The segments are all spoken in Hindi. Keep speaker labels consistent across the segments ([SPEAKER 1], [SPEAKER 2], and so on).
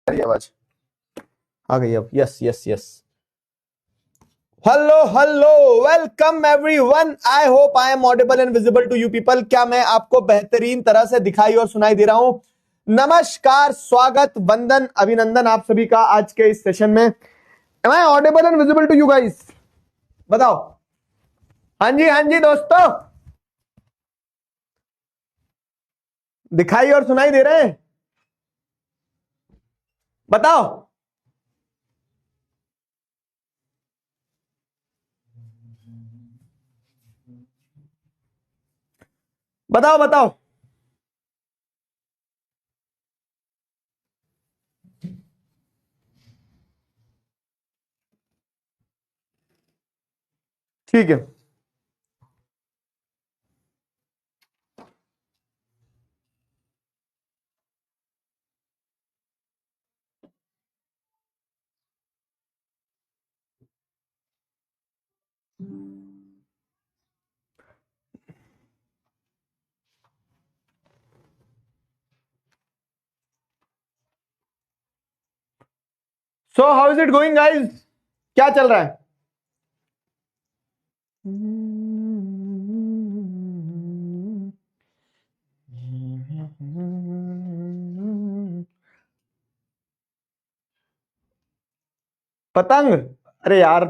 [SPEAKER 1] रही आवाज आ गई अब। Yes yes yes. Hello hello, welcome everyone. I hope I am audible and visible to you people. क्या मैं आपको बेहतरीन तरह से दिखाई और सुनाई दे रहा हूं? नमस्कार, स्वागत, वंदन, अभिनंदन आप सभी का आज के इस सेशन में। Am I audible and visible to you guys? बताओ। हाँ जी दोस्तों, दिखाई और सुनाई दे रहे हैं? बताओ। बताओ बताओ। ठीक है। So how is it going guys? क्या चल रहा है? पतंग? अरे यार,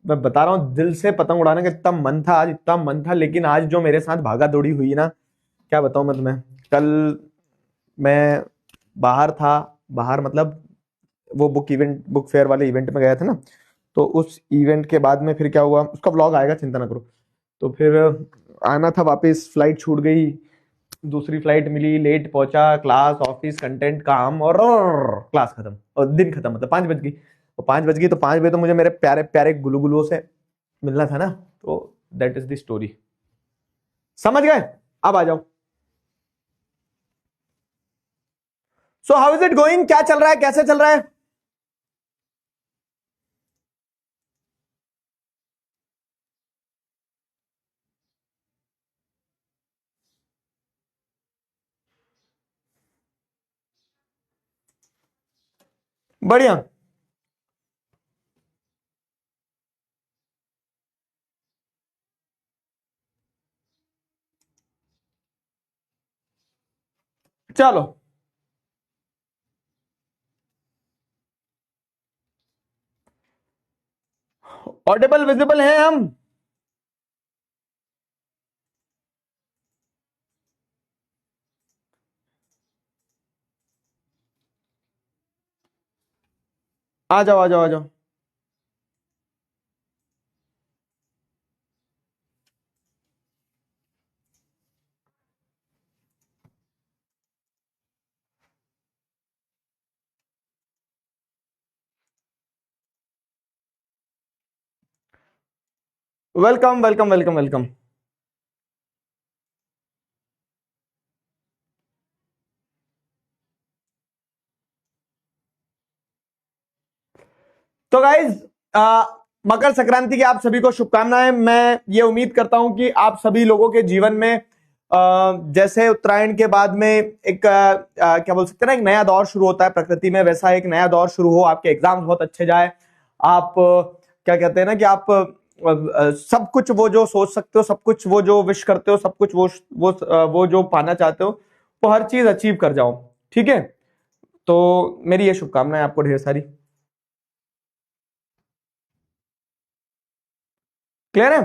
[SPEAKER 1] मैं बता रहा हूं, दिल से पतंग उड़ाने का इतना मन था, आज इतना मन था, लेकिन आज जो मेरे साथ भागा दौड़ी हुई ना, क्या बताऊं मैं तुम्हें। कल मैं बाहर था, बाहर मतलब वो बुक फेयर वाले इवेंट में गया था ना, तो उस इवेंट के बाद में फिर क्या हुआ उसका व्लॉग आएगा, चिंता ना करो। तो फिर आना था वापस, फ्लाइट छूट गई, दूसरी फ्लाइट मिली, लेट पहुंचा, क्लास ऑफिस कंटेंट काम, और क्लास खत्म और दिन खत्म, मतलब 5 बज गई। तो 5 बज गई तो 5 बजे तो मुझे मेरे प्यारे प्यारे गुलू से मिलना था ना। तो दैट इज द स्टोरी। समझ गए? अब आ जाओ। So how is it going? क्या चल रहा है, कैसे चल रहा है? बढ़िया। चलो, ऑडिबल विजिबल हैं हम? आ जाओ आ जाओ आ जाओ। Welcome welcome welcome welcome. तो गाइज, मकर संक्रांति की आप सभी को शुभकामनाएं। मैं ये उम्मीद करता हूं कि आप सभी लोगों के जीवन में जैसे उत्तरायण के बाद में एक क्या बोल सकते हैं ना, एक नया दौर शुरू होता है प्रकृति में, वैसा एक नया दौर शुरू हो, आपके एग्जाम्स बहुत अच्छे जाए, आप क्या कहते हैं ना कि आप सब कुछ वो जो सोच सकते हो, सब कुछ वो जो विश करते हो, सब कुछ वो जो पाना चाहते हो, वो हर चीज अचीव कर जाओ। ठीक है? तो मेरी ये शुभकामनाएं आपको ढेर सारी। क्लियर है?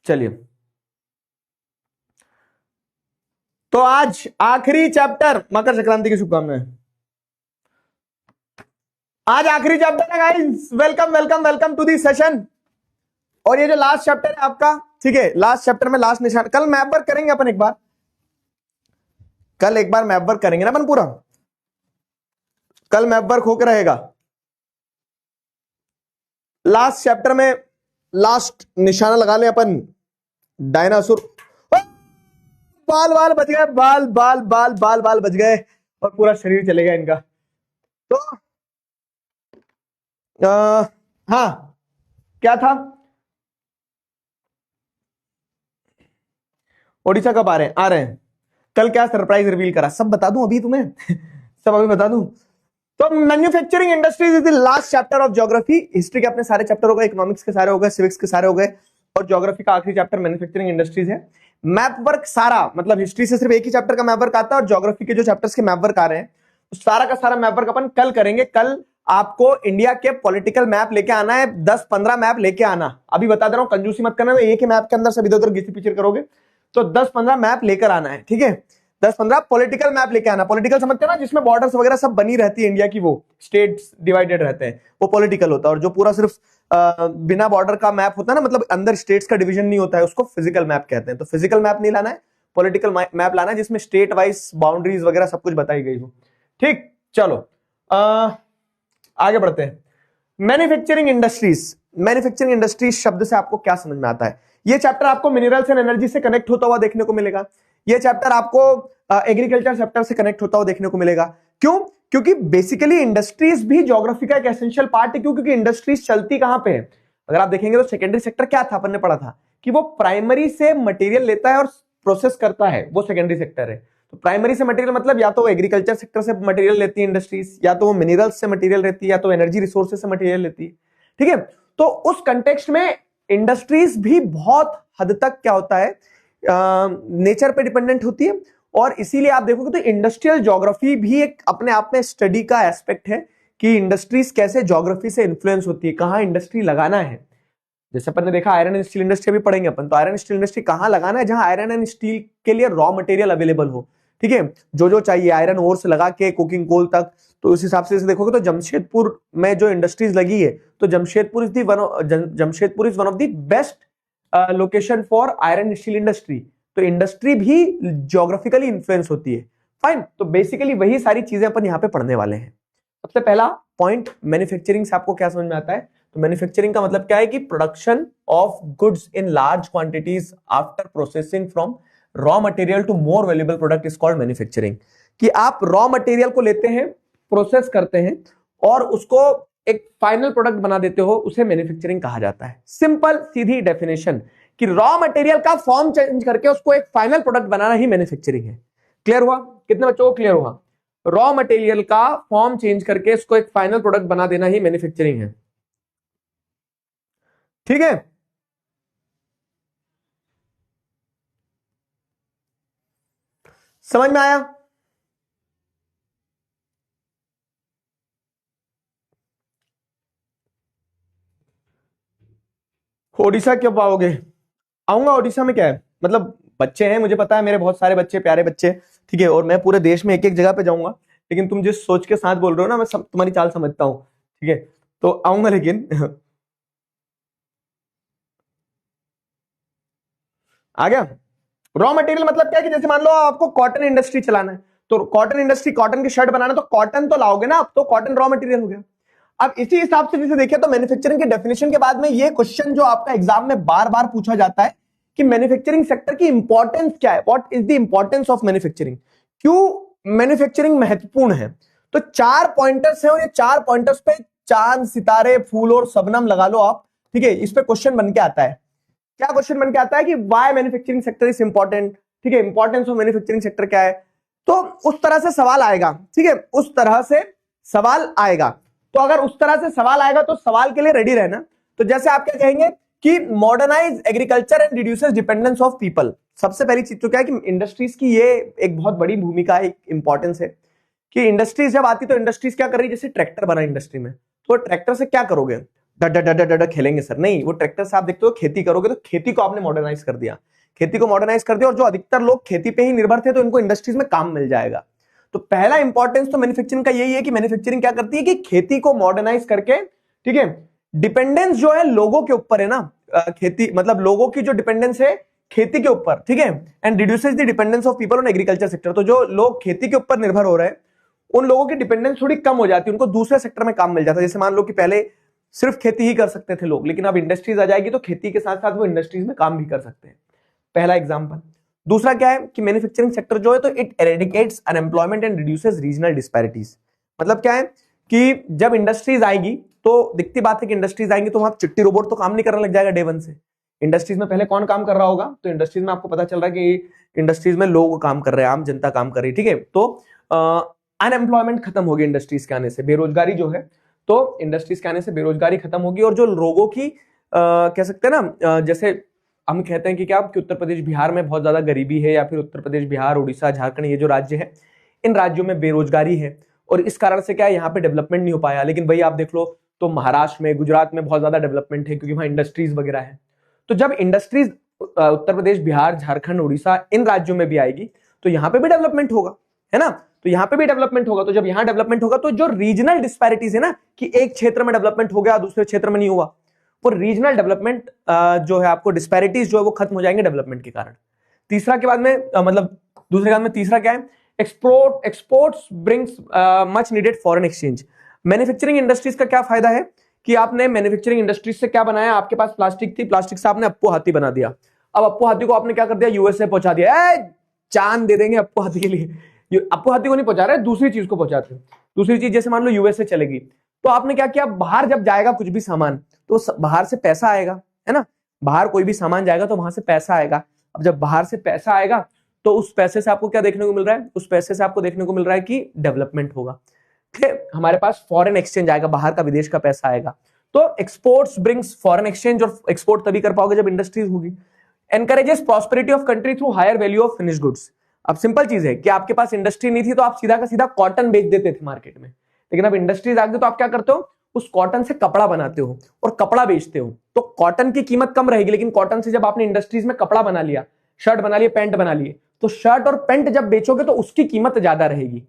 [SPEAKER 1] चलिए, तो आज आखिरी चैप्टर, मकर संक्रांति की शुभकामनाएं। आज आखिरी चैप्टर है guys. Welcome welcome welcome to the session. और ये जो लास्ट चैप्टर है आपका, ठीक है, लास्ट चैप्टर में लास्ट निशान, कल मैप वर्क करेंगे अपन एक बार, कल एक बार मैप वर्क करेंगे ना अपन पूरा, कल मैप वर्क होकर रहेगा। लास्ट चैप्टर में लास्ट निशाना लगा ले अपन, डायनासोर। बाल बाल बच गए, बाल बाल बाल बाल बाल बच गए, और पूरा शरीर चलेगा इनका। तो हाँ, क्या था? उड़ीसा कब आ रहे हैं? आ रहे हैं कल क्या सरप्राइज रिवील करा, सब बता दूं अभी तुम्हें सब अभी बता दूं। तो manufacturing industries is the last chapter of geography. History के अपने सारे चैप्टर हो गए, इकोनॉमिक्स के सारे हो गए, सिविक्स के सारे हो गए, और ज्योग्राफी का आखिरी चैप्टर मैन्युफैक्चरिंग इंडस्ट्रीज है। मैप वर्क सारा, मतलब हिस्ट्री से सिर्फ एक ही चैप्टर का मैप वर्क आता है, और ज्योग्राफी के जो चैप्टर्स के मैप वर्क आ रहे हैं सारा का सारा मैप वर्क अपन कल करेंगे। कल आपको इंडिया के पॉलिटिकल मैप लेके आना है, 10-15 मैप लेके आना। अभी बता दे रहा हूं, कंजूसी मत करना, एक ही मैप के अंदर सब इधर उधर घिसी पिचर करोगे। तो 10-15 मैप लेकर आना है, ठीक है। 10-15 पॉलिटिकल मैप लेके आना। पॉलिटिकल समझते हो ना, जिसमें बॉर्डर्स वगैरह सब बनी रहती है इंडिया की, वो स्टेट्स डिवाइडेड रहते हैं, वो पॉलिटिकल होता है। और जो पूरा सिर्फ बिना बॉर्डर का मैप होता है ना, मतलब अंदर स्टेट्स का डिवीजन नहीं होता है, उसको फिजिकल मैप कहते हैं। तो फिजिकल मैप नहीं लाना है, पॉलिटिकल मैप लाना है, जिसमें स्टेट वाइज बाउंड्रीज वगैरह सब कुछ बताई गई हो। ठीक, चलो आगे बढ़ते हैं। Manufacturing industries. मैन्युफैक्चरिंग इंडस्ट्रीज शब्द से आपको क्या समझ में आता है? ये चैप्टर आपको मिनरल्स एंड एनर्जी से कनेक्ट होता हुआ देखने को मिलेगा। ये चैप्टर आपको एग्रीकल्चर सेक्टर से कनेक्ट होता हुआ देखने को मिलेगा। क्यों? क्योंकि बेसिकली इंडस्ट्रीज भी ज्योग्राफी का एक एसेंशियल पार्ट है। क्योंकि इंडस्ट्रीज चलती कहां पे है? अगर आप देखेंगे तो सेकेंडरी सेक्टर क्या था, अपन ने पढ़ा था कि वो प्राइमरी से मटेरियल लेता है और प्रोसेस करता है, वो सेकेंडरी सेक्टर है। तो प्राइमरी से मटेरियल मतलब या तो वो एग्रीकल्चर सेक्टर से मटेरियल लेती है इंडस्ट्रीज, या तो वो मिनरल्स से मटेरियल लेती है, या तो एनर्जी रिसोर्सेज से मटेरियल लेती है, ठीक है। तो उस कंटेक्स्ट में इंडस्ट्रीज भी बहुत हद तक क्या होता है, नेचर पे डिपेंडेंट होती है। और इसीलिए आप देखोगे तो इंडस्ट्रियल ज्योग्राफी भी एक अपने आप में स्टडी का एस्पेक्ट है कि इंडस्ट्रीज कैसे ज्योग्राफी से इन्फ्लुएंस होती है, कहां इंडस्ट्री लगाना है। जैसे अपन ने देखा आयरन एंड स्टील इंडस्ट्री भी पढ़ेंगे अपन, तो आयरन स्टील इंडस्ट्री कहां लगाना है? जहां आयरन एंड स्टील के लिए रॉ मटेरियल अवेलेबल हो, ठीक है। जो जो चाहिए आयरन ओर से लगा के कोकिंग कोल तक। तो उस हिसाब से देखोगे तो जमशेदपुर में जो इंडस्ट्रीज लगी है, तो Jamshedpur is one of the best location for iron steel industry. तो इंडस्ट्री भी ज्योग्राफिकली इन्फ्लुएंस होती है। फाइन, तो बेसिकली वही सारी चीजें अपन यहाँ पे पढ़ने वाले हैं। सबसे पहला पॉइंट, मैन्युफैक्चरिंग से आपको क्या समझ में आता है? तो मैन्युफैक्चरिंग का मतलब क्या है कि production of goods in large quantities after processing from raw material to more valuable product is called manufacturing. कि आप रॉ मटेरियल को लेते हैं, प्रोसेस करते हैं और उसको एक फाइनल प्रोडक्ट बना देते हो, उसे मैन्युफैक्चरिंग कहा जाता है। सिंपल सीधी डेफिनेशन कि रॉ मटेरियल का फॉर्म चेंज करके उसको एक फाइनल प्रोडक्ट बनाना ही मैन्युफैक्चरिंग है। क्लियर हुआ? कितने बच्चों को क्लियर हुआ? रॉ मटेरियल का फॉर्म चेंज करके उसको एक फाइनल प्रोडक्ट बना देना ही मैन्युफैक्चरिंग है, ठीक है। समझ में आया? ओडिशा कब आओगे? आऊंगा। ओडिशा में क्या है, मतलब बच्चे हैं, मुझे पता है, मेरे बहुत सारे बच्चे, प्यारे बच्चे, ठीक है। और मैं पूरे देश में एक एक जगह पे जाऊंगा, लेकिन तुम जिस सोच के साथ बोल रहे हो ना, मैं सब तुम्हारी चाल समझता हूँ, ठीक है। तो आऊंगा, लेकिन आ गया। रॉ मटेरियल मतलब क्या है कि जैसे मान लो आपको कॉटन इंडस्ट्री चलाना है, तो कॉटन इंडस्ट्री, कॉटन की शर्ट बनाना, तो कॉटन तो लाओगे ना, अब तो कॉटन रॉ मटेरियल हो गया। अब इसी हिसाब से जैसे देखिए, तो मैन्युफैक्चरिंग के डेफिनेशन के बाद में ये क्वेश्चन जो आपका एग्जाम में बार बार पूछा जाता है कि मैन्युफैक्चरिंग सेक्टर की इंपॉर्टेंस क्या है, what is the importance of manufacturing, क्यों मैन्युफैक्चरिंग महत्वपूर्ण है। तो 4 पॉइंटर्स हैं, और ये 4 पॉइंटर्स पे चांद, सितारे, फूल और शबनम लगा लो आप, ठीक है। इस पे क्वेश्चन बन के आता है। क्या क्वेश्चन बन के आता है कि why manufacturing sector is important, ठीक है। इंपॉर्टेंस ऑफ मैन्युफैक्चरिंग सेक्टर क्या है, तो उस तरह से सवाल आएगा, ठीक है, उस तरह से सवाल आएगा। तो अगर उस तरह से सवाल आएगा तो सवाल के लिए रेडी रहना। तो जैसे आप क्या कहेंगे कि modernise agriculture and reduces dependence of people. सबसे पहली चीज तो क्या है कि इंडस्ट्रीज की ये एक बहुत बड़ी भूमिका है, एक इंपॉर्टेंस है कि इंडस्ट्रीज जब आती तो इंडस्ट्रीज क्या कर रही है, जैसे ट्रैक्टर बना इंडस्ट्री में, तो ट्रैक्टर से क्या करोगे, डड खेलेंगे सर, नहीं, वो ट्रैक्टर से आप देखते हो खेती करोगे, तो खेती को आपने मॉडर्नाइज कर दिया, खेती को मॉडर्नाइज कर दिया। और जो अधिकतर लोग खेती पे ही निर्भर थे, तो इनको इंडस्ट्रीज में काम मिल जाएगा। तो पहला इंपॉर्टेंस तो मैन्युफैक्चरिंग का यही है कि मैन्युफैक्चरिंग क्या करती है कि खेती को मॉडर्नाइज करके, ठीक है, डिपेंडेंस जो है लोगों के ऊपर है ना, खेती मतलब लोगों की जो डिपेंडेंस है खेती के ऊपर, ठीक है, and reduces the dependence of people on agriculture sector. तो जो लोग खेती के ऊपर निर्भर हो रहे हैं, उन लोगों की डिपेंडेंस थोड़ी कम हो जाती है, उनको दूसरे सेक्टर में काम मिल जाता है। जैसे मान लो कि पहले सिर्फ खेती ही कर सकते थे लोग, लेकिन अब इंडस्ट्रीज आ जाएगी तो खेती के साथ साथ वो इंडस्ट्रीज में काम भी कर सकते हैं। पहला एग्जांपल। दूसरा क्या है कि मैन्युफैक्चरिंग सेक्टर जो है, तो it eradicates unemployment and reduces regional disparities. मतलब क्या है कि जब इंडस्ट्रीज आएगी, तो दिखती बात है कि इंडस्ट्रीज आएंगी तो वहां चिट्टी रोबोट तो काम नहीं करने लग जाएगा डे वन से, इंडस्ट्रीज में पहले कौन काम कर रहा होगा? तो इंडस्ट्रीज में आपको पता चल रहा है कि इंडस्ट्रीज में लोग काम कर रहे हैं, आम जनता काम कर रही है, ठीक है। तो अनएम्प्लॉयमेंट खत्म होगी इंडस्ट्रीज के आने से, बेरोजगारी जो है, तो इंडस्ट्रीज के आने से बेरोजगारी खत्म होगी। और जो लोगों की कह सकते हैं ना, जैसे हम कहते हैं कि क्या कि उत्तर प्रदेश बिहार में बहुत ज्यादा गरीबी है, या फिर उत्तर प्रदेश बिहार उड़ीसा झारखंड ये जो राज्य है, इन राज्यों में बेरोजगारी है, और इस कारण से क्या है, यहाँ पे डेवलपमेंट नहीं हो पाया। लेकिन भाई आप देख लो तो महाराष्ट्र में, गुजरात में बहुत ज्यादा डेवलपमेंट है, क्योंकि वहां इंडस्ट्रीज वगैरह है। तो जब इंडस्ट्रीज उत्तर प्रदेश बिहार झारखंड उड़ीसा इन राज्यों में भी आएगी तो यहाँ पे भी डेवलपमेंट होगा, है ना। तो यहाँ पे भी डेवलपमेंट होगा। तो जब यहाँ डेवलपमेंट होगा तो जो रीजनल डिस्पैरिटीज है ना, कि एक क्षेत्र में डेवलपमेंट हो गया दूसरे क्षेत्र में नहीं हुआ, वो रीजनल डेवलपमेंट जो है, आपको डिस्पैरिटीज जो है वो खत्म हो जाएंगे डेवलपमेंट के कारण। तीसरा के बाद में मतलब दूसरे बाद में तीसरा क्या है, exports brings much needed foreign exchange. Manufacturing industries का क्या फायदा है कि आपने मैन्युफैक्चरिंग इंडस्ट्रीज से क्या बनाया, आपके पास प्लास्टिक थी, प्लास्टिक से आपने अप्पू हाथी बना दिया। अब अप्पू हाथी को आपने क्या कर दिया, यूएसए पहुंचा दिया। चांद दे देंगे अप्पू हाथी के लिए, अप्पू हाथी को नहीं पहुंचा रहे, दूसरी चीज को पहुंचाते हैं। दूसरी चीज जैसे मान लो यूएसए चलेगी, तो आपने क्या किया, बाहर जब जाएगा कुछ भी सामान तो बाहर से पैसा आएगा, है ना। बाहर कोई भी सामान जाएगा तो वहां से पैसा आएगा। अब जब बाहर से पैसा आएगा तो उस पैसे से आपको क्या देखने को मिल रहा है, उस पैसे से आपको देखने को मिल रहा है कि डेवलपमेंट होगा, ठीक है। हमारे पास फॉरेन एक्सचेंज आएगा, बाहर का विदेश का पैसा आएगा। तो एक्सपोर्ट्स ब्रिंग्स फॉरेन एक्सचेंज, और एक्सपोर्ट तभी कर पाओगे जब इंडस्ट्रीज होगी। Encourages prosperity of country through higher value of finish goods. अब सिंपल चीज है कि आपके पास इंडस्ट्री नहीं थी तो आप सीधा का सीधा कॉटन बेच देते थे मार्केट में, लेकिन अब इंडस्ट्रीज आ गई तो आप क्या करते हो, उस कॉटन से कपड़ा बनाते हो और कपड़ा बेचते हो। तो कॉटन की कीमत कम रहेगी, लेकिन कॉटन से जब आपने इंडस्ट्रीज में कपड़ा बना लिया, शर्ट बना लिए, पैंट बना लिए, तो शर्ट और पैंट जब बेचोगे तो उसकी कीमत ज्यादा रहेगी,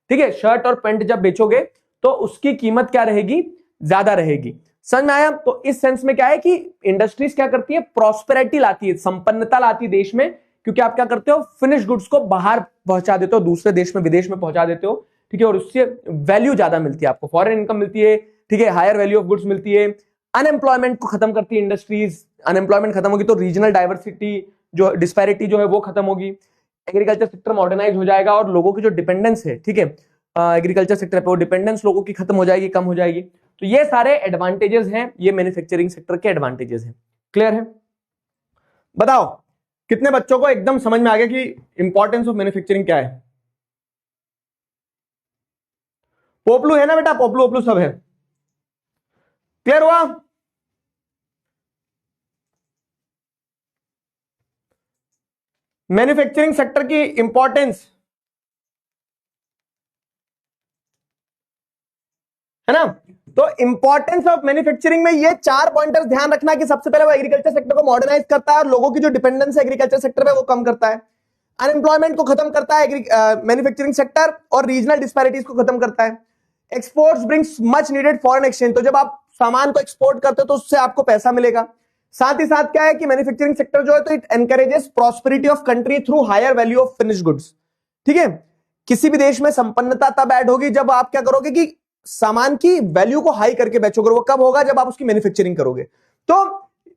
[SPEAKER 1] ठीक है। शर्ट और पैंट जब बेचोगे तो उसकी कीमत क्या रहेगी, ज्यादा रहेगी। समझ में आया? तो इस सेंस में क्या है कि इंडस्ट्रीज क्या करती है, प्रॉस्पेरिटी लाती है, संपन्नता लाती है देश में, क्योंकि आप क्या करते हो, फिनिश गुड्स को बाहर पहुंचा देते हो, दूसरे देश में, विदेश में पहुंचा देते हो, ठीक है। और उससे वैल्यू ज्यादा मिलती है आपको, फॉरेन इनकम मिलती है, ठीक है, हायर वैल्यू ऑफ गुड्स मिलती है। अनएम्प्लॉयमेंट को खत्म करती है इंडस्ट्रीज, अनएम्प्लॉयमेंट खत्म होगी तो रीजनल डाइवर्सिटी जो डिस्पैरिटी जो है वो खत्म होगी। एग्रीकल्चर सेक्टर मॉडर्नाइज हो जाएगा और लोगों की जो डिपेंडेंस है, ठीक है, एग्रीकल्चर सेक्टर पे, वो डिपेंडेंस लोगों की खत्म हो जाएगी, कम हो जाएगी। तो ये सारे एडवांटेजेस हैं, ये मैन्युफैक्चरिंग सेक्टर के एडवांटेजेस हैं। क्लियर है? बताओ कितने बच्चों को एकदम समझ में आ गया कि इंपॉर्टेंस ऑफ मैन्युफैक्चरिंग क्या है? पोपलू है ना बेटा, पोपलू ओपलू सब है। क्लियर हुआ? मैन्युफैक्चरिंग सेक्टर की इंपॉर्टेंस, है ना। तो इंपॉर्टेंस ऑफ मैन्युफैक्चरिंग में ये 4 पॉइंटर्स ध्यान रखना कि सबसे पहले वो एग्रीकल्चर सेक्टर को मॉडर्नाइज करता है और लोगों की जो डिपेंडेंस है एग्रीकल्चर सेक्टर पे वो कम करता है। अनएम्प्लॉयमेंट को खत्म करता है मैन्युफैक्चरिंग सेक्टर, और रीजनल डिस्पैरिटीज को खत्म करता है। Exports brings much needed foreign exchange, तो जब आप सामान को एक्सपोर्ट करते हो तो उससे आपको पैसा मिलेगा। साथ ही साथ क्या है कि मैन्युफैक्चरिंग सेक्टर जो है तो it encourages prosperity of country through higher value of finish goods, ठीक है। किसी भी देश में संपन्नता तब ऐड होगी जब आप क्या करोगे कि सामान की वैल्यू को हाई करके बेचोगे। वो कब होगा, जब आप उसकी मैन्युफैक्चरिंग करोगे। तो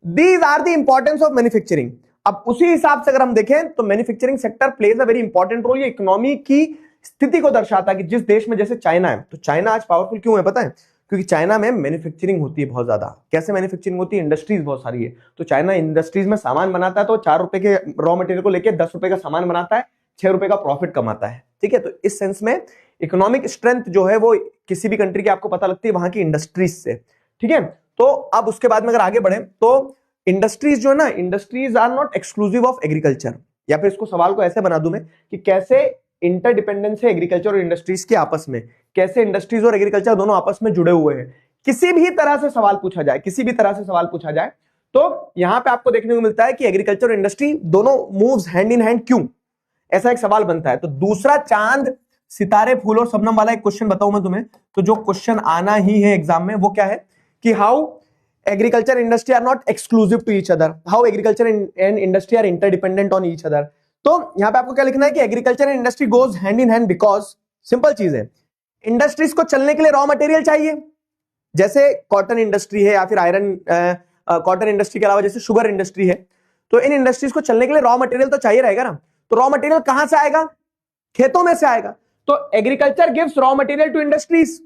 [SPEAKER 1] these are the importance of manufacturing. अब उसी हिसाब से अगर हम देखें तो manufacturing sector plays a very important role. ये इकोनॉमी की स्थिति को दर्शाता है कि जिस देश में, जैसे चाइना है, तो चाइना आज पावरफुल क्यों है पता है? क्योंकि चाइना में मैन्युफैक्चरिंग होती है बहुत ज्यादा। कैसे मैन्युफैक्चरिंग होती है? इंडस्ट्रीज बहुत सारी है, तो चाइना इंडस्ट्रीज में सामान बनाता है, तो 4 रुपए के रॉ मटेरियल को लेकर 10 रुपए का सामान बनाता है, 6 रुपए का प्रॉफिट कमाता है, ठीक है। तो इस सेंस में इकोनॉमिक स्ट्रेंथ जो है वो किसी भी कंट्री की आपको पता लगती है वहां की इंडस्ट्रीज से, ठीक है। तो अब उसके बाद में अगर आगे बढ़े तो इंडस्ट्रीज जो है ना, industries are not exclusive of agriculture. या फिर इसको सवाल को ऐसे बना दूं मैं कि कैसे इंटरडिपेंडेंस है एग्रीकल्चर और इंडस्ट्रीज के आपस में, कैसे इंडस्ट्रीज और एग्रीकल्चर दोनों आपस में जुड़े हुए हैं। किसी भी तरह से सवाल पूछा जाए, किसी भी तरह से सवाल पूछा जाए तो यहां पे आपको देखने को मिलता है कि एग्रीकल्चर और इंडस्ट्री दोनों मूव्स हैंड इन हैंड, क्यों? ऐसा एक सवाल बनता है। तो दूसरा चांद सितारे फूल और शबनम वाला एक क्वेश्चन बताऊं मैं तुम्हें, तो जो क्वेश्चन आना ही है एग्जाम में वो क्या है कि how agriculture industry are not exclusive to each other, how agriculture and industry are interdependent on each other. तो यहां पे आपको क्या लिखना है कि agriculture and industry goes hand in hand because, simple चीज है, इंडस्ट्रीज को चलने के लिए रॉ मटेरियल चाहिए। जैसे कॉटन इंडस्ट्री है या फिर आयरन, कॉटन इंडस्ट्री के अलावा जैसे शुगर इंडस्ट्री है, तो इन इंडस्ट्रीज को चलने के लिए रॉ मटेरियल तो चाहिए रहेगा ना। तो रॉ मटेरियल कहां से आएगा? खेतों में से आएगा। तो agriculture gives raw material to industries.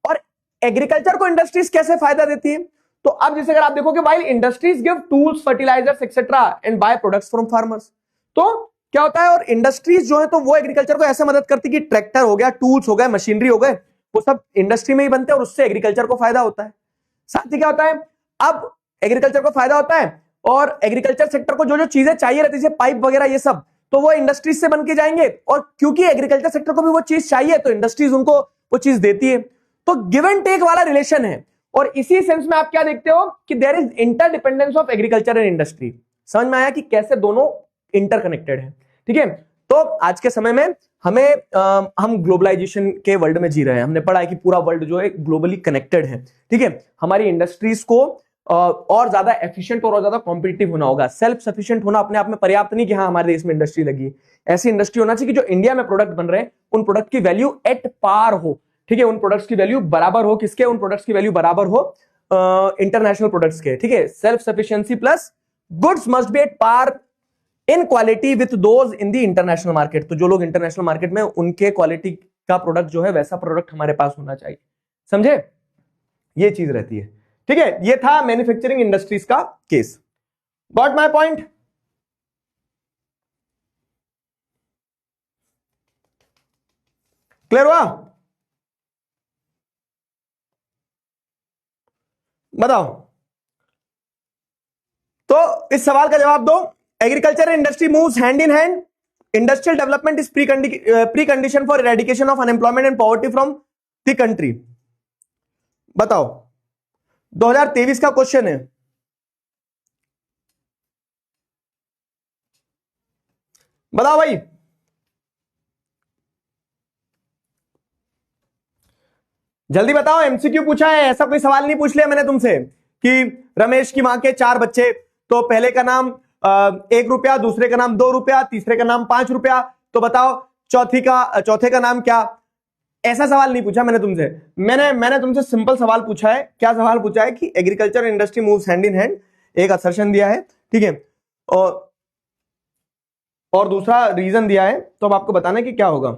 [SPEAKER 1] और एग्रीकल्चर को इंडस्ट्रीज कैसे फायदा देती है? तो अब जैसे अगर आप देखोगे while industries give tools, fertilisers etcetera and by products from farmers, तो क्या होता है, और इंडस्ट्रीज जो है तो वो एग्रीकल्चर को ऐसे मदद करती है कि ट्रैक्टर हो गया, टूल्स हो गए, मशीनरी हो गए, वो सब इंडस्ट्री में ही बनते हैं और उससे एग्रीकल्चर को फायदा होता है। साथ ही क्या होता है, अब एग्रीकल्चर को फायदा होता है और एग्रीकल्चर सेक्टर को जो जो चीजें चाहिए रहती है, पाइप वगैरह ये सब, तो वो इंडस्ट्रीज से बन के जाएंगे, और क्योंकि एग्रीकल्चर सेक्टर को भी वो चीज चाहिए तो इंडस्ट्रीज उनको वो चीज देती है। तो गिव एंड टेक वाला रिलेशन है, और इसी सेंस में आप क्या देखते हो कि there is interdependence of agriculture and industry. समझ में आया कि कैसे दोनों इंटरकनेक्टेड है, ठीक है। तो आज के समय में हम ग्लोबलाइजेशन के वर्ल्ड में जी रहे हैं, हमने पढ़ा है कि पूरा वर्ल्ड जो है ग्लोबली कनेक्टेड है, ठीक है। हमारी इंडस्ट्रीज को और ज्यादा एफिशिएंट और ज्यादा कॉम्पिटिटिव होना होगा। सेल्फ सफिशिएंट होना अपने आप में पर्याप्त नहीं कि हाँ हमारे देश में इंडस्ट्री लगी, ऐसी इंडस्ट्री होना चाहिए कि जो इंडिया में प्रोडक्ट बन रहे हैं उन प्रोडक्ट की वैल्यू एट पार हो, ठीक है, उन प्रोडक्ट्स की वैल्यू बराबर हो, किसके, उन प्रोडक्ट्स की वैल्यू बराबर हो इंटरनेशनल प्रोडक्ट्स के, ठीक है। Self sufficiency plus goods must be at par in quality with those in the international market, तो जो लोग इंटरनेशनल मार्केट में उनके क्वालिटी का प्रोडक्ट जो है वैसा प्रोडक्ट हमारे पास होना चाहिए, समझे, ये चीज रहती है, ठीक है। ये था मैन्युफैक्चरिंग इंडस्ट्रीज का case. Got my point? Clear हुआ? बताओ, तो इस सवाल का जवाब दो। Agriculture and industry moves hand in hand, industrial development is precondition for eradication of unemployment and poverty from the country. बताओ, 2023 का क्वेश्चन है, बताओ भाई। जल्दी बताओ, एमसीक्यू पूछा है, ऐसा कोई सवाल नहीं पूछ लिया मैंने तुमसे कि रमेश की मां के 4 बच्चे, तो पहले का नाम 1 रुपया, दूसरे का नाम 2 रुपया, तीसरे का नाम 5 रुपया, तो बताओ चौथे का नाम क्या। ऐसा सवाल नहीं पूछा मैंने तुमसे, मैंने तुमसे सिंपल सवाल पूछा है। क्या सवाल पूछा है कि agriculture industry moves hand in hand, एक असर्शन दिया है, ठीक है, और दूसरा रीजन दिया है, तो अब आपको बताना है कि क्या होगा।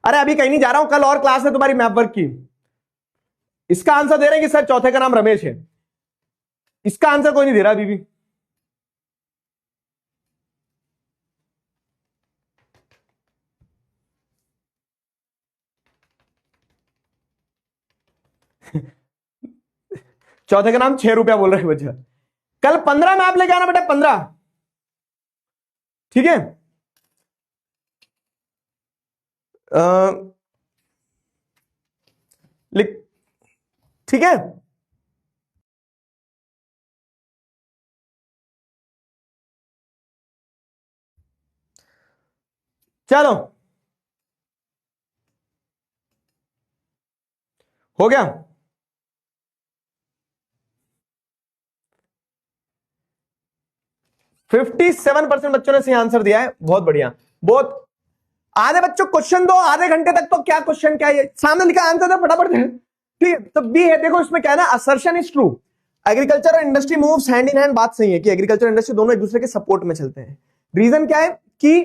[SPEAKER 1] अरे अभी कहीं नहीं जा रहा हूं, कल और क्लास है तुम्हारी मैप वर्क की। इसका आंसर दे रहे हैं कि सर चौथे का नाम रमेश है, इसका आंसर कोई नहीं दे रहा अभी भी। चौथे का नाम 6 रुपया बोल रहे हैं बच्चा। कल 15 मैप लेके आना बेटा, 15, ठीक है। लिख, ठीक है। चलो हो गया। 57% बच्चों ने सही आंसर दिया है, बहुत बढ़िया, बहुत। आधे बच्चों क्वेश्चन दो, आधे घंटे तक तो क्या क्वेश्चन, क्या है सामने लिखा आंसर दो फटाफट, ठीक है। तो बी है, देखो इसमें क्या है ना, असर्शन इज ट्रू, एग्रीकल्चर और industry moves hand in hand, बात सही है कि एग्रीकल्चर और इंडस्ट्री दोनों एक दूसरे के सपोर्ट में चलते हैं। रीजन क्या है कि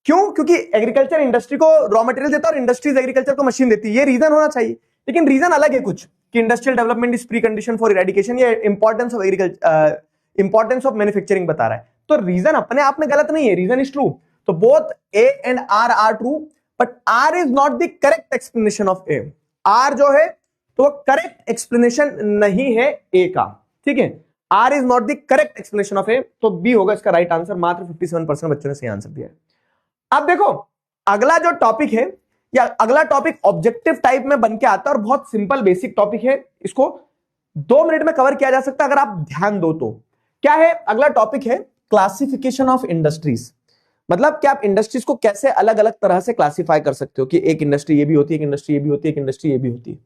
[SPEAKER 1] क्यों, क्योंकि एग्रीकल्चर इंडस्ट्री को रॉ मटेरियल देता है और इंडस्ट्रीज एग्रीकल्चर को मशीन देती है, ये रीजन होना चाहिए। लेकिन रीजन अलग है कुछ, कि industrial development is precondition for eradication, ये importance of agriculture, importance of manufacturing बता रहा है। तो रीजन अपने आप में गलत नहीं है, रीजन इज ट्रू। तो both A and R are true, but R is not the correct explanation of A. R जो है तो करेक्ट एक्सप्लेनेशन नहीं है ए का, ठीक है। R is not the correct explanation of A, तो बी होगा इसका राइट आंसर। मात्र 57% बच्चों ने सही आंसर दिया है। अब देखो अगला जो टॉपिक है, या अगला टॉपिक ऑब्जेक्टिव टाइप में बन के आता है और बहुत सिंपल बेसिक टॉपिक है, इसको 2 मिनट में कवर किया जा सकता है अगर आप ध्यान दो तो। क्या है अगला टॉपिक? है क्लासिफिकेशन ऑफ इंडस्ट्रीज। मतलब कि आप इंडस्ट्रीज को कैसे अलग अलग तरह से क्लासिफाई कर सकते हो, कि एक इंडस्ट्री ये भी होती है, एक इंडस्ट्री ये भी होती है, एक इंडस्ट्री ये भी होती है।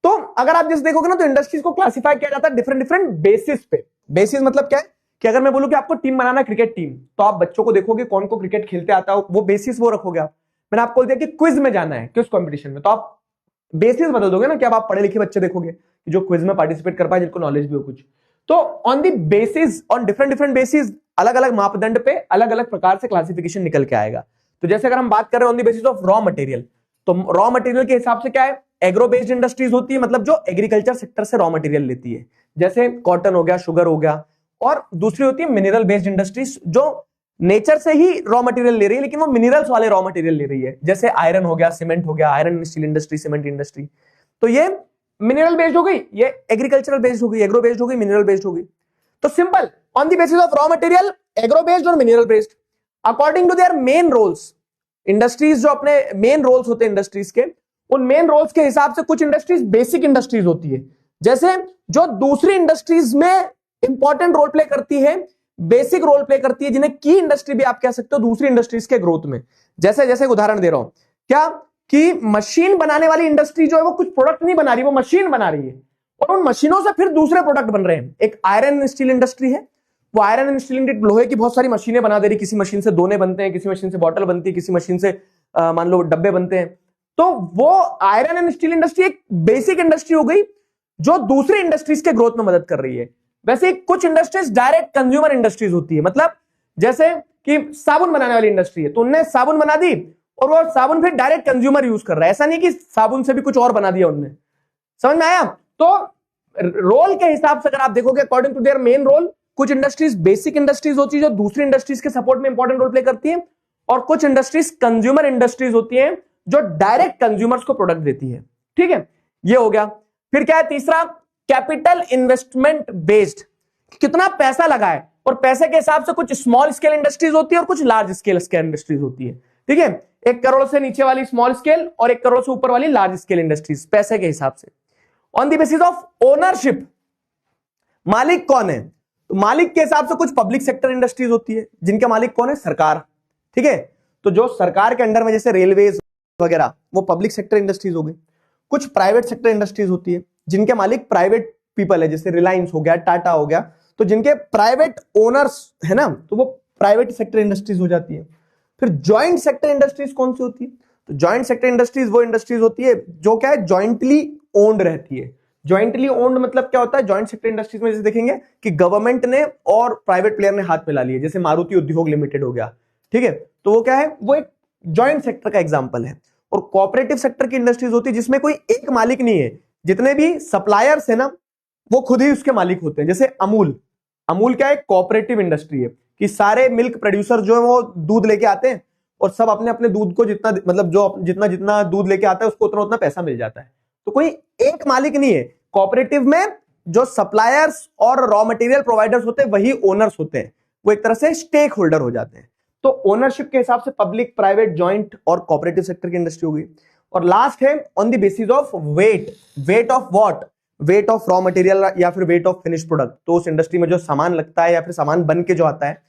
[SPEAKER 1] तो अगर आप जैसे देखोगे ना, तो इंडस्ट्रीज को क्लासिफाई किया जाता है डिफरेंट डिफरेंट बेसिस पे। बेसिस मतलब क्या है कि अगर मैं बोलूं कि आपको टीम बनाना क्रिकेट टीम, तो आप बच्चों को देखोगे कौन को क्रिकेट खेलते आता है, वो बेसिस वो रखोगे आप। मैंने आपको दिया कि क्विज में जाना है, किस कंपटीशन में, तो आप बेसिस बदल दोगे ना, कि अब आप पढ़े लिखे बच्चे देखोगे जो क्विज में पार्टिसिपेट कर पाए, जिनको नॉलेज भी हो कुछ। तो on the basis, on different different basis, अलग अलग मापदंड पे अलग अलग प्रकार से क्लासिफिकेशन निकल के आएगा। तो जैसे अगर हम बात कर रहे हैं on the basis of raw material, तो रॉ मटेरियल के हिसाब से क्या है, एग्रो बेस्ड इंडस्ट्रीज होती है, मतलब जो एग्रीकल्चर सेक्टर से रॉ मटेरियल लेती है, जैसे कॉटन हो गया, शुगर हो गया। और दूसरी होती है मिनरल बेस्ड इंडस्ट्रीज, जो नेचर से ही रॉ मटेरियल ले रही है लेकिन वो मिनरल्स वाले रॉ मटेरियल ले रही है, जैसे आयरन हो गया, सीमेंट हो गया, iron steel industry, cement industry. तो ये मिनरल बेस्ड हो गई, ये एग्रीकल्चरल बेस्ड हो गई, एग्रो बेस्ड हो गई, मिनरल बेस्ड हो गई। तो simple, on the basis of raw material, agro based और mineral based, according to their main roles. Industries जो अपने मेन रोल्स होते हैं इंडस्ट्रीज के, उन मेन रोल्स के हिसाब से कुछ इंडस्ट्रीज बेसिक इंडस्ट्रीज होती है, जैसे जो दूसरी इंडस्ट्रीज में इंपॉर्टेंट रोल प्ले करती है, बेसिक रोल प्ले करती है, जिन्हें की इंडस्ट्री भी आप कह सकते हो दूसरी इंडस्ट्रीज के ग्रोथ में। जैसे जैसे उदाहरण दे रहा हूं, क्या कि मशीन बनाने वाली इंडस्ट्री जो है वो कुछ प्रोडक्ट नहीं बना रही, वो मशीन बना रही है, और उन मशीनों से फिर दूसरे प्रोडक्ट बन रहे हैं। एक आयरन स्टील इंडस्ट्री है, वो आयरन एंड स्टील लोहे की बहुत सारी मशीनें बना दे रही, किसी मशीन से दोने बनते हैं, किसी मशीन से बॉटल बनती है, किसी मशीन से मान लो डब्बे बनते हैं। तो वो आयरन एंड स्टील इंडस्ट्री एक बेसिक इंडस्ट्री हो गई जो दूसरी इंडस्ट्रीज के ग्रोथ में मदद कर रही है। वैसे कुछ इंडस्ट्रीज डायरेक्ट कंज्यूमर इंडस्ट्रीज होती है, मतलब जैसे कि साबुन बनाने वाली इंडस्ट्री है, तो उनने साबुन बना दी और वो साबुन फिर डायरेक्ट कंज्यूमर यूज कर रहा है, ऐसा नहीं कि साबुन से भी कुछ और बना दिया उनने। समझ में आया? तो रोल के हिसाब से अगर आप देखोगे according to their main role, कुछ इंडस्ट्रीज बेसिक इंडस्ट्रीज होती है जो दूसरी इंडस्ट्रीज के सपोर्ट में इंपॉर्टेंट रोल प्ले करती है, और कुछ इंडस्ट्रीज कंज्यूमर इंडस्ट्रीज होती हैं जो डायरेक्ट कंज्यूमर्स को प्रोडक्ट देती है। ठीक है, ये हो गया। फिर क्या है तीसरा, कैपिटल इन्वेस्टमेंट बेस्ड, कितना पैसा लगा है, और पैसे के हिसाब से कुछ स्मॉल स्केल इंडस्ट्रीज होती है और कुछ लार्ज स्केल इंडस्ट्रीज होती है। ठीक है, 1 करोड़ से नीचे वाली स्मॉल स्केल और 1 करोड़ से ऊपर वाली लार्ज स्केल इंडस्ट्रीज, पैसे के हिसाब से। On the basis of ownership, मालिक कौन है, तो मालिक के हिसाब से कुछ पब्लिक सेक्टर इंडस्ट्रीज होती है जिनके मालिक कौन है, सरकार। ठीक है, तो जो सरकार के अंडर में जैसे रेलवेज वगैरह, वो पब्लिक सेक्टर इंडस्ट्रीज हो गई। कुछ प्राइवेट सेक्टर इंडस्ट्रीज होती है जिनके मालिक प्राइवेट पीपल है, जैसे रिलायंस हो गया, टाटा हो गया, तो जिनके प्राइवेट ओनर्स है ना, तो वो प्राइवेट सेक्टर इंडस्ट्रीज हो जाती है। फिर ज्वाइंट सेक्टर इंडस्ट्रीज कौन सी होती है, तो ज्वाइंट सेक्टर इंडस्ट्रीज वो इंडस्ट्रीज होती है जो क्या है, ज्वाइंटली ओन्ड रहती है। ज्वाइंटली ओन्ड मतलब क्या होता है, ज्वाइंट सेक्टर इंडस्ट्रीज में जैसे देखेंगे कि गवर्नमेंट ने और प्राइवेट प्लेयर ने हाथ मिला लिए, जैसे मारुति उद्योग लिमिटेड हो गया। ठीक है, तो वो क्या है, वो एक ज्वाइंट सेक्टर का एग्जांपल है। और कोऑपरेटिव सेक्टर की इंडस्ट्रीज होती है जिसमें कोई एक मालिक नहीं है, जितने भी सप्लायर्स है ना वो खुद ही उसके मालिक होते हैं। जैसे अमूल, अमूल क्या है, कोऑपरेटिव इंडस्ट्री है कि सारे मिल्क प्रोड्यूसर जो है वो दूध लेके आते हैं और सब अपने अपने दूध को जितना, मतलब जो जितना जितना दूध लेके आता है उसको उतना उतना पैसा मिल जाता है। तो कोई एक मालिक नहीं है कोऑपरेटिव में, जो सप्लायर्स और रॉ मटेरियल प्रोवाइडर्स होते हैं वही ओनर्स होते हैं, वो एक तरह से स्टेक होल्डर हो जाते हैं। तो ओनरशिप के हिसाब से पब्लिक, प्राइवेट, जॉइंट और कोऑपरेटिव सेक्टर की इंडस्ट्री होगी। और लास्ट है on the basis of weight, weight of what, weight of raw material या फिर वेट ऑफ फिनिश प्रोडक्ट। तो उस इंडस्ट्री में जो सामान लगता है या फिर सामान बन के जो आता है,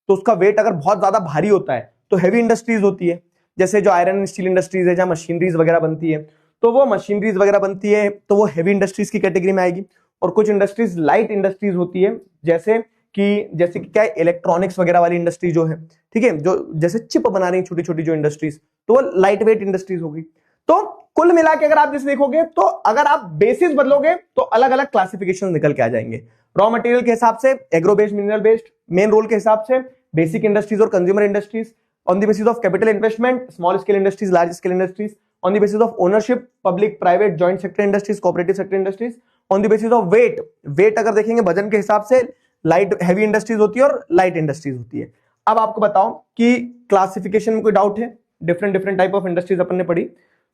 [SPEAKER 1] तो उसका वेट अगर बहुत ज्यादा भारी होता है तो हैवी इंडस्ट्रीज होती है, जैसे जो आयरन स्टील इंडस्ट्रीज है जहां मशीनरीज वगैरह बनती है, तो वो मशीनरीज वगैरह बनती है तो वो हैवी इंडस्ट्रीज की कैटेगरी में आएगी। और कुछ इंडस्ट्रीज लाइट इंडस्ट्रीज होती है, जैसे कि क्या है, इलेक्ट्रॉनिक्स वगैरह वाली इंडस्ट्री जो है, ठीक है, जो जैसे चिप बना रही है छोटी छोटी जो इंडस्ट्रीज, तो वो लाइट वेट इंडस्ट्रीज होगी। तो कुल मिला के अगर आप जैसे देखोगे तो अगर आप बेसिस बदलोगे तो अलग अलग क्लासिफिकेशन निकल के आ जाएंगे। रॉ मटेरियल के हिसाब से agro based, mineral based, main role के हिसाब से बेसिक इंडस्ट्रीज और consumer industries, on the basis of capital investment small scale industries, large scale industries, on the basis of ownership public, private, joint sector industries, cooperative sector industries, on the basis of weight, weight अगर देखेंगे वजन के हिसाब से लाइट हैवी इंडस्ट्रीज होती है और लाइट इंडस्ट्रीज होती है। अब आपको बताओ कि क्लासिफिकेशन में कोई डाउट है, different different type of industries अपन ने पढ़ी,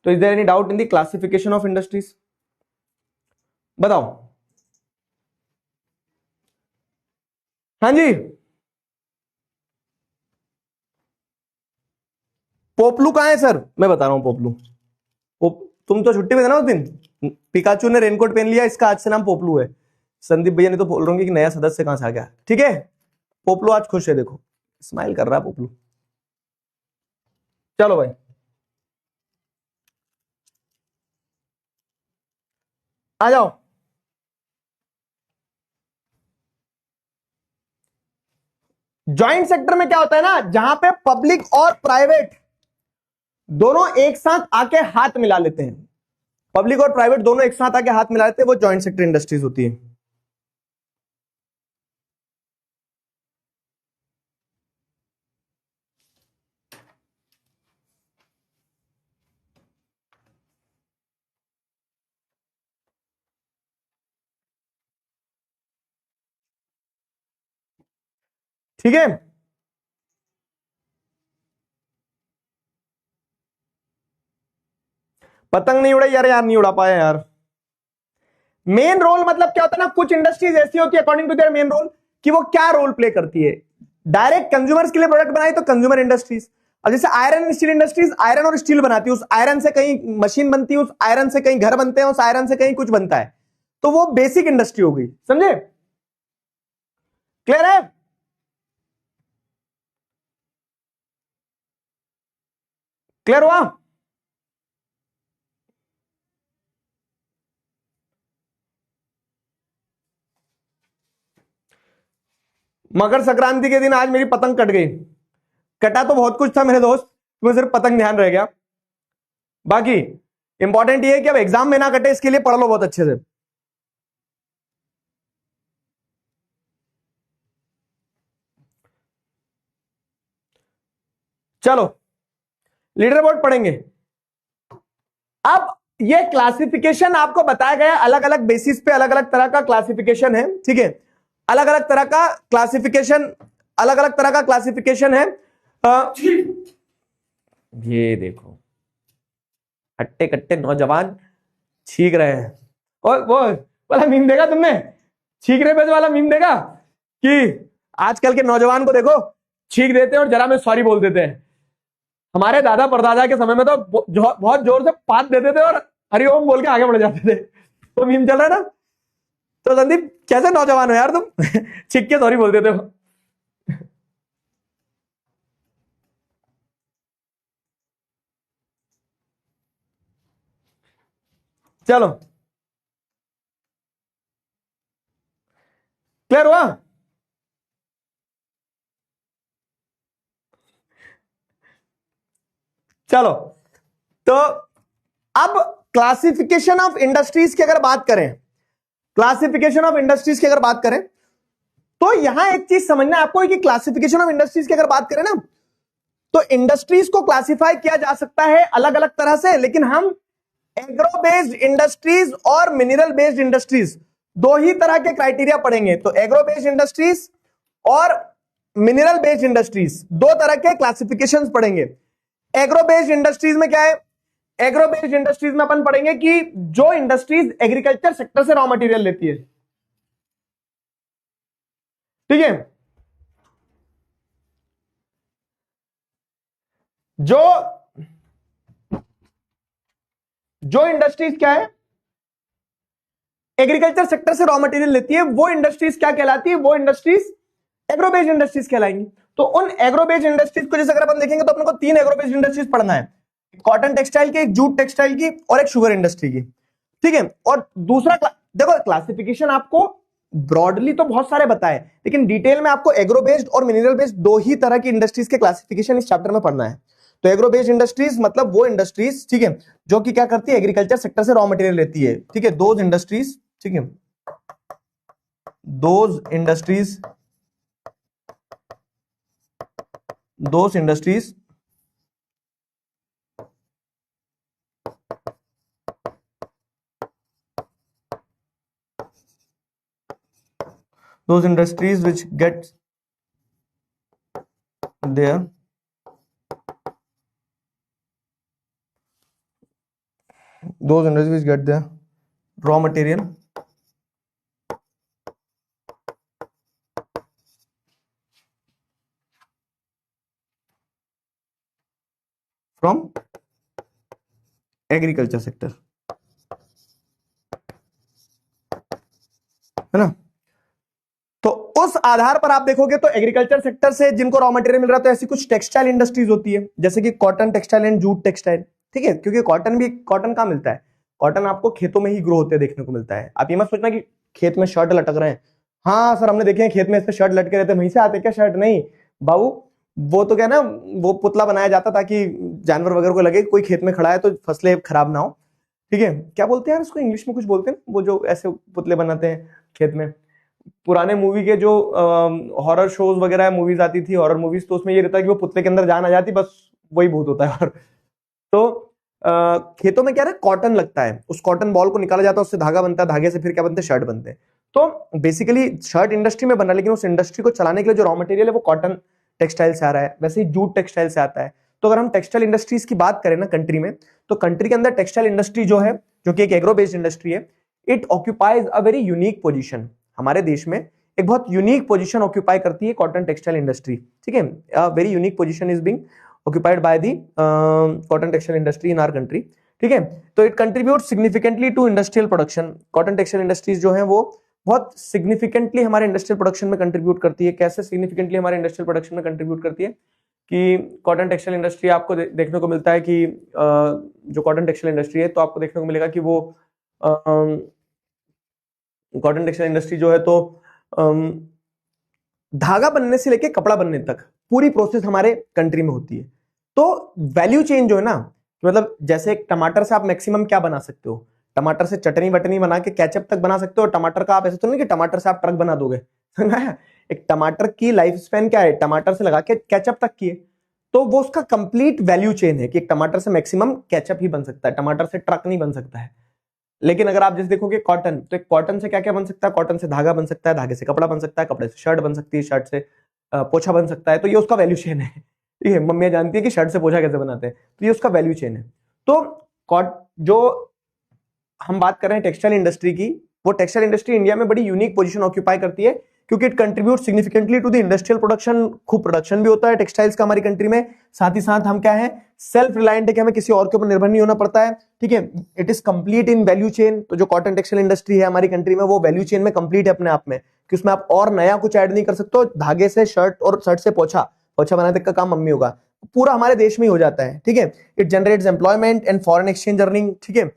[SPEAKER 1] तो is there any doubt in the classification of industries, बताओ। हाँ जी, पोपलू कहां है सर, मैं बता रहा हूं पोपलू। तुम तो छुट्टी में थे ना उस दिन, पिकाचू ने रेनकोट पहन लिया, इसका आज से नाम पोपलू है। संदीप भैया ने तो बोल रहे हैं कि नया सदस्य कहां से आ गया। ठीक है, पोपलू आज खुश है, देखो स्माइल कर रहा है पोपलू। चलो भाई, आ जाओ। जॉइंट सेक्टर में क्या होता है ना, जहां पे पब्लिक और प्राइवेट दोनों एक साथ आके हाथ मिला लेते हैं, पब्लिक और प्राइवेट दोनों एक साथ आके हाथ मिला लेते हैं, वो जॉइंट सेक्टर इंडस्ट्रीज होती है। ठीक है, पतंग नहीं उड़ाई यार, नहीं उड़ा पाया यार। मेन रोल मतलब क्या होता है ना, कुछ इंडस्ट्रीज ऐसी होती है according to their main role कि वो क्या रोल प्ले करती है। डायरेक्ट कंज्यूमर्स के लिए प्रोडक्ट बनाई तो कंज्यूमर इंडस्ट्रीज। अब जैसे आयरन स्टील इंडस्ट्रीज आयरन और स्टील बनाती है, उस आयरन से कहीं मशीन बनती है, उस आयरन से कहीं घर बनते हैं, उस आयरन से कहीं कुछ बनता है, तो वो बेसिक इंडस्ट्री हो गई, समझे? क्लियर है? क्लियर हुआ? मकर संक्रांति के दिन आज मेरी पतंग कट गई। कटा तो बहुत कुछ था मेरे दोस्त, तुम्हें सिर्फ पतंग ध्यान रह गया। बाकी इंपॉर्टेंट ये है कि अब एग्जाम में ना कटे, इसके लिए पढ़ लो बहुत अच्छे से। चलो लीडर बोर्ड पढ़ेंगे। अब ये क्लासिफिकेशन आपको बताया गया अलग अलग बेसिस पे, अलग अलग तरह का क्लासिफिकेशन है, ठीक है, अलग अलग तरह का क्लासिफिकेशन, अलग अलग तरह का क्लासिफिकेशन है। ये देखो हट्टे कट्टे नौजवान छींक रहे हैं। और वो वाला मीम देखा तुमने, छींकने पे वाला मीम देखा कि आजकल के नौजवान को देखो, छींक देते हैं और जरा में सॉरी बोल देते हैं। हमारे दादा परदादा के समय में तो बहुत जोर से पात देते थे और हरिओम बोल के आगे बढ़ जाते थे। तो मीम चल रहा है ना। तो संदीप कैसे नौजवान हो यार तुम छींक के सॉरी बोल देते हो। चलो क्लियर हुआ? चलो तो अब क्लासिफिकेशन ऑफ इंडस्ट्रीज की अगर बात करें, क्लासिफिकेशन ऑफ इंडस्ट्रीज की अगर बात करें तो यहां एक चीज समझना है आपको कि क्लासिफिकेशन ऑफ इंडस्ट्रीज की अगर बात करें ना, तो इंडस्ट्रीज को क्लासिफाई किया जा सकता है अलग अलग तरह से, लेकिन हम एग्रो बेस्ड इंडस्ट्रीज और मिनरल बेस्ड इंडस्ट्रीज दो ही तरह के क्राइटेरिया पढ़ेंगे। तो एग्रो बेस्ड इंडस्ट्रीज और मिनरल बेस्ड इंडस्ट्रीज दो तरह के क्लासिफिकेशंस पढ़ेंगे। एग्रो बेस्ड इंडस्ट्रीज में क्या है, एग्रो बेस्ड इंडस्ट्रीज में अपन पढ़ेंगे कि जो इंडस्ट्रीज एग्रीकल्चर सेक्टर से रॉ मटेरियल लेती है, ठीक है, जो जो इंडस्ट्रीज क्या है एग्रीकल्चर सेक्टर से रॉ मटेरियल लेती है, वो इंडस्ट्रीज क्या कहलाती है, वो इंडस्ट्रीज एग्रो बेस्ड इंडस्ट्रीज कहलाएंगी। तो उन एग्रो बेस्ड इंडस्ट्रीज को जैसे अगर अपन देखेंगे तो अपने को तीन एग्रो बेस्ड इंडस्ट्रीज पढ़ना है, कॉटन टेक्सटाइल की, एक जूट टेक्सटाइल की और एक शुगर इंडस्ट्री की, ठीक है। और दूसरा देखो क्लासिफिकेशन आपको ब्रॉडली तो बहुत सारे बताए, लेकिन डिटेल में आपको एग्रो बेस्ड और मिनरल बेस्ड दो ही तरह की इंडस्ट्रीज के क्लासिफिकेशन इस चैप्टर में पढ़ना है। तो एग्रो बेस्ड इंडस्ट्रीज मतलब वो इंडस्ट्रीज, ठीक है, जो कि क्या करती है एग्रीकल्चर सेक्टर से रॉ मटेरियल लेती है, ठीक है, दोज इंडस्ट्रीज, ठीक है, those industries those industries which get their raw material from agriculture sector, है ना। तो उस आधार पर आप देखोगे तो एग्रीकल्चर सेक्टर से जिनको रॉ मटेरियल मिल रहा है तो ऐसी कुछ टेक्सटाइल इंडस्ट्रीज होती है जैसे कि cotton textile and jute textile, ठीक है, क्योंकि कॉटन कहां मिलता है, कॉटन आपको खेतों में ही ग्रो होते देखने को मिलता है। आप ये मत सोचना कि खेत में शर्ट लटक रहे हैं, हाँ सर हमने देखे हैं खेत में इस पे शर्ट लटके रहते हैं, वहीं से आते क्या शर्ट, नहीं बाबू, वो तो क्या ना, वो पुतला बनाया जाता ताकि जानवर वगैरह को लगे कोई खेत में खड़ा है तो फसलें खराब ना हो, ठीक है। क्या बोलते हैं यार उसको, इंग्लिश में कुछ बोलते हैं वो जो ऐसे पुतले बनाते हैं खेत में। पुराने मूवी के जो हॉरर शोज वगैरह मूवीज आती थी, हॉरर मूवीज, तो उसमें ये रहता है कि वो पुतले के अंदर जान आ जाती, बस वही भूत होता है। और तो खेतों में क्या है, कॉटन लगता है, उस कॉटन बॉल को निकाला जाता है, उससे धागा बनता है, धागे से फिर क्या बनते हैं, शर्ट बनते हैं। तो बेसिकली शर्ट इंडस्ट्री में बन रहा है, लेकिन उस इंडस्ट्री को चलाने के लिए जो रॉ मटेरियल है वो कॉटन टेक्सटाइल से आ रहा है, वैसे ही जूट टेक्सटाइल से आता है। तो अगर हम टेक्सटाइल इंडस्ट्रीज की बात करें ना कंट्री में, तो कंट्री के अंदर टेक्सटाइल इंडस्ट्री जो है, जो कि एक एग्रो बेस्ड इंडस्ट्री है, it occupies a very unique position. हमारे देश में एक बहुत यूनिक पोजीशन ऑक्यूपाई करती है कॉटन टेक्सटाइल इंडस्ट्री, ठीक है। Very unique position is being occupied by the cotton textile industry in our country, ठीक है। तो it contribute significantly to industrial production. Cotton textile industries जो है वो बहुत सिग्निफिकेंटली हमारे इंडस्ट्रियल प्रोडक्शन में कंट्रीब्यूट करती है। कैसे सिग्निफिकेंटली हमारे इंडस्ट्रियल प्रोडक्शन में कंट्रीब्यूट करती है कि कॉटन टेक्सटाइल इंडस्ट्री आपको देखने को मिलता है कि जो कॉटन टेक्सटाइल इंडस्ट्री है, तो आपको देखने को मिलेगा कि वो कॉटन टेक्सटाइल इंडस्ट्री जो है तो धागा बनने से लेके कपड़ा बनने तक पूरी प्रोसेस हमारे कंट्री में होती है। तो वैल्यू चेन जो है ना, मतलब जैसे एक टमाटर से आप मैक्सिमम क्या बना सकते हो, टमाटर से चटनी वटनी बना के केचप तक बना सकते हो। टमाटर का आप ऐसे तो नहीं कि टमाटर से आप ट्रक बना दोगे एक टमाटर की लाइफ स्पैन क्या है, टमाटर से लगा के केचप तक की है। तो वो उसका कंप्लीट वैल्यू चेन है कि एक टमाटर से मैक्सिमम केचप ही बन सकता है, टमाटर से ट्रक नहीं बन सकता है। लेकिन अगर आप जैसे देखोगे कॉटन, तो एक कॉटन से क्या क्या बन सकता है, कॉटन से धागा बन सकता है, धागे से कपड़ा बन सकता है, कपड़े से शर्ट बन सकती है, शर्ट से पोछा बन सकता है। तो ये उसका वैल्यू चेन है, ठीक है। मम्मी जानती है कि शर्ट से पोछा कैसे बनाते हैं, तो ये उसका वैल्यू चेन है। तो जो हम बात कर रहे हैं टेक्सटाइल इंडस्ट्री की, वो टेक्सटाइल इंडस्ट्री इंडिया में बड़ी यूनिक पोजीशन ऑक्यूपाई करती है, क्योंकि it contribute significantly to the industrial production. खूब प्रोडक्शन भी होता है टेक्सटाइल्स का हमारी कंट्री में। साथ ही साथ हम क्या है, सेल्फ रिलायंट है कि हमें किसी और के ऊपर निर्भर नहीं होना पड़ता है, ठीक है। It is complete in value chain. तो जो कॉटन टेक्सटाइल इंडस्ट्री है हमारी कंट्री में, वो वैल्यू चेन में कंप्लीट है अपने आप में, कि उसमें आप और नया कुछ ऐड नहीं कर सकते। धागे से शर्ट और शर्ट से पोछा बनाने तक का काम मम्मी होगा, पूरा हमारे देश में ही हो जाता है, ठीक है। It generates employment and foreign exchange earning, ठीक है।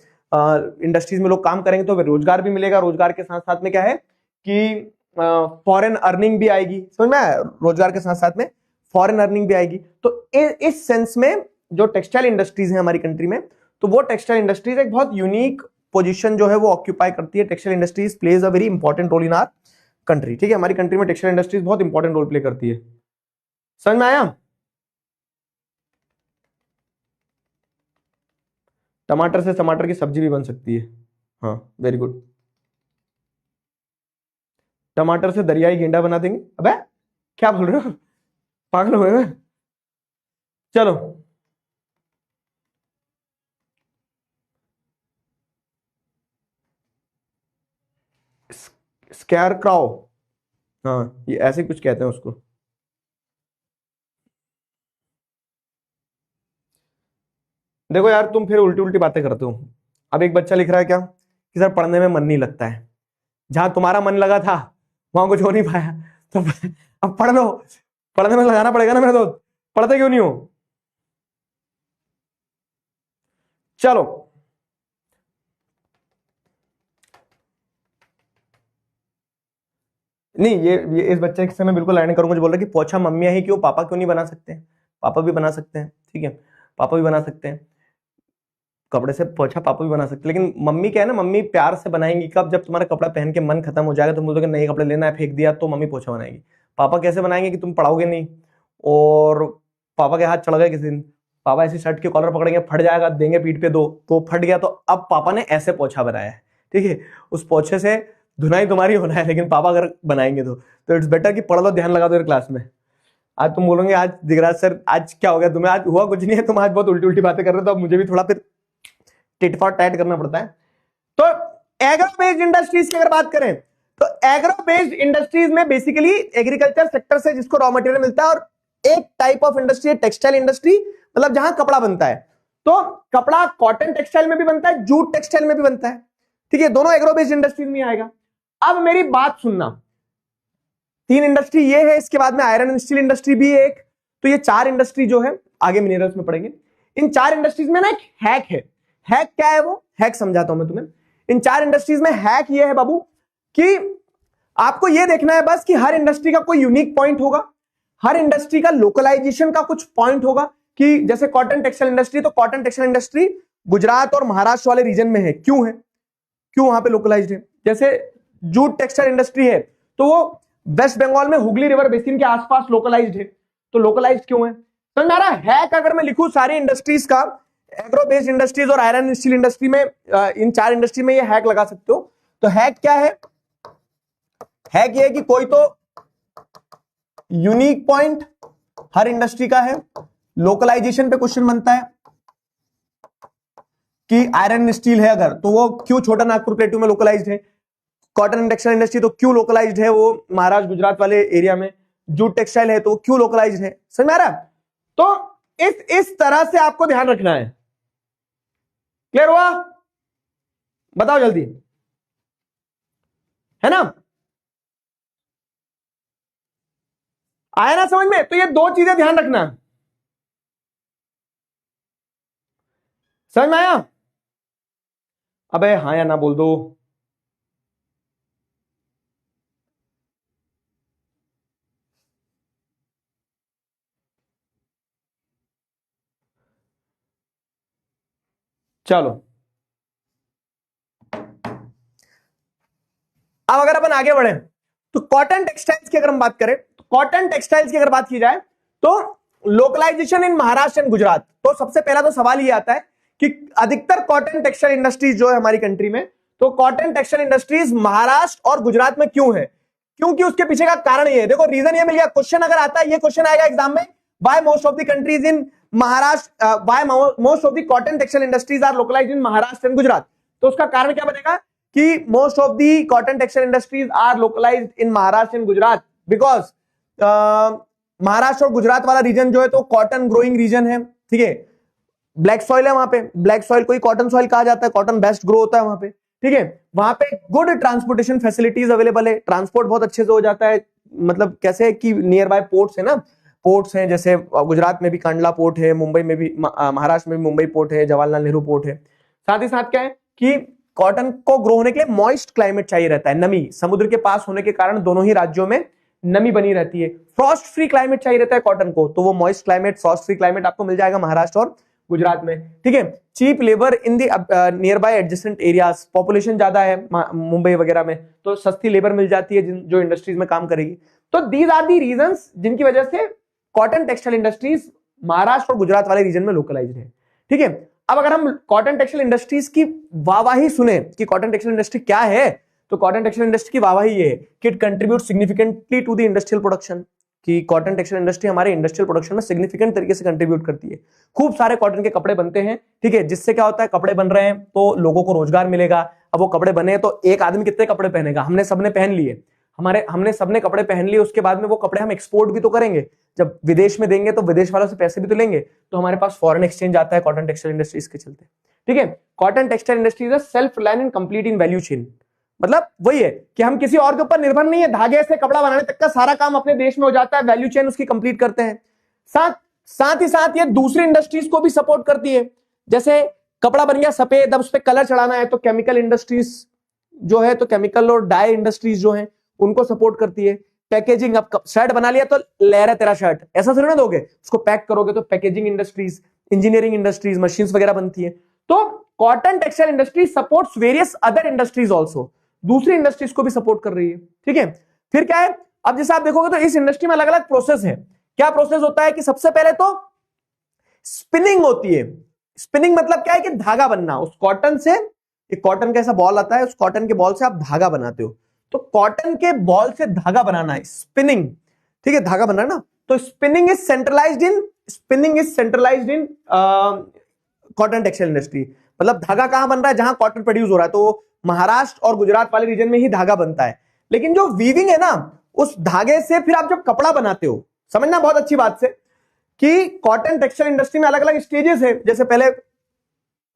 [SPEAKER 1] इंडस्ट्रीज में लोग काम करेंगे तो रोजगार भी मिलेगा, रोजगार के साथ साथ में क्या है कि फॉरेन अर्निंग भी आएगी, समझ में आया? रोजगार के साथ साथ में फॉरेन अर्निंग भी आएगी। तो इस सेंस में जो टेक्सटाइल इंडस्ट्रीज है हमारी कंट्री में, तो वो टेक्सटाइल इंडस्ट्रीज एक बहुत यूनिक पोजीशन जो है वो ऑक्यूपाई करती है। Textile industries plays a very important role in our country, ठीक है। हमारी कंट्री में टेक्सटाइल इंडस्ट्रीज बहुत इंपॉर्टेंट रोल प्ले करती है। समझ में आया? टमाटर से टमाटर की सब्जी भी बन सकती है, हाँ वेरी गुड। टमाटर से दरियाई गेंडा बना देंगे। अबे क्या बोल रहे हो, पागल हो गए? चलो स्कैर क्राउ, हाँ ये ऐसे कुछ कहते हैं उसको। देखो यार तुम फिर उल्टी उल्टी बातें करते हो। अब एक बच्चा लिख रहा है क्या कि सर पढ़ने में मन नहीं लगता है। जहां तुम्हारा मन लगा था वहां कुछ हो नहीं पाया, तो अब पढ़ लो, पढ़ने में लगाना पड़ेगा ना मेरे दोस्त, पढ़ते क्यों नहीं हो? चलो नहीं, ये इस बच्चे से मैं बिल्कुल लड़ने करूंगा जो बोल रहा है कि पोछा मम्मियां ही क्यों, पापा क्यों नहीं बना सकते हैं? पापा भी बना सकते हैं, ठीक है, पापा भी बना सकते हैं। कपड़े से पोछा पापा भी बना सकते हैं, लेकिन मम्मी क्या है ना, मम्मी प्यार से बनाएंगी कब, जब तुम्हारा कपड़ा पहन के मन खत्म हो जाएगा, तुम बोलोगे नए कपड़े लेना है, फेंक दिया, तो मम्मी पोछा बनाएगी। पापा कैसे बनाएंगे कि तुम पढ़ाओगे नहीं और पापा के हाथ चढ़ गए किसी दिन, पापा ऐसी शर्ट के कॉलर पकड़ेंगे, फट जाएगा, देंगे पीठ पे दो, तो फट गया, तो अब पापा ने ऐसे पोछा बनाया है, ठीक है। उस पोछे से धुनाई तुम्हारी होना है, लेकिन पापा अगर बनाएंगे तो इट्स बेटर कि पढ़ लो, ध्यान लगा दो क्लास में। आज तुम बोलोगे आज दिगराज सर आज क्या हो गया तुम्हें, आज हुआ कुछ नहीं है, तुम आज बहुत उल्टी उल्टी बातें कर रहे हो, तो अब मुझे भी थोड़ा फिर टिट फॉर टैट करना पड़ता है। तो एग्रो बेस्ड इंडस्ट्रीज की अगर बात करें, तो एग्रो बेस्ड इंडस्ट्रीज में बेसिकली एग्रीकल्चर सेक्टर से जिसको रॉ मटेरियल मिलता है, और एक टाइप ऑफ इंडस्ट्री है टेक्सटाइल इंडस्ट्री, मतलब जहां कपड़ा बनता है। तो कपड़ा कॉटन टेक्सटाइल में भी बनता है, जूट टेक्सटाइल में भी बनता है, ठीक है, दोनों एग्रो बेस्ड इंडस्ट्रीज में आएगा। अब मेरी बात सुनना, 3 इंडस्ट्री ये है, इसके बाद में आयरन एंड स्टील इंडस्ट्री भी है एक। तो ये 4 इंडस्ट्री जो है आगे मिनरल्स में पढ़ेंगे। इन 4 इंडस्ट्रीज में ना एक हैक है। हैक क्या है? वो हैक समझाता हूं मैं तुम्हें। इन 4 इंडस्ट्रीज में हैक ये है बाबू कि आपको ये देखना है बस कि हर इंडस्ट्री का कोई यूनिक पॉइंट होगा, हर इंडस्ट्री का लोकलाइजेशन का कुछ पॉइंट होगा। कि जैसे कॉटन टेक्सटाइल इंडस्ट्री, तो कॉटन टेक्सटाइल इंडस्ट्री गुजरात और महाराष्ट्र वाले रीजन में है, क्यों है, क्यों वहां पे लोकलाइज्ड है। जैसे जूट टेक्सटाइल इंडस्ट्री है, तो वो वेस्ट बंगाल में हुगली रिवर बेसिन के आसपास लोकलाइज्ड है। तो लोकलाइज्ड क्यों है? तो मेरा हैक अगर मैं लिखूं सारी इंडस्ट्रीज का, एग्रो बेस्ड इंडस्ट्रीज और आयरन स्टील इंडस्ट्री में, इन 4 इंडस्ट्री में ये हैक लगा सकते हो। तो हैक क्या है है कि कोई तो यूनिक पॉइंट हर इंडस्ट्री का है। लोकलाइजेशन पे क्वेश्चन बनता है कि आयरन स्टील है अगर, तो वो क्यों छोटा नागपुर प्लेटू में लोकलाइज्ड है। कॉटन एंड टेक्सटाइल इंडस्ट्री तो क्यों लोकलाइज्ड है वो महाराष्ट्र गुजरात वाले एरिया में। जूट टेक्सटाइल है तो क्यों लोकलाइज्ड है। समझ में आ रहा है? तो इस तरह से आपको ध्यान रखना है। क्लियर हुआ? बताओ जल्दी, है ना? आया ना समझ में? तो ये दो चीजें ध्यान रखना। समझ में आया? अबे हाँ या ना बोल दो। चलो अब अगर अपन आगे बढ़े तो कॉटन टेक्सटाइल्स की अगर हम बात करें, तो कॉटन टेक्सटाइल्स की अगर बात की जाए तो localisation in Maharashtra and Gujarat, तो सबसे पहला तो सवाल ये आता है कि अधिकतर कॉटन टेक्सटाइल इंडस्ट्रीज जो है हमारी कंट्री में, तो कॉटन टेक्सटाइल इंडस्ट्रीज महाराष्ट्र और गुजरात में क्यों है? क्योंकि उसके पीछे का कारण ये है। देखो रीजन ये मिल गया। क्वेश्चन अगर आता है, ये क्वेश्चन आएगा एग्जाम में, why most of the countries in Maharashtra, why most of the cotton textile industries are localised in Maharashtra and Gujarat. तो उसका कारण क्या बनेगा कि most of the cotton textile industries are localised in Maharashtra and Gujarat because Maharashtra और गुजरात वाला रीजन जो है तो कॉटन ग्रोइंग रीजन है। ठीक है, ब्लैक सॉइल है वहां पे, ब्लैक सॉइल को ही कॉटन सॉइल कहा जाता है, कॉटन बेस्ट ग्रो होता है वहां पे। ठीक है, वहां पे गुड ट्रांसपोर्टेशन फैसिलिटीज अवेलेबल है, ट्रांसपोर्ट बहुत अच्छे से हो जाता है। मतलब कैसे कि नियर बाय पोर्ट्स है ना, पोर्ट्स हैं, जैसे गुजरात में भी कांडला पोर्ट है, मुंबई में भी, महाराष्ट्र में भी मुंबई पोर्ट है, जवाहरलाल नेहरू पोर्ट है। साथ ही साथ क्या है कि कॉटन को ग्रो होने के लिए मॉइस्ट क्लाइमेट चाहिए रहता है, नमी, समुद्र के पास होने के कारण दोनों ही राज्यों में नमी बनी रहती है। फ्रॉस्ट फ्री क्लाइमेट चाहिए रहता है कॉटन को, तो वो moist climate, frost free climate आपको मिल जाएगा महाराष्ट्र और गुजरात में। ठीक है, cheap labour in the near by adjacent areas, population ज्यादा है मुंबई वगैरह में, तो सस्ती लेबर मिल जाती है जो इंडस्ट्रीज में काम करेगी। तो दीज आर दी रीजंस जिनकी वजह से कॉटन टेक्सटाइल इंडस्ट्रीज महाराष्ट्र और गुजरात वाले रीजन में लोकलाइज्ड है। ठीक है, अब अगर हम कॉटन टेक्सटाइल इंडस्ट्रीज की वाहवाही सुने कि कॉटन टेक्सटाइल इंडस्ट्री क्या है, तो कॉटन टेक्सटाइल इंडस्ट्री की वाहवाही ये है कि it contribute significantly to the industrial production, कि कॉटन टेक्सटाइल इंडस्ट्री हमारे इंडस्ट्रियल प्रोडक्शन में सिग्निफिकेंट तरीके से कंट्रीब्यूट करती है। खूब सारे कॉटन के कपड़े बनते हैं। ठीक है, जिससे क्या होता है, कपड़े बन रहे हैं तो लोगों को रोजगार मिलेगा। अब वो कपड़े बने तो एक आदमी कितने कपड़े पहनेगा? हमने सबने पहन लिए, हमने सबने कपड़े पहन लिए, उसके बाद में वो कपड़े हम एक्सपोर्ट भी तो करेंगे, जब विदेश में देंगे तो विदेश वालों से पैसे भी तो लेंगे, तो हमारे पास फॉरेन एक्सचेंज आता है कॉटन टेक्सटाइल इंडस्ट्रीज के चलते। ठीक है, cotton textile industries is self reliant and complete in value chain. मतलब वही है कि हम किसी और के ऊपर निर्भर नहीं है, धागे से कपड़ा बनाने तक का सारा काम अपने देश में हो जाता है, वैल्यू चेन उसकी कंप्लीट करते हैं। साथ ही साथ ये दूसरी इंडस्ट्रीज को भी सपोर्ट करती है। जैसे कपड़ा बन गया सफेद, अब उस पर कलर चढ़ाना है तो केमिकल इंडस्ट्रीज जो है, तो केमिकल और डाई इंडस्ट्रीज जो है उनको सपोर्ट करती है। पैकेजिंग, अब शर्ट बना लिया तो लेयर है तेरा शर्ट, ऐसा थोड़ी ना दोगे, उसको पैक करोगे, तो packaging industries, engineering industries, machines वगैरह बनती है। तो cotton textile industry supports various other industries also, दूसरी इंडस्ट्रीज को भी सपोर्ट कर रही है। ठीक है, फिर क्या है, अब जैसे आप देखोगे तो इस इंडस्ट्री में अलग अलग प्रोसेस है। क्या प्रोसेस होता है कि सबसे पहले तो स्पिनिंग होती है। स्पिनिंग मतलब क्या है कि धागा बनना, उस कॉटन से, एक कॉटन का ऐसा बॉल आता है, उस कॉटन के बॉल से आप धागा बनाते हो, तो कॉटन के बॉल से धागा बनाना है स्पिनिंग। ठीक है, धागा बनाना, तो spinning is centralised in cotton textile industry. मतलब धागा कहां बन रहा है? जहां कॉटन प्रोड्यूस हो रहा है, तो महाराष्ट्र और गुजरात वाले रीजन में ही धागा बनता है। लेकिन जो वीविंग है ना, उस धागे से फिर आप जब कपड़ा बनाते हो, समझना बहुत अच्छी बात से कि कॉटन टेक्सटाइल इंडस्ट्री में अलग अलग स्टेजेस है। जैसे पहले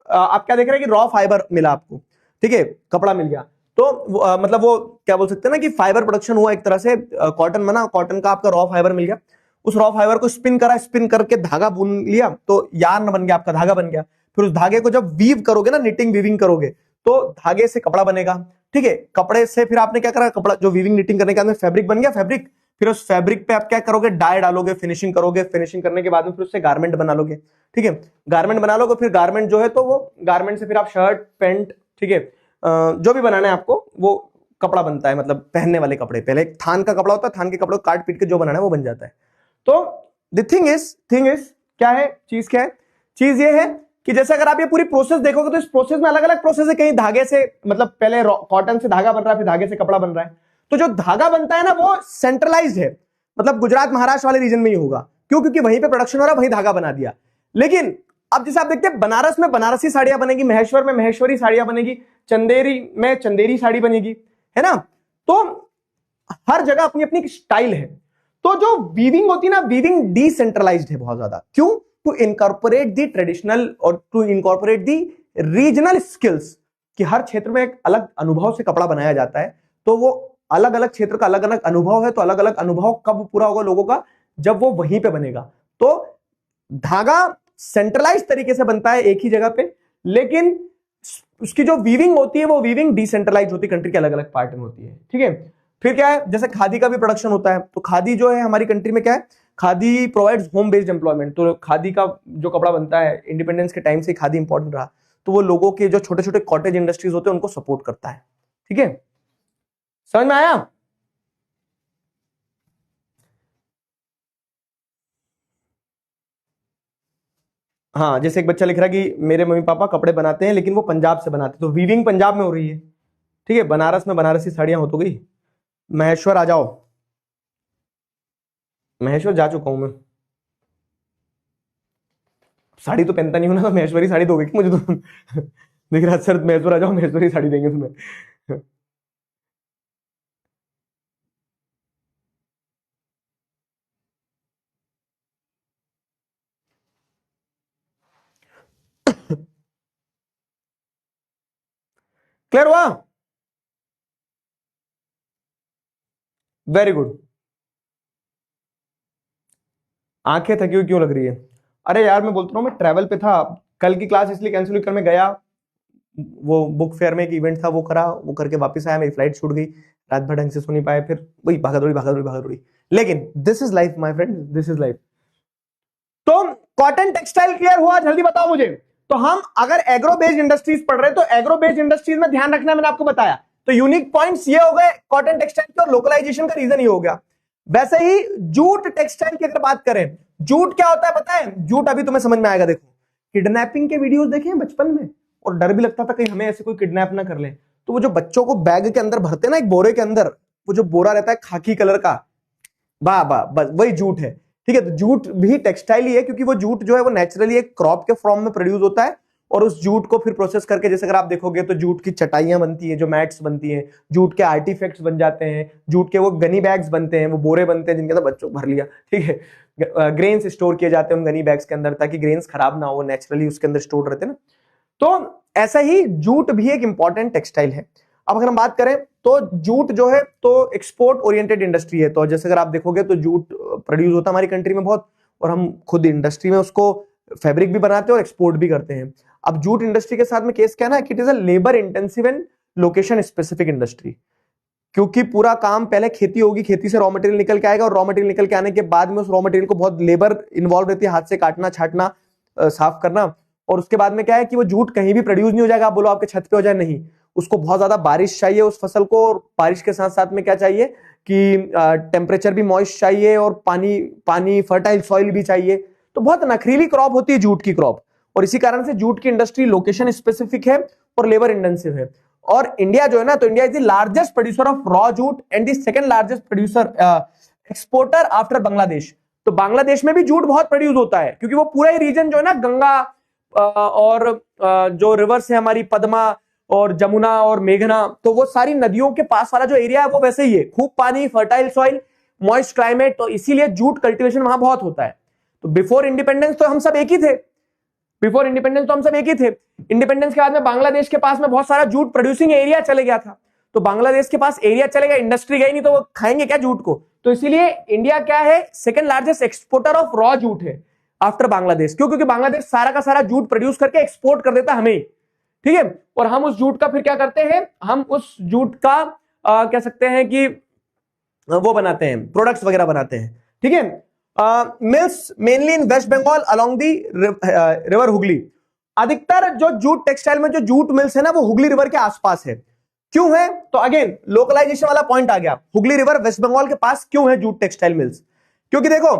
[SPEAKER 1] आप क्या देख रहे हैं कि रॉ फाइबर मिला आपको, ठीक है, कपड़ा मिल गया, तो मतलब वो क्या बोल सकते हैं ना कि फाइबर प्रोडक्शन हुआ एक तरह से, कॉटन बना, कॉटन का आपका रॉ फाइबर मिल गया, उस रॉ फाइबर को स्पिन करा, स्पिन करके धागा बुन लिया, तो यार्न बन गया, आपका धागा बन गया। फिर उस धागे को जब वीव करोगे ना, निटिंग वीविंग करोगे, तो धागे से कपड़ा बनेगा। ठीक है, कपड़े से फिर आपने क्या करा, कपड़ा जो वीविंग निटिंग करने के बाद में फैब्रिक बन गया, फैब्रिक, फिर उस फैब्रिक पे आप क्या करोगे, डाई डालोगे, फिनिशिंग करोगे, फिनिशिंग करने के बाद में फिर उससे गारमेंट बना लोगे। ठीक है, गारमेंट बना लोगे, फिर गारमेंट जो है तो वो गारमेंट से फिर आप शर्ट, पैंट, ठीक है, जो भी बनाना है आपको, वो कपड़ा बनता है, मतलब पहनने वाले कपड़े। पहले एक थान का कपड़ा होता है, थान के कपड़े को काट पीट के जो बनाना है वो बन जाता है। तो द थिंग इज क्या है, चीज क्या है, चीज ये है कि जैसे अगर आप ये पूरी प्रोसेस देखोगे तो इस प्रोसेस में अलग अलग प्रोसेस है। कहीं धागे से, मतलब पहले कॉटन से धागा बन रहा है, फिर धागे से कपड़ा बन रहा है, तो जो धागा बनता है ना वो सेंट्रलाइज्ड है, मतलब गुजरात महाराष्ट्र वाले रीजन में ही होगा। क्यों? क्योंकि वहीं पे प्रोडक्शन हो रहा है, वहीं धागा बना दिया। लेकिन अब जैसे आप देखते हैं बनारस में बनारसी साड़ियां बनेगी, महेश्वर में महेश्वरी साड़ियां बनेगी, चंदेरी में चंदेरी साड़ी बनेगी, है ना। तो हर जगह अपनी अपनी स्टाइल है। तो जो वीविंग होती है ना, वीविंग डिसेंट्रलाइज्ड है बहुत ज्यादा। क्यों? टू इनकॉर्पोरेट दी ट्रेडिशनल और to incorporate the regional skills, कि हर क्षेत्र में एक अलग अनुभव से कपड़ा बनाया जाता है। तो वो अलग अलग क्षेत्र का अलग अलग अनुभव है, तो अलग अलग अनुभव कब पूरा होगा लोगों का? जब वो वहीं पे बनेगा। तो धागा सेंट्रलाइज तरीके से बनता है एक ही जगह पे, लेकिन उसकी जो वीविंग होती है वो वीविंग डिसेंट्रलाइज होती है, कंट्री के अलग अलग पार्ट में होती है। ठीक है। फिर क्या है, जैसे खादी का भी प्रोडक्शन होता है, तो खादी जो है हमारी कंट्री में क्या है, khadi provides home based employment. तो खादी का जो कपड़ा बनता है, इंडिपेंडेंस के टाइम से खादी इंपॉर्टेंट रहा, तो वो लोगों के जो छोटे छोटे कॉटेज इंडस्ट्रीज होते हैं उनको सपोर्ट करता है। ठीक है, समझ में आया? हाँ, जैसे एक बच्चा लिख रहा है कि मेरे मम्मी पापा कपड़े बनाते हैं लेकिन वो पंजाब से बनाते हैं, तो वीविंग पंजाब में हो रही है। ठीक है, बनारस में बनारसी साड़ियां हो तो गई। महेश्वर आ जाओ, महेश्वर जा चुका हूं मैं। साड़ी तो पहनता नहीं हूं ना, तो महेश्वरी साड़ी दोगे कि मुझे? तो देख रहा सर, महेश्वर आ जाओ, महेश्वरी साड़ी देंगे तुम्हें। क्लियर हुआ? Very good. आंखें थकी हुई क्यों लग रही है? अरे यार मैं बोलता हूँ, मैं ट्रैवल पे था, कल की क्लास इसलिए कैंसिल हुई। कल मैं गया, वो बुक फेयर में एक इवेंट था, वो करा, वो करके वापस आया, मेरी फ्लाइट छूट गई, रात भर ढंग से सो नहीं पाए, फिर वही भागा दौड़ी। लेकिन this is life my friend, this is life. तो कॉटन टेक्सटाइल क्लियर हुआ? जल्दी बताओ मुझे। तो हम अगर एग्रो बेस्ड इंडस्ट्रीज पढ़ रहे हैं, तो एग्रो बेस्ड इंडस्ट्रीज में ध्यान रखना, मैंने आपको बताया। तो यूनिक पॉइंट्स ये हो गए कॉटन टेक्सटाइल के, और लोकलाइजेशन का रीजन ये हो गया। वैसे ही जूट टेक्सटाइल की अगर बात करें, जूट क्या होता है पता है? जूट अभी तुम्हें समझ में आएगा। देखो, किडनैपिंग के वीडियोस देखे हैं बचपन में, और डर भी लगता था कहीं हमें ऐसे कोई किडनैप ना कर ले। तो वो जो बच्चों को बैग के अंदर भरते हैं ना, एक बोरे के अंदर, वो जो बोरा रहता है खाकी कलर का, वाह वाह, बस वही जूट है। ठीक है, तो जूट भी टेक्सटाइल ही है, क्योंकि वो जूट जो है वो नेचुरली एक क्रॉप के फॉर्म में प्रोड्यूस होता है, और उस जूट को फिर प्रोसेस करके, जैसे अगर आप देखोगे तो जूट की चटाइयां बनती हैं, जो मैट्स बनती हैं, जूट के आर्टिफैक्ट्स बन जाते हैं, जूट के वो गनी बैग्स बनते हैं, वो बोरे बनते हैं जिनके अंदर बच्चों भर लिया। ठीक है, ग्रेन्स स्टोर किए जाते हैं उन गनी बैग्स के अंदर, ताकि ग्रेन्स खराब ना हो, नेचुरली उसके अंदर स्टोर रहते हैं ना। तो ऐसा ही जूट भी एक इंपॉर्टेंट टेक्सटाइल है। अब अगर हम बात करें तो जूट जो है तो एक्सपोर्ट ओरिएंटेड इंडस्ट्री है। तो जैसे अगर आप देखोगे तो जूट प्रोड्यूस होता है हमारी कंट्री में बहुत, और हम खुद इंडस्ट्री में उसको फैब्रिक भी बनाते हैं और एक्सपोर्ट भी करते हैं। अब जूट इंडस्ट्री के साथ में केस क्या है ना, कि it is a labour intensive and location specific industry, क्योंकि पूरा काम पहले खेती होगी, खेती से रॉ मटेरियल निकल के आएगा, और रॉ मटेरियल निकल के आने के बाद में उस रॉ मटेरियल को बहुत लेबर इन्वॉल्व रहती है, हाथ से काटना, छाटना, साफ करना। और उसके बाद में क्या है कि वो जूट कहीं भी प्रोड्यूस नहीं हो जाएगा। आप बोलो आपके छत पे हो जाए, नहीं, उसको बहुत ज्यादा बारिश चाहिए उस फसल को, और बारिश के साथ साथ में क्या चाहिए कि टेम्परेचर भी मॉइस्ट चाहिए, और पानी फर्टाइल सॉइल भी चाहिए। तो बहुत नखरीली क्रॉप होती है जूट की क्रॉप, और इसी कारण से जूट की इंडस्ट्री लोकेशन स्पेसिफिक है और लेबर इंटेंसिव है। और इंडिया जो है ना, तो India is the largest producer of raw jute and the second largest producer exporter after Bangladesh. तो बांग्लादेश में भी जूट बहुत प्रोड्यूस होता है, क्योंकि वो पूरा ही रीजन जो है ना, गंगा और जो रिवर्स है हमारी, पद्मा और जमुना और मेघना, तो वो सारी नदियों के पास वाला जो एरिया है वो वैसे ही है, खूब पानी, फर्टाइल सॉइल, मॉइस्ट क्लाइमेट, तो इसीलिए जूट कल्टीवेशन वहां बहुत होता है। तो बिफोर इंडिपेंडेंस तो हम सब एक ही थे, बिफोर इंडिपेंडेंस तो हम सब एक ही थे। इंडिपेंडेंस के बाद में बांग्लादेश के पास में बहुत सारा जूट प्रोड्यूसिंग एरिया चले गया था, तो बांग्लादेश के पास एरिया चले गया, इंडस्ट्री गई नहीं, तो वो खाएंगे क्या जूट को? तो इसीलिए इंडिया क्या है, second largest exporter of raw jute है आफ्टर बांग्लादेश। क्यों? क्योंकि बांग्लादेश सारा का सारा जूट प्रोड्यूस करके एक्सपोर्ट कर देता हमें। ठीक है, और हम उस जूट का फिर क्या करते हैं, हम उस जूट का कह सकते हैं कि वो बनाते हैं, प्रोडक्ट्स वगैरह बनाते हैं। ठीक है, mills mainly in West Bengal along the river Hooghly. अधिकतर जो जूट टेक्सटाइल में जो जूट मिल्स है ना, वो हुगली रिवर के आसपास है। क्यों है? तो अगेन लोकलाइजेशन वाला पॉइंट आ गया, हुगली रिवर वेस्ट बंगाल के पास क्यों है जूट टेक्सटाइल मिल्स? क्योंकि देखो,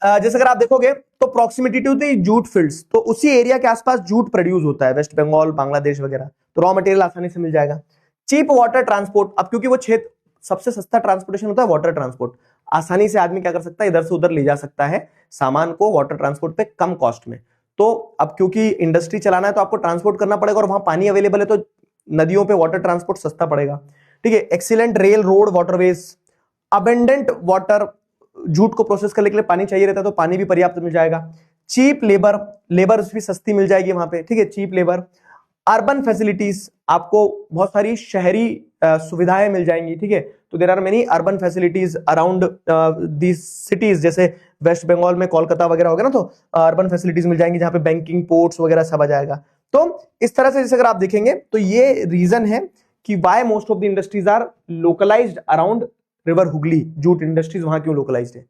[SPEAKER 1] जैसे अगर आप देखोगे तो proximity to the jute fields, तो उसी एरिया के आसपास जूट प्रोड्यूस होता है, वेस्ट बंगाल, बांग्लादेश वगैरह, तो रॉ मटेरियल आसानी से मिल जाएगा। चीप वाटर ट्रांसपोर्ट, अब क्योंकि वो क्षेत्र सबसे सस्ता ट्रांसपोर्टेशन होता है वाटर ट्रांसपोर्ट। आसानी से आदमी क्या कर सकता है, इधर से उधर ले जा सकता है सामान को वाटर ट्रांसपोर्ट पे कम कॉस्ट में। तो अब क्योंकि इंडस्ट्री चलाना है तो आपको ट्रांसपोर्ट करना पड़ेगा, और वहां पानी अवेलेबल है तो नदियों पे वाटर ट्रांसपोर्ट सस्ता पड़ेगा। ठीक है, excellent rail road waterways, abundant water, jute को प्रोसेस करने के लिए पानी चाहिए रहता है तो पानी भी पर्याप्त मिल जाएगा। चीप लेबर, लेबर भी सस्ती मिल जाएगी वहां पे। ठीक है, चीप लेबर। अर्बन फैसिलिटीज, आपको बहुत सारी शहरी सुविधाएं मिल जाएंगी। ठीक है, तो there are many urban facilities around these cities, जैसे वेस्ट बंगाल में कोलकाता वगैरह हो गया ना, तो अर्बन फैसिलिटीज मिल जाएंगी जहां पे बैंकिंग, पोर्ट्स वगैरह सब आ जाएगा। तो इस तरह से जैसे अगर आप देखेंगे तो ये रीजन है कि why most of the industries are localised around river Hooghly. Jute industries वहां क्यों लोकलाइज्ड है?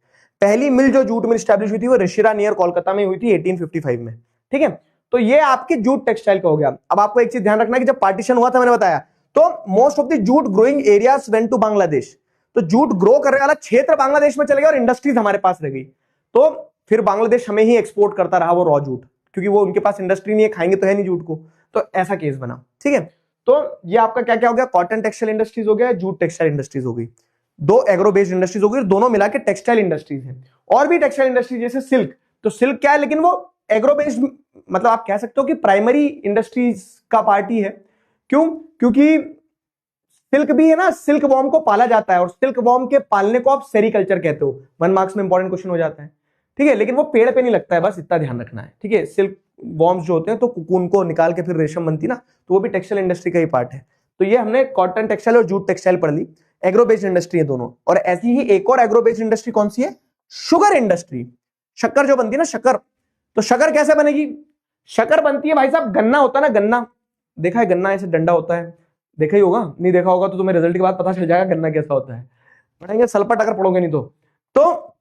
[SPEAKER 1] पहली मिल जो जूट मिल स्टैब्लिश हुई थी वो रिशिरा नियर कोलकाता में हुई थी 1855 में। ठीक है, तो ये आपके जूट टेक्सटाइल का हो गया। अब आपको एक चीज ध्यान रखना है कि जब पार्टीशन हुआ था, मैंने बताया, तो most of the jute growing areas went to Bangladesh. तो जूट ग्रो करने वाला क्षेत्र बांग्लादेश में चले गया और इंडस्ट्रीज हमारे पास रह गई। तो फिर बांग्लादेश हमें ही एक्सपोर्ट करता रहा वो रॉ जूट, क्योंकि वो उनके पास इंडस्ट्री नहीं है, खाएंगे तो है नहीं जूट को। तो ऐसा केस बना। ठीक है, तो ये आपका क्या क्या हो गया, कॉटन टेक्सटाइल इंडस्ट्रीज हो गया, जूट टेक्सटाइल इंडस्ट्रीज हो गई, दो एग्रो बेस्ड इंडस्ट्रीज हो गई, दोनों मिला के टेक्सटाइल इंडस्ट्रीज है। और भी टेक्सटाइल इंडस्ट्री जैसे सिल्क, तो सिल्क क्या है, लेकिन वो एग्रो बेस्ड, मतलब आप कह सकते हो कि प्राइमरी इंडस्ट्रीज का पार्ट ही है। क्यों? क्योंकि सिल्क भी है ना, सिल्क वॉर्म को पाला जाता है, और सिल्क वॉर्म के पालने को आप सेरिकल्चर कहते हो। 1 मार्क्स में इंपॉर्टेंट क्वेश्चन हो जाता है। ठीक है, लेकिन वो पेड़ पे नहीं लगता है, बस इतना ध्यान रखना है। ठीक है, सिल्क वॉर्म्स जो होते हैं तो कुकून को निकाल के फिर रेशम बनती ना, तो वो भी टेक्सटाइल इंडस्ट्री का ही पार्ट है। तो ये हमने कॉटन टेक्सटाइल और जूट टेक्सटाइल पढ़ ली, एग्रो बेस्ड इंडस्ट्री है दोनों। और ऐसी ही एक और एग्रो बेस्ड इंडस्ट्री कौन सी है, शुगर इंडस्ट्री। शक्कर जो बनती है ना, शक्कर, तो शक्कर कैसे बनेगी? शक्कर बनती है भाई साहब, गन्ना होता है ना, गन्ना देखा है, गन्ना ऐसे डंडा होता है, देखा ही होगा, नहीं देखा होगा तो तुम्हें रिजल्ट के बाद पता चल जाएगा गन्ना कैसा होता है, पढ़ेंगे सलपट अगर पढ़ोगे नहीं तो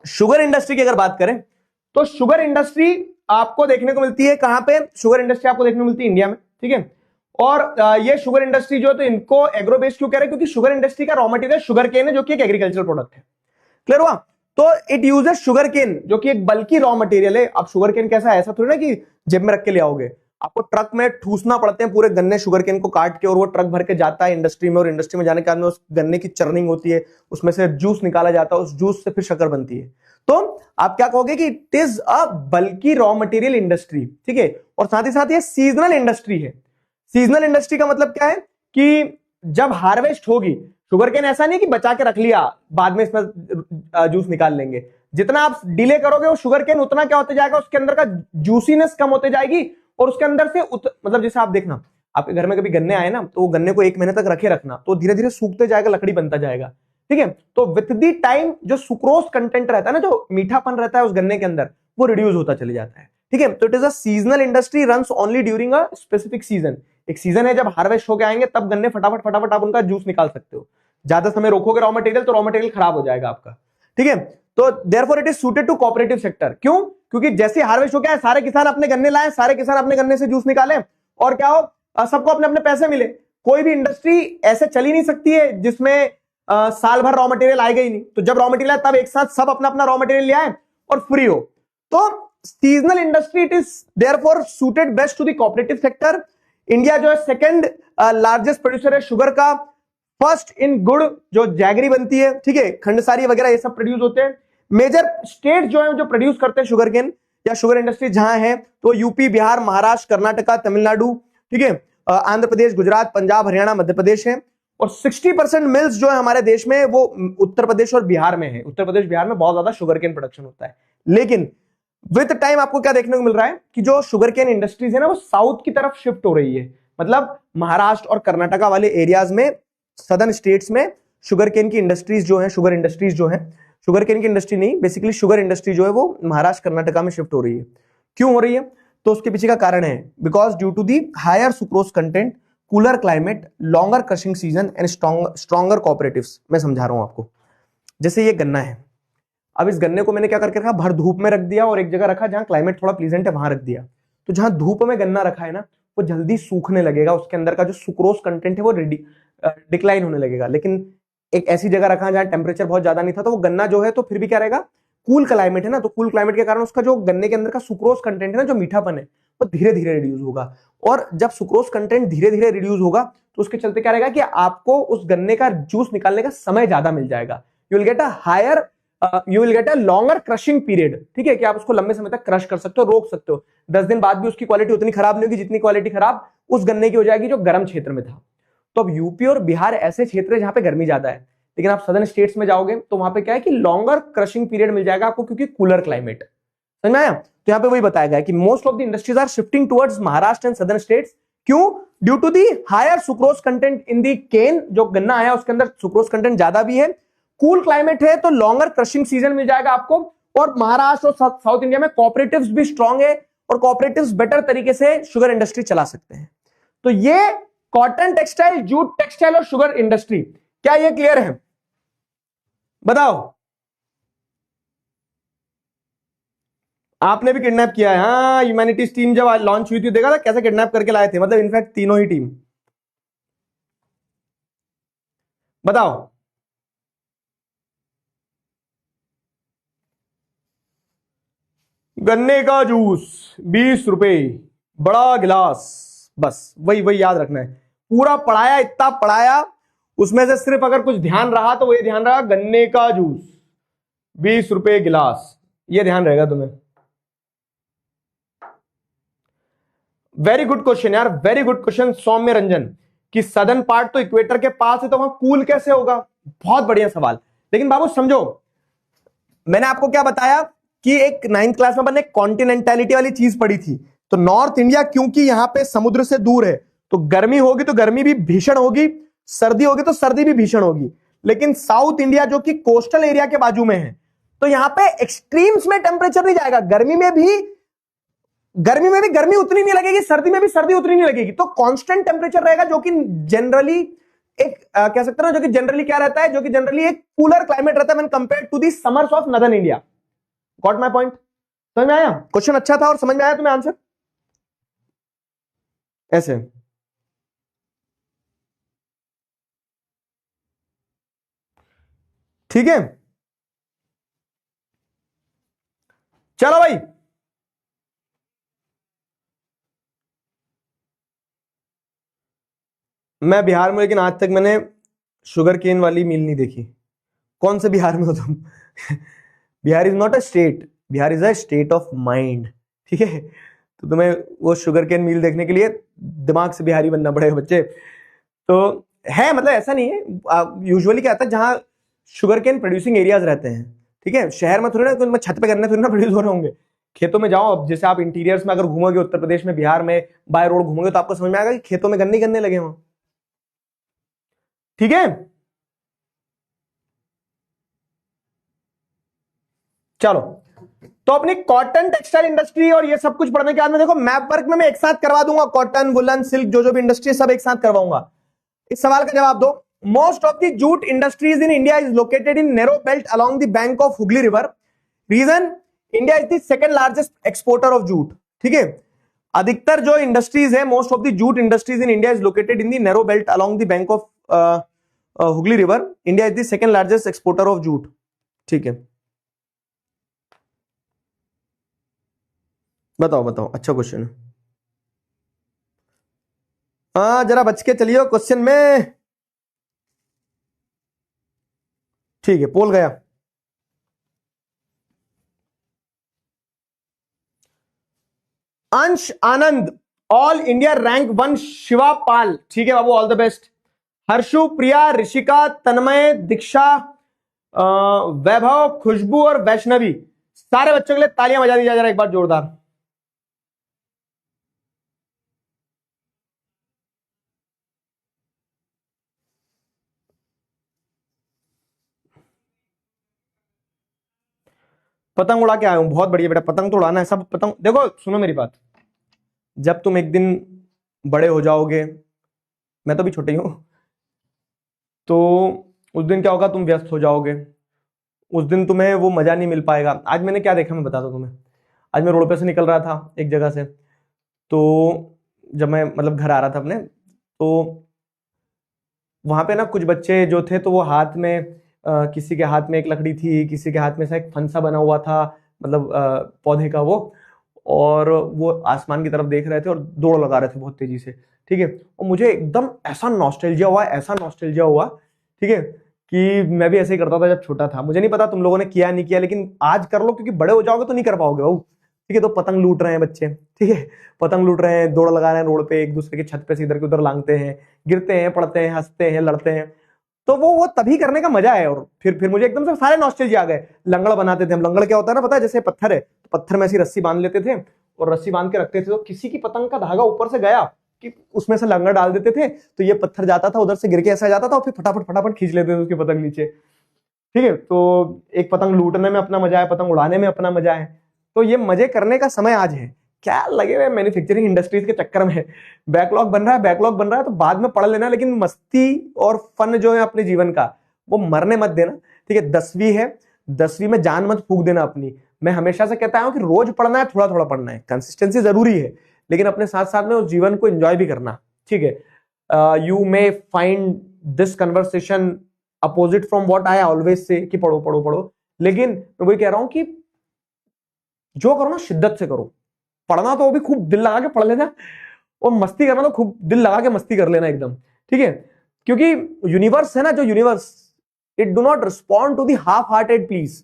[SPEAKER 1] शुगर इंडस्ट्री की अगर बात करें तो शुगर इंडस्ट्री आपको देखने को मिलती है कहां पे? शुगर इंडस्ट्री आपको देखने को मिलती है इंडिया में। ठीक है, और ये शुगर इंडस्ट्री जो है तो इनको एग्रो बेस्ड क्यों कह रहे हैं? क्योंकि शुगर इंडस्ट्री का रॉ मटेरियल शुगर केन है, जो कि एक एग्रीकल्चरल प्रोडक्ट है। क्लियर हुआ? तो इट यूजेस शुगर केन, जो कि एक बल्कि रॉ मटेरियल है। अब शुगर केन कैसा है, ऐसा थोड़ी ना कि जेब में रख के ले आओगे, आपको ट्रक में ठूसना पड़ते हैं पूरे गन्ने शुगर केन को काट के, और वो ट्रक भर के जाता है इंडस्ट्री में, और इंडस्ट्री में जाने के बाद में उस गन्ने की चर्निंग होती है, उसमें से जूस निकाला जाता है, उस जूस से फिर शक्कर बनती है। तो आप क्या कहोगे कि इट इज अ बल्कि रॉ मटेरियल इंडस्ट्री। ठीक है, और साथ ही साथ ये सीजनल इंडस्ट्री है। सीजनल इंडस्ट्री का मतलब क्या है कि जब हार्वेस्ट होगी शुगर केन, ऐसा नहीं कि बचा के रख लिया बाद में इसमें जूस निकाल लेंगे, जितना आप डिले करोगे वो शुगर केन उतना क्या होते जाएगा, उसके अंदर का जूसीनेस कम होते जाएगी, और उसके अंदर से मतलब जैसे आप देखना, आपके घर में कभी गन्ने आए ना, तो वो गन्ने को 1 महीने तक रखे रखना, तो धीरे धीरे सूखते जाएगा, लकड़ी बनता जाएगा। ठीक है, तो विथ दी टाइम जो सुक्रोज कंटेंट रहता है ना, जो मीठापन रहता है उस गन्ने के अंदर, वो रिड्यूस होता चले जाता है। ठीक है, तो it is a seasonal industry, runs only during a specific season. एक सीजन है जब हार्वेस्ट होके आएंगे, तब गन्ने फटाफट फटाफट आप उनका जूस निकाल सकते हो। ज्यादा समय रोकोगे रॉ मटेरियल तो रॉ मटेरियल खराब हो जाएगा आपका। ठीक है, तो therefore it is suited to cooperative sector. क्यों? क्योंकि जैसे हार्वेस्ट हो गया है, सारे किसान अपने गन्ने लाए, सारे किसान अपने गन्ने से जूस निकाले, और क्या हो, सबको अपने अपने पैसे मिले। कोई भी इंडस्ट्री ऐसे चली नहीं सकती है जिसमें साल भर रॉ मटेरियल आएगा ही नहीं। तो जब रॉ मटेरियल आए तब एक साथ सब अपना अपना रॉ मटेरियल ले आए और फ्री हो। तो seasonal industry it is therefore suited best to the cooperative sector. India जो है सेकंड लार्जेस्ट प्रोड्यूसर है शुगर का, फर्स्ट इन गुड़ जो जैगरी बनती है। ठीक है, खंडसारी वगैरह ये सब प्रोड्यूस होते हैं। मेजर स्टेट जो है जो प्रोड्यूस करते हैं शुगर केन या शुगर इंडस्ट्री जहां है, तो यूपी, बिहार, महाराष्ट्र, कर्नाटका, तमिलनाडु, ठीक है, आंध्र प्रदेश, गुजरात, पंजाब, हरियाणा, मध्य प्रदेश है। और 60% मिल्स जो है हमारे देश में वो उत्तर प्रदेश और बिहार में है। उत्तर प्रदेश, बिहार में बहुत ज्यादा शुगर केन प्रोडक्शन होता है। लेकिन विद टाइम आपको क्या देखने को मिल रहा है कि जो शुगर केन इंडस्ट्रीज है ना, वो साउथ की तरफ शिफ्ट हो रही है। मतलब महाराष्ट्र और कर्नाटका वाले एरियाज में, सदर्न स्टेट्स में शुगर केन की इंडस्ट्रीज जो है, शुगर इंडस्ट्रीज जो है, शुगर केन की इंडस्ट्री नहीं, बेसिकली शुगर इंडस्ट्री जो है वो महाराष्ट्र, कर्नाटका में शिफ्ट हो रही है। क्यों हो रही है? तो उसके पीछे का कारण है because due to the higher sucrose content, cooler climate, longer crushing season and stronger cooperatives. मैं समझा रहा हूं आपको। जैसे ये गन्ना है, अब इस गन्ने को मैंने क्या करके रखा, भर धूप में रख दिया और एक जगह रखा जहां क्लाइमेट थोड़ा प्लीजेंट है वहां रख दिया। तो जहां धूप में गन्ना रखा है ना, वो जल्दी सूखने लगेगा, उसके अंदर का जो सुक्रोज कंटेंट है वो डिक्लाइन होने लगेगा। लेकिन एक ऐसी जगह रखा जहां टेम्परेचर बहुत ज्यादा नहीं था, तो वो गन्ना जो है तो फिर भी क्या रहेगा, कूल क्लाइमेट है ना, तो कूल क्लाइमेट के कारण उसका जो गन्ने के अंदर का सुक्रोज कंटेंट है ना, जो मीठापन है, वो धीरे धीरे रिड्यूस होगा। और जब सुक्रोज कंटेंट धीरे धीरे रिड्यूस होगा तो उसके चलते क्या रहेगा कि आपको उस गन्ने का जूस निकालने का समय ज्यादा मिल जाएगा। You will get a longer crushing period, ठीक है, कि आप उसको लंबे समय तक क्रश कर सकते हो, रोक सकते हो। 10 दिन बाद भी उसकी क्वालिटी उतनी खराब नहीं होगी जितनी क्वालिटी खराब उस गन्ने की हो जाएगी जो गर्म क्षेत्र में था। तो अब यूपी और बिहार ऐसे क्षेत्र है जहां पे गर्मी ज्यादा है, लेकिन आप सदर्न स्टेट्स में जाओगे तो वहां पे क्या है कि लॉन्गर क्रशिंग पीरियड मिल जाएगा आपको, क्योंकि कूलर क्लाइमेट। समझ में आया? तो यहाँ पे वही बताया गया कि most of the industries are shifting towards Maharashtra and southern states. क्यों? Due to the higher sucrose content in the cane, जो गन्ना आया उसके अंदर सुक्रोज कंटेंट ज्यादा भी है, कूल क्लाइमेट है तो लॉन्गर क्रशिंग सीजन मिल जाएगा आपको। और महाराष्ट्र और साउथ इंडिया में कोऑपरेटिव्स भी स्ट्रांग है और कोऑपरेटिव्स बेटर तरीके से शुगर इंडस्ट्री चला सकते हैं। तो ये कॉटन टेक्सटाइल, जूट टेक्सटाइल और शुगर इंडस्ट्री, क्या ये क्लियर है? बताओ। आपने भी किडनैप किया है? हाँ, ह्यूमैनिटीज टीम जब लॉन्च हुई थी देखा था कैसे किडनैप करके लाए थे, मतलब इनफैक्ट तीनों ही टीम। बताओ। गन्ने का जूस 20 रुपए, बड़ा गिलास, बस वही वही याद रखना है। पूरा पढ़ाया, इतना पढ़ाया, उसमें से सिर्फ अगर कुछ ध्यान रहा तो वही ध्यान रहा, गन्ने का जूस 20 रुपए गिलास, ये ध्यान रहेगा तुम्हें। वेरी गुड क्वेश्चन यार, वेरी गुड क्वेश्चन सौम्य रंजन, कि सदर्न पार्ट तो इक्वेटर के पास है तो वहां कूल कैसे होगा? बहुत बढ़िया सवाल। लेकिन बाबू समझो, मैंने आपको क्या बताया कि एक 9th क्लास में मैंने कॉन्टिनेंटैलिटी वाली चीज पढ़ी थी। तो नॉर्थ इंडिया क्योंकि यहां पे समुद्र से दूर है तो गर्मी होगी तो गर्मी भी भीषण होगी, सर्दी होगी तो सर्दी भी भीषण होगी। लेकिन साउथ इंडिया जो कि कोस्टल एरिया के बाजू में है तो यहां पे एक्सट्रीम्स में टेम्परेचर नहीं जाएगा। गर्मी में भी गर्मी उतनी नहीं लगेगी, सर्दी में भी सर्दी उतनी नहीं लगेगी, तो कांस्टेंट टेम्परेचर रहेगा, जो कि जनरली एक कह सकते हैं जो कि जनरली क्या रहता है, जो कि जनरली एक कूलर क्लाइमेट रहता है when compared to the summers of northern India. Got my point? समझ में आया? क्वेश्चन अच्छा था और समझ में आया तुम्हें आंसर? ऐसे ठीक है, चलो भाई। मैं बिहार में, लेकिन आज तक मैंने शुगर केन वाली मिल नहीं देखी। कौन से बिहार में हो तुम? Bihar is not a state, Bihar is a state of mind, ठीक है? तो तुम्हें वो शुगर केन मिल देखने के लिए दिमाग से बिहारी बनना पड़ेगा बच्चे। तो है, मतलब ऐसा नहीं है, यूजुअली क्या होता है जहां शुगर केन प्रोड्यूसिंग एरियाज रहते हैं, ठीक है, शहर में थोड़ी ना, तो छत पे करने थोड़ी ना प्रोड्यूस हो रहे होंगे, खेतों में जाओ। अब जैसे आप इंटीरियर्स में अगर घूमोगे उत्तर प्रदेश में, बिहार में, बाय रोड घूमोगे तो आपको समझ में आएगा कि खेतों में गन्ने गन्ने लगे वहां, ठीक है? चलो, तो अपनी कॉटन टेक्सटाइल इंडस्ट्री और ये सब कुछ पढ़ने के बाद में देखो मैप वर्क में मैं एक साथ करवा दूंगा, कॉटन, वुलन, सिल्क, जो भी इंडस्ट्री सब एक साथ करवाऊंगा। इस सवाल का जवाब दो। Most of the jute industries in India is located in narrow belt along the bank of Hooghly river. Reason, India is the second largest exporter of jute, ठीक है? अधिकतर जो इंडस्ट्रीज है, most of the jute industries in India is located in the narrow belt along the bank of Hooghly river. India is the second largest exporter of jute, ठीक है? बताओ बताओ, अच्छा क्वेश्चन है। हाँ, जरा बच के चलिए क्वेश्चन में, ठीक है? पोल गया। अंश आनंद, ऑल इंडिया रैंक 1 शिवा पाल, ठीक है बाबू, ऑल द बेस्ट। हर्षु, प्रिया, ऋषिका, तन्मय, दीक्षा, वैभव, खुशबू और वैष्णवी, सारे बच्चों के लिए तालियां बजा दी जाए जरा एक बार जोरदार। पतंग उड़ा के आया हूं, बहुत बढ़िया बेटा, पतंग तो उड़ाना है सब। पतंग देखो, सुनो मेरी बात, जब तुम एक दिन बड़े हो जाओगे, मैं तो भी छोटे ही हूं, तो उस दिन क्या होगा, तुम व्यस्त हो जाओगे, उस दिन तुम्हें वो मजा नहीं मिल पाएगा। आज मैंने क्या देखा मैं बताता हूं तुम्हें। आज मैं रोड पे से निकल रहा था एक जगह से, तो जब मैं मतलब घर आ रहा था अपने, तो वहां पे ना कुछ बच्चे जो थे, तो वो हाथ में किसी के हाथ में एक लकड़ी थी, किसी के हाथ में से एक फंसा बना हुआ था, मतलब पौधे का वो, और वो आसमान की तरफ देख रहे थे और दौड़ लगा रहे थे बहुत तेजी से, ठीक है। और मुझे एकदम ऐसा नॉस्टैल्जिया हुआ, ऐसा नॉस्टैल्जिया हुआ, ठीक है, कि मैं भी ऐसे ही करता था जब छोटा था। मुझे नहीं पता तुम लोगों ने किया नहीं किया, लेकिन आज कर लो, क्योंकि बड़े हो जाओगे तो नहीं कर पाओगे भाऊ, ठीक है। तो पतंग लूट रहे हैं बच्चे, ठीक है, पतंग लूट रहे हैं, दौड़ लगा रहे हैं रोड पे, एक दूसरे के छत पे से इधर के उधर लांगते हैं, गिरते हैं, पड़ते हैं, हंसते हैं, लड़ते हैं। तो वो तभी करने का मजा है। और फिर मुझे एकदम से सारे नॉस्टैल्जिया आ गए। लंगड़ बनाते थे हम। लंगड़ क्या होता है ना, पता है? जैसे पत्थर है, तो पत्थर में ऐसी रस्सी बांध लेते थे और रस्सी बांध के रखते थे, तो किसी की पतंग का धागा ऊपर से गया कि उसमें से लंगड़ डाल देते थे, तो ये पत्थर जाता था, उधर से गिर के ऐसा जाता था, और फिर फटाफट फटाफट खींच लेते थे उसकी पतंग नीचे, ठीक है। तो एक पतंग लूटने में अपना मजा है, पतंग उड़ाने में अपना मजा है। तो ये मजे करने का समय आज है। क्या लगे हुए मैन्युफैक्चरिंग इंडस्ट्रीज के चक्कर में बैकलॉग बन रहा है, बैकलॉग बन रहा है, तो बाद में पढ़ लेना, लेकिन मस्ती और फन जो है अपने जीवन का, वो मरने मत देना, ठीक है। 10वीं है, 10वीं में जान मत फूक देना अपनी। मैं हमेशा से कहता हूं कि रोज पढ़ना है, थोड़ा थोड़ा पढ़ना है, कंसिस्टेंसी जरूरी है, लेकिन अपने साथ साथ में उस जीवन को एंजॉय भी करना, ठीक है। You may find this conversation opposite from what I always say कि पढ़ो पढ़ो पढ़ो, लेकिन मैं वही कह रहा हूं कि जो करो ना शिद्दत से करो। पढ़ना तो वो भी खूब दिल लगा के पढ़ लेना, और मस्ती करना तो खूब दिल लगा के मस्ती कर लेना एकदम, ठीक है। क्योंकि यूनिवर्स है ना, जो universe, it do not respond to the half hearted please.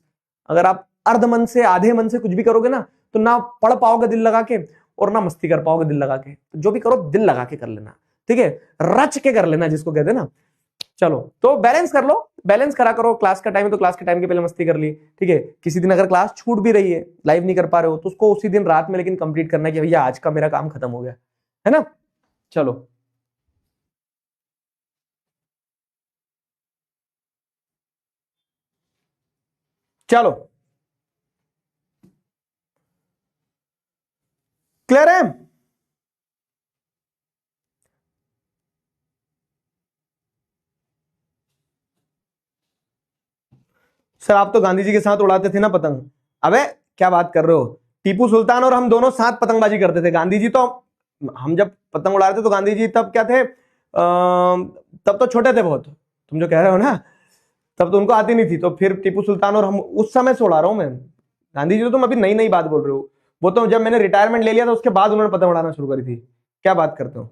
[SPEAKER 1] अगर आप अर्ध मन से, आधे मन से कुछ भी करोगे ना, तो ना पढ़ पाओगे दिल लगा के, और ना मस्ती कर पाओगे दिल लगा के। जो भी करो दिल लगा के कर लेना, ठीक है, रच के कर लेना, जिसको कहते हैं ना। चलो, तो बैलेंस कर लो, बैलेंस करा करो। क्लास का टाइम है तो क्लास के टाइम के पहले मस्ती कर ली, ठीक है। किसी दिन अगर क्लास छूट भी रही है, लाइव नहीं कर पा रहे हो, तो उसको उसी दिन रात में लेकिन कंप्लीट करना है कि भैया आज का मेरा काम खत्म हो गया, है ना। चलो, चलो, क्लियर है? सर आप तो गांधी जी के साथ उड़ाते थे ना पतंग। अबे क्या बात कर रहे हो? टीपू सुल्तान और हम दोनों साथ पतंगबाजी करते थे। गांधी जी तो, हम जब पतंग उड़ा रहे थे तो गांधी जी तब क्या थे, तब तो छोटे थे बहुत। तुम जो कह रहे हो ना, तब तो उनको आती नहीं थी। तो फिर टीपू सुल्तान और हम उस समय से उड़ा रहा हूं मैं। गांधी जी तो तुम अभी नई नई बात बोल रहे हो। वो तो जब मैंने रिटायरमेंट ले लिया था उसके बाद उन्होंने पतंग उड़ाना शुरू करी थी। क्या बात करते हो?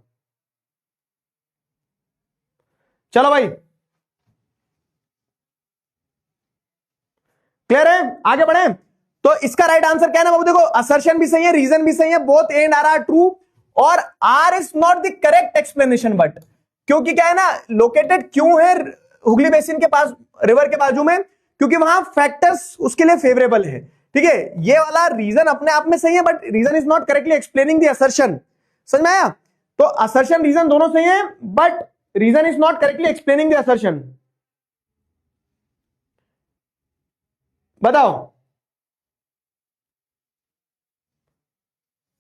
[SPEAKER 1] चलो भाई, क्लियर है? आगे बढ़े। तो इसका राइट आंसर क्या है ना बाबू? देखो, असर्शन भी सही है, रीजन भी सही है, both and R are, true R is not the correct explanation. But क्योंकि क्या है ना, लोकेटेड क्यों है हुगली बेसिन के पास, रिवर के बाजू में? क्योंकि वहां फैक्टर्स उसके लिए फेवरेबल है, ठीक है। ये वाला रीजन अपने आप में सही है, but reason is not correctly explaining the assertion. समझ में आया? तो असर्शन रीजन दोनों सही है, but reason is not correctly explaining the assertion. बताओ,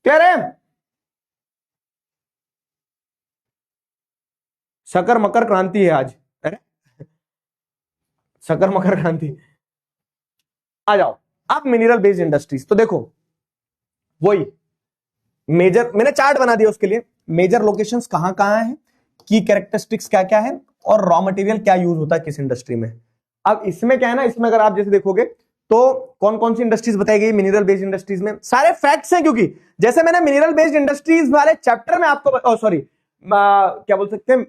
[SPEAKER 1] क्लियर है? शकर मकर क्रांति है आज। अरे, शकर मकर क्रांति। आ जाओ। अब मिनरल बेस्ड इंडस्ट्रीज, तो देखो वही मेजर, मैंने चार्ट बना दिया उसके लिए। मेजर लोकेशंस कहां कहां है, की कैरेक्टरिस्टिक्स क्या क्या है, और रॉ मटेरियल क्या यूज होता है किस इंडस्ट्री में। अब इसमें क्या है ना, इसमें अगर आप जैसे देखोगे तो कौन कौन सी इंडस्ट्रीज बताई गई मिनरल बेस्ड इंडस्ट्रीज में, सारे फैक्ट्स हैं। क्योंकि जैसे मैंने मिनरल बेस्ड इंडस्ट्रीज वाले चैप्टर में आपको, सॉरी क्या बोल सकते हैं,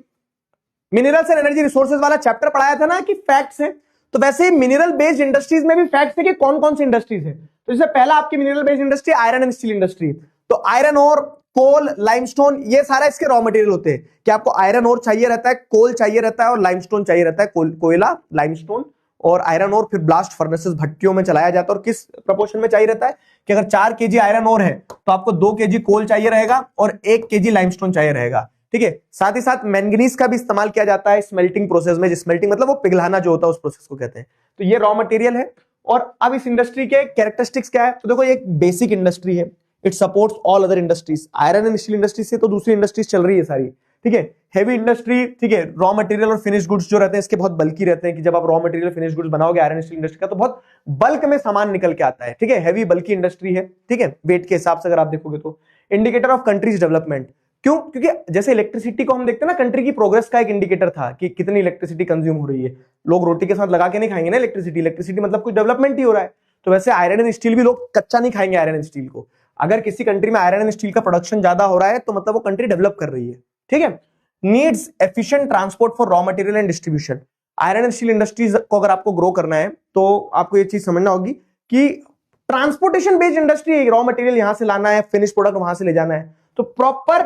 [SPEAKER 1] मिनरल्स एंड एनर्जी रिसोर्सेज वाला चैप्टर पढ़ाया था ना कि फैक्ट्स है, तो वैसे ही मिनरल बेस्ड इंडस्ट्रीज में भी फैक्ट्स है कि कौन कौन सी इंडस्ट्रीज है। तो जैसे पहला आपकी mineral based industry iron and steel industry. तो आयरन और कोल, लाइमस्टोन, ये सारा इसके रॉ मटेरियल होते हैं। कि आपको आयरन और चाहिए रहता है, कोल चाहिए रहता है, और लाइमस्टोन चाहिए रहता है। कोयला, लाइमस्टोन और आयरन और फिर ब्लास्ट फर्नेसेस, भट्टियों में चलाया जाता है। और किस प्रोपोर्शन में चाहिए रहता है कि अगर 4 केजी आयरन और है तो आपको 2 केजी कोल चाहिए रहेगा और 1 केजी लाइमस्टोन चाहिए रहेगा, ठीक है। साथ ही साथ मैंगनीज का भी इस्तेमाल किया जाता है स्मेल्टिंग प्रोसेस में। स्मेल्टिंग मतलब वो पिघलाना जो होता है, उस प्रोसेस को कहते हैं। तो ये रॉ मटेरियल है। और अब इस इंडस्ट्री के कैरेक्टरिस्टिक्स क्या है, तो देखो ये एक बेसिक इंडस्ट्री है, it supports all other industries. Iron and steel industry से तो दूसरी इंडस्ट्रीज चल रही है सारी, ठीक है। हैवी इंडस्ट्री, ठीक है। रॉ मटेरियल और फिनिश गुड्स जो रहते हैं इसके बहुत बल्कि रहते हैं, कि जब आप रॉ मटेरियल फिनिश गुड्स बनाओगे आयरन स्टील इंडस्ट्री का, तो बहुत बल्क में सामान निकल के आता है, ठीक है। हैवी बल्कि इंडस्ट्री है, ठीक है, वेट के हिसाब से अगर आप देखोगे तो। इंडिकेटर ऑफ कंट्रीज डेवलपमेंट, क्यों? क्योंकि जैसे इलेक्ट्रिसिटी को हम देखते हैं ना, कंट्री की प्रोग्रेस का एक इंडिकेटर था कि कितनी इलेक्ट्रिसिटी कंज्यूम हो रही है। लोग रोटी के साथ लगा के नहीं खाएंगे ना इलेक्ट्रिसिटी, इलेक्ट्रिसिटी मतलब कुछ डेवलपमेंट ही हो रहा है। तो वैसे आयरन एंड स्टील भी लोग कच्चा नहीं खाएंगे आयरन एंड स्टील को। अगर किसी कंट्री में आयरन एंड स्टील का प्रोडक्शन ज्यादा हो रहा है तो मतलब वो कंट्री डेवलप कर रही है, ठीक है। Needs efficient transport for raw material and distribution. Iron and steel industries को अगर आपको ग्रो करना है तो आपको ये चीज समझना होगी कि ट्रांसपोर्टेशन बेस्ड इंडस्ट्री है, रॉ मटेरियल यहां से लाना है, फिनिश प्रोडक्ट वहां से ले जाना है, तो प्रॉपर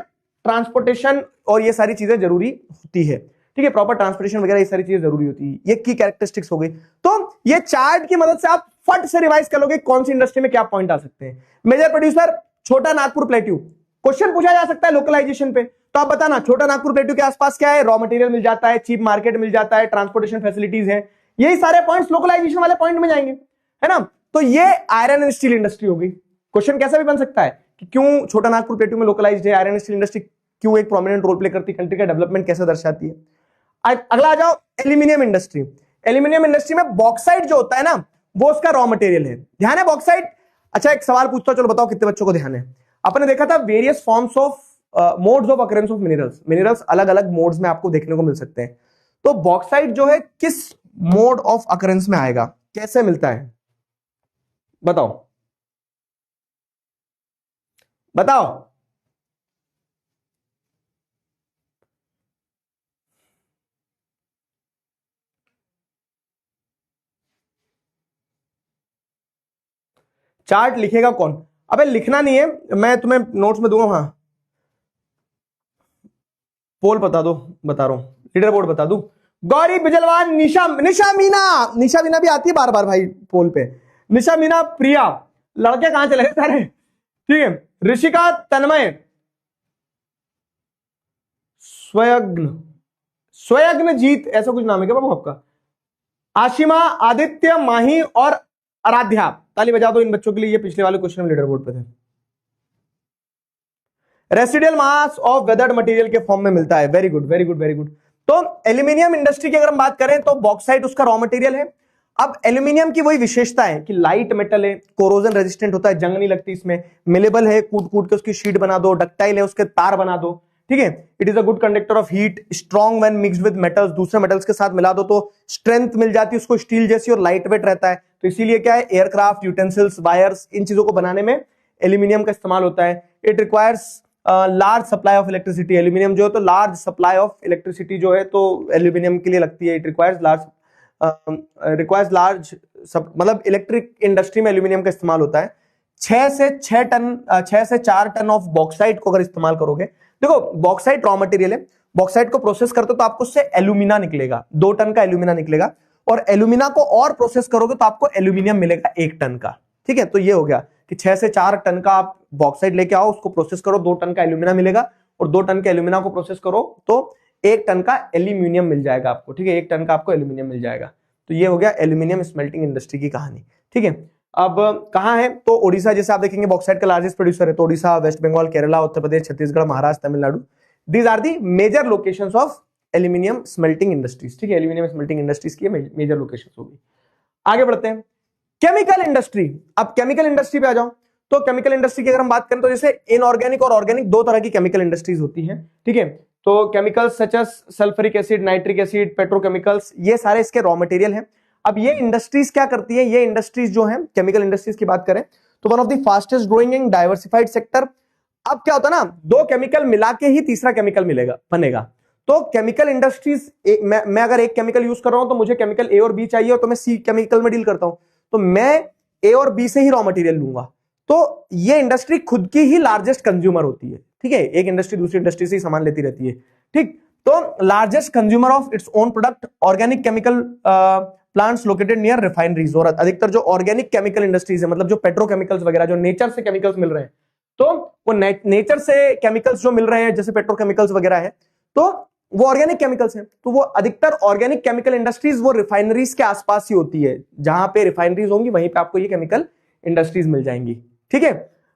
[SPEAKER 1] ट्रांसपोर्टेशन और ये सारी चीजें जरूरी होती है, ठीक है। प्रॉपर ट्रांसपोर्टेशन वगैरह ये सारी चीजें जरूरी होती है, ये की कैरेक्टरिस्टिक्स हो गई। तो ये चार्ट की मदद से आप फट से रिवाइज कर लोगे कौन सी इंडस्ट्री में क्या पॉइंट आ सकते हैं। मेजर प्रोड्यूसर छोटा नागपुर प्लेट्यू, क्वेश्चन पूछा जा सकता है लोकलाइजेशन पे, तो आप बताना छोटा नागपुर प्लेट्यू के आसपास क्या है, रॉ मटेरियल मिल जाता है, चीप मार्केट मिल जाता है, ट्रांसपोर्टेशन फैसिलिटीज है, यही सारे पॉइंट्स लोकलाइजेशन वाले पॉइंट में जाएंगे, है ना। तो ये आयरन एंड स्टील इंडस्ट्री होगी। क्वेश्चन कैसा भी बन सकता है कि क्यों छोटा नागपुर प्लेट्यू में लोकलाइज्ड है, आयरन एंड स्टील इंडस्ट्री क्यों एक प्रोमिनेंट रोल प्ले करती है, कंट्री का डेवलपमेंट कैसे दर्शाती है। अगला आ जाओ एल्यूमिनियम इंडस्ट्री। एल्यूमिनियम इंडस्ट्री में बॉक्साइट जो होता है ना वो उसका रॉ मटेरियल है, ध्यान है बॉक्साइट। अच्छा एक सवाल पूछता हूं, चलो बताओ कितने बच्चों को ध्यान है। अपने देखा था various forms of modes of occurrence of minerals, minerals अलग अलग मोड्स में आपको देखने को मिल सकते हैं। तो बॉक्साइट जो है किस मोड ऑफ अकरेंस में आएगा, कैसे मिलता है, बताओ बताओ। चार्ट लिखेगा कौन, अबे लिखना नहीं है, मैं तुम्हें नोट्स में दूंगा। हाँ पोल बता दो, बता रहा हूं, लीडर बोर्ड बता दू। गौरी बिजलवान, निशा निशा मीना, निशा मीना भी आती है बार बार भाई पोल पे। निशा मीना, प्रिया, लड़के कहां चले गए सारे, ठीक है। ऋषिका, तन्मय, स्वयग्न, स्वयग्न जीत, ऐसा कुछ नाम है क्या बाबू आपका। आशिमा, आदित्य, माही और आराध्या, ताली बजा दो इन बच्चों के लिए, ये पिछले वाले क्वेश्चन में लीडर बोर्ड पे थे। Residual mass of weathered material के फॉर्म में मिलता है, very good very good very good. तो एल्यूमिनियम इंडस्ट्री की अगर हम बात करें तो बॉक्साइट उसका रॉ मटेरियल है। अब एल्यूमिनियम की वही विशेषता है कि लाइट मेटल है, कोरोजन रेजिस्टेंट होता है, जंग नहीं लगती इसमें, मिलेबल है, कूट कूट के उसकी शीट बना दो, डक्टाइल है, उसके तार बना दो, ठीक है। It is a good conductor of heat, strong when mixed with metals, दूसरे मेटल्स के साथ मिला दो तो स्ट्रेंथ मिल जाती है उसको स्टील जैसी, और लाइट वेट रहता है। तो इसीलिए क्या है, एयरक्राफ्ट, यूटेंसिल्स, वायर्स, इन चीजों को बनाने में एल्यूमिनियम का इस्तेमाल होता है। It requires large supply of electricity, aluminium जो है तो लार्ज सप्लाई ऑफ इलेक्ट्रिसिटी जो है तो एल्यूमिनियम के लिए लगती है। इट रिक्वायर्स लार्ज मतलब इलेक्ट्रिक इंडस्ट्री में एल्यूमिनियम का इस्तेमाल होता है। 6 से 4 टन ऑफ बॉक्साइट को अगर इस्तेमाल करोगे, देखो बॉक्साइट रॉ मटेरियल है, बॉक्साइट को प्रोसेस करते तो आपको उससे एल्यूमिना निकलेगा, 2 टन का एल्यूमिना निकलेगा, और एल्यूमिना को और प्रोसेस करोगे तो आपको एल्यूमिनियम मिलेगा 1 टन का, ठीक है। तो ये हो गया कि 6 से 4 टन का आप बॉक्साइट लेके आओ, उसको प्रोसेस करो, 2 टन का एल्यूमिना मिलेगा, और 2 टन के एल्यूमिना को प्रोसेस करो तो 1 टन का एल्यूमिनियम मिल जाएगा आपको, ठीक है। 1 टन का आपको एल्यूमिनियम मिल जाएगा। तो ये हो गया एल्यूमिनियम स्मेल्टिंग इंडस्ट्री की कहानी, ठीक है। अब कहां है, तो ओडिशा, जैसे आप देखेंगे बॉक्साइट का लार्जेस्ट प्रोड्यूसर है, तो Odisha, West Bengal, Kerala, Uttar Pradesh, Chhattisgarh, Maharashtra, Tamil Nadu, these are the major locations of aluminium smelting industries, ठीक है। एल्यूमिनियम स्मेल्टिंग इंडस्ट्रीज की मेजर लोकेशंस होगी। आगे बढ़ते हैं, केमिकल इंडस्ट्री। अब केमिकल इंडस्ट्री पे आ जाओ, तो केमिकल इंडस्ट्री की अगर हम बात करें तो जैसे इनऑर्गेनिक और ऑर्गेनिक 2 तरह की केमिकल इंडस्ट्रीज होती हैं, ठीक है। तो chemicals such as sulphuric acid, nitric acid, petrochemicals, ये सारे इसके रॉ मटेरियल हैं। अब ये इंडस्ट्रीज क्या करती है, ये इंडस्ट्रीज जो है केमिकल इंडस्ट्रीज की बात करें तो one of the fastest growing and diversified sector. अब क्या होता है ना, 2 केमिकल मिला के ही तीसरा केमिकल मिलेगा, बनेगा। तो केमिकल इंडस्ट्रीज, मैं अगर एक केमिकल यूज कर रहा हूं तो मुझे केमिकल ए और बी चाहिए, और तो मैं सी केमिकल में डील करता हूं, तो मैं ए और बी से ही रॉ मटेरियल लूंगा। तो ये इंडस्ट्री खुद की ही लार्जेस्ट कंज्यूमर होती है, ठीक है। एक इंडस्ट्री दूसरी इंडस्ट्री से ही सामान लेती रहती है, ठीक। तो largest consumer of its own product, organic chemical plants located near refineries. और अधिकतर जो ऑर्गेनिक केमिकल इंडस्ट्रीज है, मतलब जो पेट्रोकेमिकल्स वगैरह, जो नेचर से केमिकल्स मिल रहे हैं, तो वो नेचर से केमिकल्स जो मिल रहे हैं जैसे पेट्रोकेमिकल्स वगैरह है, तो वो ऑर्गेनिक केमिकल्स हैं। तो वो अधिकतर ऑर्गेनिक केमिकल इंडस्ट्रीज वो रिफाइनरीज के आसपास ही होती है, जहां पे रिफाइनरीज होंगी वहीं पे आपको ये केमिकल इंडस्ट्रीज मिल जाएंगी, ठीक है।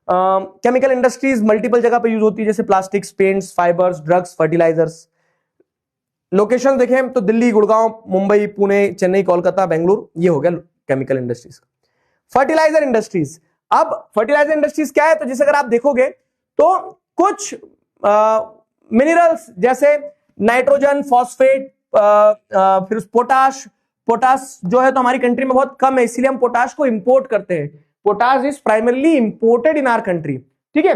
[SPEAKER 1] केमिकल इंडस्ट्रीज मल्टीपल जगह पे यूज होती है, जैसे plastics, paints, fibres, drugs, fertilisers. Location देखें तो दिल्ली, गुड़गांव, मुंबई, पुणे, चेन्नई, कोलकाता, बेंगलुरु, ये हो गया केमिकल इंडस्ट्रीज। फर्टिलाइजर इंडस्ट्रीज, अब फर्टिलाइजर इंडस्ट्रीज क्या है, तो जैसे अगर आप देखोगे तो कुछ मिनरल्स जैसे नाइट्रोजन, फॉस्फेट, फिर पोटाश, पोटाश जो है तो हमारी कंट्री में बहुत कम है, इसीलिए हम पोटाश को इंपोर्ट करते हैं।
[SPEAKER 2] Potash is primarily imported in our country. ठीक है,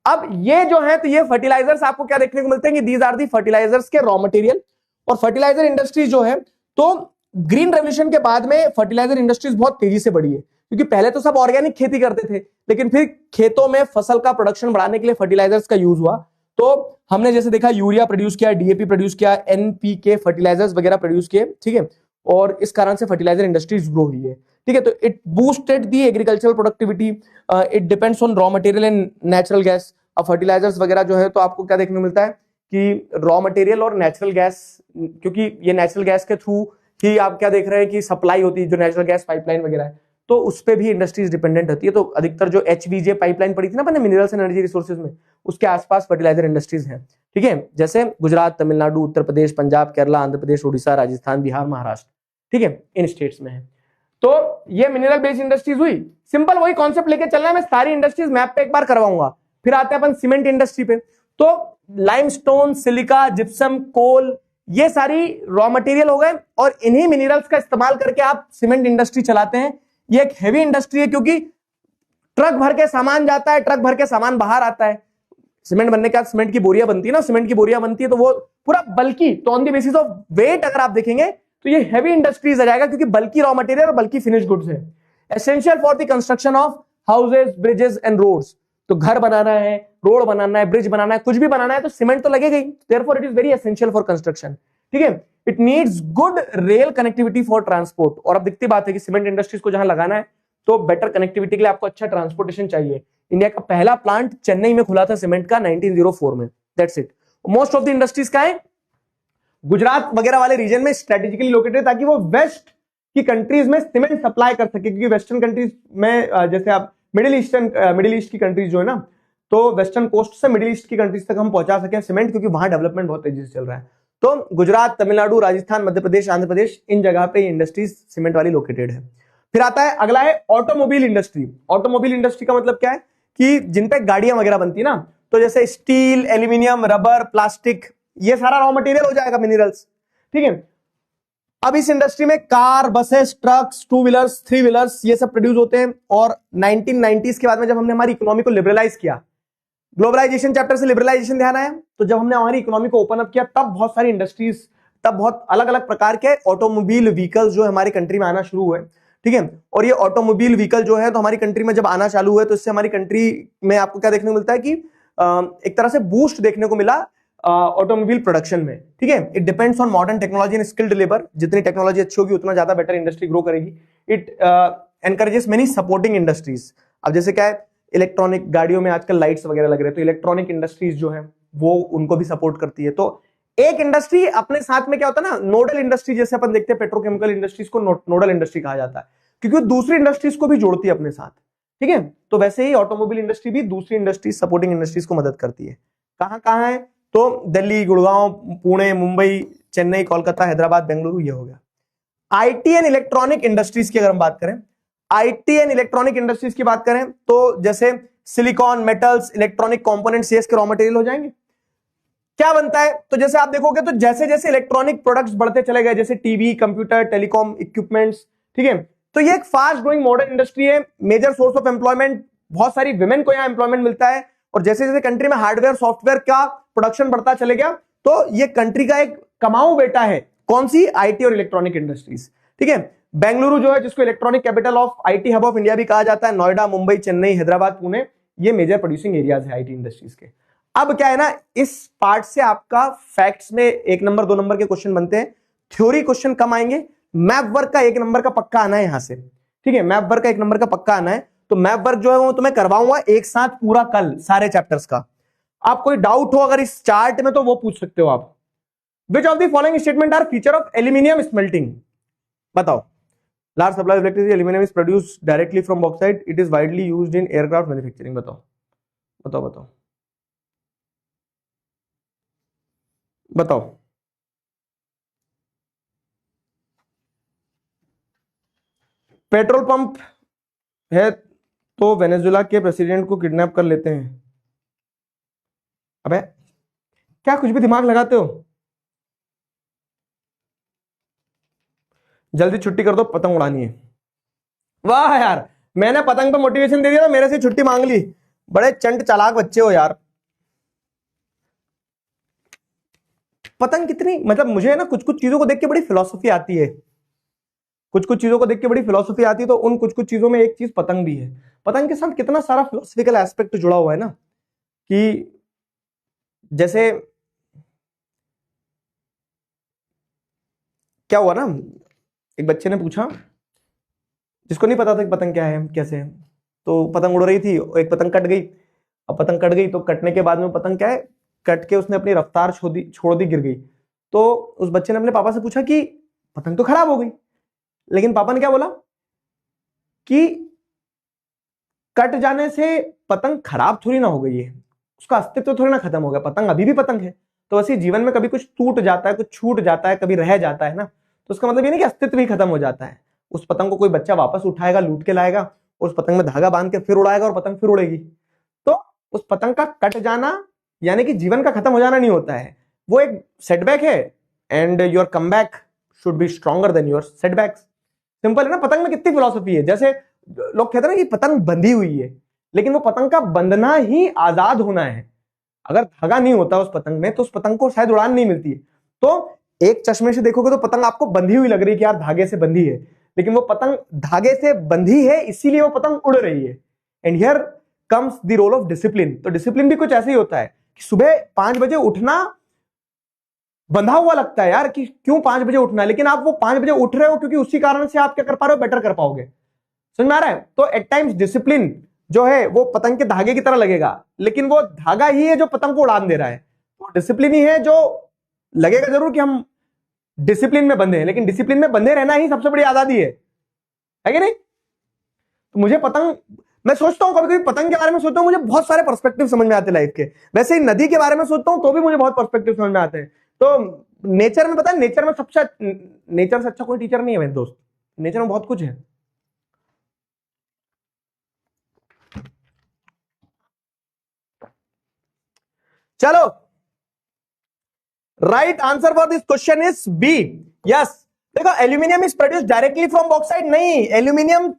[SPEAKER 2] अब ये जो है तो ये फर्टिलाइजर्स आपको क्या देखने को मिलते हैं कि दीज आर दी फर्टिलाइजर्स के रॉ मटेरियल। और फर्टिलाइजर इंडस्ट्रीज जो है तो ग्रीन रेवोल्यूशन के बाद में फर्टिलाइजर इंडस्ट्रीज बहुत तेजी से बढ़ी है, क्योंकि पहले तो सब ऑर्गेनिक खेती करते थे, लेकिन फिर खेतों में फसल का प्रोडक्शन बढ़ाने के लिए फर्टिलाइजर्स का यूज हुआ। तो हमने जैसे देखा यूरिया प्रोड्यूस किया, डीएपी प्रोड्यूस किया, एनपीके फर्टिलाइजर्स वगैरह प्रोड्यूस किए। ठीक है, और इस कारण से फर्टिलाइजर इंडस्ट्रीज ग्रो हुई है। ठीक है, तो it boosted the agricultural productivity, it depends on raw material and natural gas. अब फर्टिलाइजर्स वगैरह जो है तो आपको क्या देखने को मिलता है कि रॉ मटेरियल और नेचुरल गैस, क्योंकि ये नेचुरल गैस के थ्रू ही आप क्या देख रहे हैं कि सप्लाई होती है, जो नेचुरल गैस पाइपलाइन वगैरह है, तो उस पर भी इंडस्ट्रीज डिपेंडेंट होती है। तो अधिकतर जो एचवीजे पाइपलाइन पड़ी थी ना अपने मिनरल्स एंड एनर्जी रिसोर्सेज में, उसके आसपास फर्टिलाइजर इंडस्ट्रीज हैं। ठीक है, जैसे गुजरात, तमिलनाडु, उत्तर प्रदेश, पंजाब, केरला, आंध्र प्रदेश, उड़ीसा, राजस्थान, बिहार, महाराष्ट्र। ठीक है, इन स्टेट्स में है। तो ये मिनरल बेस्ड इंडस्ट्रीज हुई। सिंपल वही कॉन्सेप्ट लेके चलना है, मैं सारी इंडस्ट्रीज मैप पे एक बार करवाऊंगा। फिर आते हैं अपन सीमेंट इंडस्ट्री पे। तो लाइमस्टोन, सिलिका, जिप्सम, कोल, ये सारी रॉ मटेरियल हो गए, और इन्हीं मिनरल्स का इस्तेमाल करके आप सीमेंट इंडस्ट्री चलाते हैं। ये एक हेवी इंडस्ट्री है, क्योंकि ट्रक भर के सामान जाता है, ट्रक भर के सामान बाहर आता है। सीमेंट बनने के बाद सीमेंट की बोरियां बनती है ना, सीमेंट की बोरियां बनती है तो वो पूरा बल्कि, तो on the basis of weight अगर आप देखेंगे तो ये हेवी इंडस्ट्रीज आ जाएगा, क्योंकि बल्कि रॉ मटेरियल और बल्कि फिनिश गुड्स है। Essential for the construction of houses, bridges and roads. तो घर बनाना है, रोड बनाना है, ब्रिज बनाना है, कुछ भी बनाना है तो सीमेंट तो लगेगा ही। Therefore it is very essential for construction. ठीक है, it needs good rail connectivity for transport. और अब दिखती बात है कि सीमेंट इंडस्ट्रीज को जहां लगाना है तो बेटर कनेक्टिविटी के लिए आपको अच्छा ट्रांसपोर्टेशन चाहिए। इंडिया का पहला प्लांट चेन्नई में खुला था सीमेंट का 1904 में। That's it. Most of the industries का है गुजरात वगैरह वाले रीजन में स्ट्रेटेजिकली लोकेटेड, ताकि वो वेस्ट की कंट्रीज में सीमेंट सप्लाई कर सके, क्योंकि वेस्टर्न कंट्रीज में जैसे आप मिडिल ईस्ट की कंट्रीज जो है ना, तो वेस्टर्न कोस्ट से मिडिल ईस्ट की कंट्रीज तक हम पहुंचा सके सीमेंट, क्योंकि वहां डेवलपमेंट बहुत तेजी से चल रहा है। तो गुजरात, तमिलनाडु, राजस्थान, मध्य प्रदेश, आंध्र प्रदेश, इन जगह पे इंडस्ट्रीज सीमेंट वाली लोकेटेड है। फिर आता है अगला है ऑटोमोबाइल इंडस्ट्री। ऑटोमोबाइल इंडस्ट्री का मतलब क्या है कि जिन पे गाड़ियां वगैरह बनती है ना, तो जैसे स्टील, एल्यूमिनियम, रबर, प्लास्टिक, ये सारा रॉ मटेरियल हो जाएगा, मिनरल्स। ठीक है, अब इस इंडस्ट्री में car, buses, trucks, two wheelers, three wheelers, ये सब प्रोड्यूस होते हैं। और 1990s के बाद में जब हमने हमारी इकोनॉमी को लिबरलाइज किया, ग्लोबलाइजेशन चैप्टर से लिबरलाइजेशन ध्यान आया, तो जब हमने हमारी इकोनॉमी को ओपन अप किया, तब बहुत सारी इंडस्ट्रीज, तब बहुत अलग अलग प्रकार के ऑटोमोबाइल व्हीकल्स जो हमारी कंट्री में आना शुरू हुए। ठीक है, और ये ऑटोमोबाइल व्हीकल जो है तो हमारी कंट्री में जब आना चालू हुए, तो इससे हमारी कंट्री में आपको क्या देखने को मिलता है कि एक तरह से बूस्ट देखने को मिला ऑटोमोबाइल प्रोडक्शन में। ठीक है, it depends on modern technology and skilled labour. जितनी टेक्नोलॉजी अच्छी होगी उतना ज्यादा बेटर इंडस्ट्री ग्रो करेगी। It encourages many supporting industries. अब जैसे क्या है, इलेक्ट्रॉनिक गाड़ियों में आजकल लाइट्स वगैरह लग रहे हैं, तो इलेक्ट्रॉनिक इंडस्ट्रीज जो है वो उनको भी सपोर्ट करती है। तो एक इंडस्ट्री अपने साथ में क्या होता है ना, नोडल इंडस्ट्री, जैसे अपन देखते हैं पेट्रोकेमिकल इंडस्ट्रीज को नोडल इंडस्ट्री कहा जाता है, क्योंकि वो दूसरी इंडस्ट्रीज को भी जोड़ती है अपने साथ। ठीक है, तो वैसे ही ऑटोमोबाइल इंडस्ट्री भी दूसरी इंडस्ट्रीज, सपोर्टिंग इंडस्ट्रीज को मदद करती है। कहां कहां है तो दिल्ली, गुड़गांव, पुणे, मुंबई, चेन्नई, कोलकाता, हैदराबाद, बेंगलुरु, ये हो गया। आईटी एंड इलेक्ट्रॉनिक इंडस्ट्रीज की अगर हम बात करें, आईटी एंड इलेक्ट्रॉनिक इंडस्ट्रीज की बात करें तो जैसे सिलिकॉन, मेटल्स, इलेक्ट्रॉनिक कंपोनेंट्स, ये इसके रॉ मटेरियल हो जाएंगे। क्या बनता है तो जैसे आप देखोगे तो जैसे जैसे इलेक्ट्रॉनिक प्रोडक्ट्स बढ़ते चले गए, जैसे टीवी, कंप्यूटर, टेलीकॉम इक्विपमेंट्स, ठीक है, तो ये एक फास्ट ग्रोइंग मॉडर्न इंडस्ट्री है। मेजर सोर्स ऑफ एम्प्लॉयमेंट, बहुत सारी विमेन को यहाँ एम्प्लॉयमेंट मिलता है। और जैसे जैसे कंट्री में हार्डवेयर, सॉफ्टवेयर का प्रोडक्शन बढ़ता चले गया, तो ये कंट्री का एक कमाऊ बेटा है। कौन सी? आईटी और इलेक्ट्रॉनिक इंडस्ट्रीज। ठीक है, बेंगलुरु जो है, जिसको electronic capital of IT hub of India भी कहा जाता है, नोएडा, मुंबई, चेन्नई, हैदराबाद, पुणे, ये मेजर प्रोड्यूसिंग एरियाज है आईटी इंडस्ट्रीज के। अब क्या है ना, इस पार्ट से आपका फैक्ट्स में 1 नंबर 2 नंबर के क्वेश्चन बनते हैं, थ्योरी क्वेश्चन कम आएंगे। मैप वर्क का 1 नंबर का पक्का आना है यहां से। ठीक है, मैप वर्क का 1 नंबर का पक्का आना है। तो मैप वर्क जो है वो तुम्हें करवाऊंगा एक साथ पूरा कल, सारे चैप्टर्स का। आप कोई डाउट हो अगर इस चार्ट में तो वो पूछ सकते हो आप। Which of the following statement are feature of aluminium smelting? बताओ। Large supply of electricity, aluminium is produced directly from bauxite, it is widely used in aircraft manufacturing. बताओ बताओ बताओ बताओ। पेट्रोल पंप है तो वेनेजुएला के प्रेसिडेंट को किडनैप कर लेते हैं। अबे क्या कुछ भी दिमाग लगाते हो? जल्दी छुट्टी कर दो, पतंग उड़ानी है। वाह यार,
[SPEAKER 1] मैंने पतंग पे मोटिवेशन दे दिया तो मेरे से छुट्टी मांग ली। बड़े चंट चालाक बच्चे हो यार। पतंग कितनी, मतलब मुझे ना कुछ कुछ चीजों को देख के बड़ी फिलॉसफी आती है, कुछ कुछ चीजों को देख के बड़ी फिलॉसफी आती है। तो उन कुछ कुछ चीजों में एक चीज पतंग भी है। पतंग के साथ कितना सारा फिलोसफिकल एस्पेक्ट जुड़ा हुआ है ना, कि जैसे क्या हुआ ना, एक बच्चे ने पूछा, जिसको नहीं पता था कि पतंग क्या है कैसे है, तो पतंग उड़ रही थी, एक पतंग कट गई। अब पतंग कट गई तो कटने के बाद में पतंग क्या है, कट के उसने अपनी रफ्तार छोड़ दी, गिर गई। तो उस बच्चे ने अपने पापा से पूछा कि पतंग तो खराब हो गई, लेकिन पापा ने क्या बोला कि कट जाने से पतंग खराब थोड़ी ना हो गई है, उसका अस्तित्व थोड़ी ना खत्म हो गया, पतंग अभी भी पतंग है। तो वैसे जीवन में कभी कुछ टूट जाता है, कुछ छूट जाता है, कभी रह जाता है ना, तो उसका मतलब ये नहीं कि अस्तित्व ही खत्म हो जाता है। उस पतंग को कोई बच्चा वापस उठाएगा, लूट के लाएगा, उस पतंग में धागा बांध के फिर उड़ाएगा और पतंग फिर उड़ेगी। तो उस पतंग का कट जाना यानी कि जीवन का खत्म हो जाना नहीं होता है, वो एक सेटबैक है। And your comeback should be stronger than your setbacks. Simple है ना। पतंग में कितनी फिलॉसफी है। जैसे लोग कहते हैं ना कि पतंग बंधी हुई है, लेकिन वो पतंग का बंधना ही आजाद होना है। अगर धागा नहीं होता उस पतंग में तो उस पतंग को शायद उड़ान नहीं मिलती है। तो एक चश्मे से देखोगे तो पतंग आपको बंधी हुई लग रही है कि यार धागे से बंधी है, लेकिन वो पतंग धागे से बंधी है, इसीलिए वो पतंग उड़ रही है। And here comes the role of discipline. तो डिसिप्लिन भी कुछ ऐसे ही होता है कि सुबह 5 बजे उठना बंधा हुआ लगता है यार कि क्यों 5 बजे उठना है, लेकिन आप वो 5 बजे उठ रहे हो क्योंकि उसी कारण से आप क्या कर पा रहे हो, बेटर कर पाओगे। समझ में आ रहा है। तो एट टाइम्स डिसिप्लिन जो है वो पतंग के धागे की तरह लगेगा, लेकिन वो धागा ही है जो पतंग को उड़ान दे रहा है। तो डिसिप्लिन ही है जो लगेगा जरूर कि हम डिसिप्लिन में बंधे हैं, लेकिन डिसिप्लिन में बंधे रहना ही सबसे बड़ी आजादी है कि नहीं। तो मुझे पतंग, मैं सोचता हूं कभी कभी पतंग के बारे में सोचता हूं, मुझे बहुत सारे पर्सपेक्टिव समझ में आते हैं लाइफ के। वैसे ही नदी के बारे में सोचता हूं तो भी मुझे बहुत पर्सपेक्टिव समझ में आते हैं। तो नेचर में पता है, नेचर में सबसे नेचर से अच्छा कोई टीचर नहीं है मेरे दोस्त। नेचर में बहुत कुछ है। चलो, right answer for this question is B, yes. देखो, aluminium is produce directly from bauxite, नहीं, एल्यूमिनियम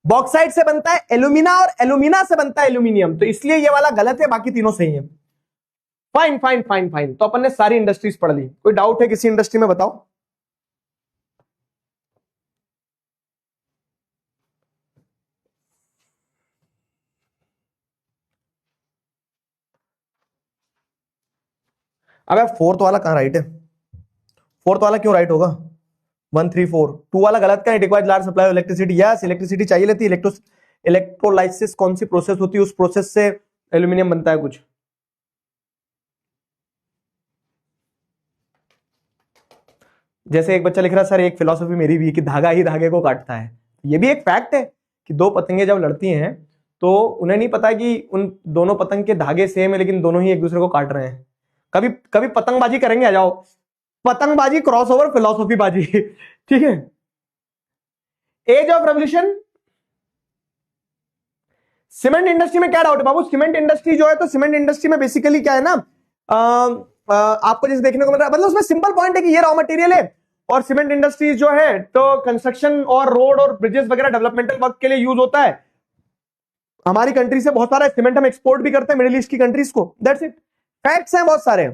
[SPEAKER 1] बॉक्साइट से बनता है, एल्यूमिना और एल्यूमिना से बनता है एल्यूमिनियम। तो इसलिए ये वाला गलत है, बाकी तीनों सही है। Fine fine fine fine. तो अपन ने सारी इंडस्ट्रीज पढ़ ली। कोई डाउट है किसी इंडस्ट्री में, बताओ। अब फोर्थ वाला कहां राइट है? फोर्थ वाला क्यों राइट होगा? 1 3 4 2 वाला गलत का है। Required large supply of electricity, yes, electricity चाहिए लेती है। इलेक्ट्रोलाइसिस कौन सी प्रोसेस होती है, उस प्रोसेस से एल्यूमिनियम बनता है कुछ। जैसे एक बच्चा लिख रहा है सर, एक फिलॉसफी मेरी भी है कि धागा ही धागे को काटता है। ये भी एक फैक्ट है कि दो पतंगे जब लड़ती हैं तो उन्हें नहीं पता कि उन दोनों पतंग के धागे सेम है, लेकिन दोनों ही एक दूसरे को काट रहे हैं। कभी कभी पतंगबाजी करेंगे, आ जाओ, पतंगबाजी क्रॉस ओवर फिलोसॉफी बाजी ठीक है। Age of revolution, cement industry में क्या डाउट है बाबू? सीमेंट इंडस्ट्री जो है, तो सीमेंट इंडस्ट्री में बेसिकली क्या है ना, आपको जैसे देखने को मिल रहा है, मतलब उसमें सिंपल पॉइंट है कि ये रॉ मटेरियल है और सीमेंट इंडस्ट्रीज जो है तो कंस्ट्रक्शन और रोड और ब्रिजेस वगैरह डेवलपमेंटल वर्क के लिए यूज होता है। हमारी कंट्री से बहुत सारा सीमेंट हम एक्सपोर्ट भी करते हैं मिडिल ईस्ट की कंट्रीज को। दैट्स इट, फैक्ट्स हैं बहुत सारे।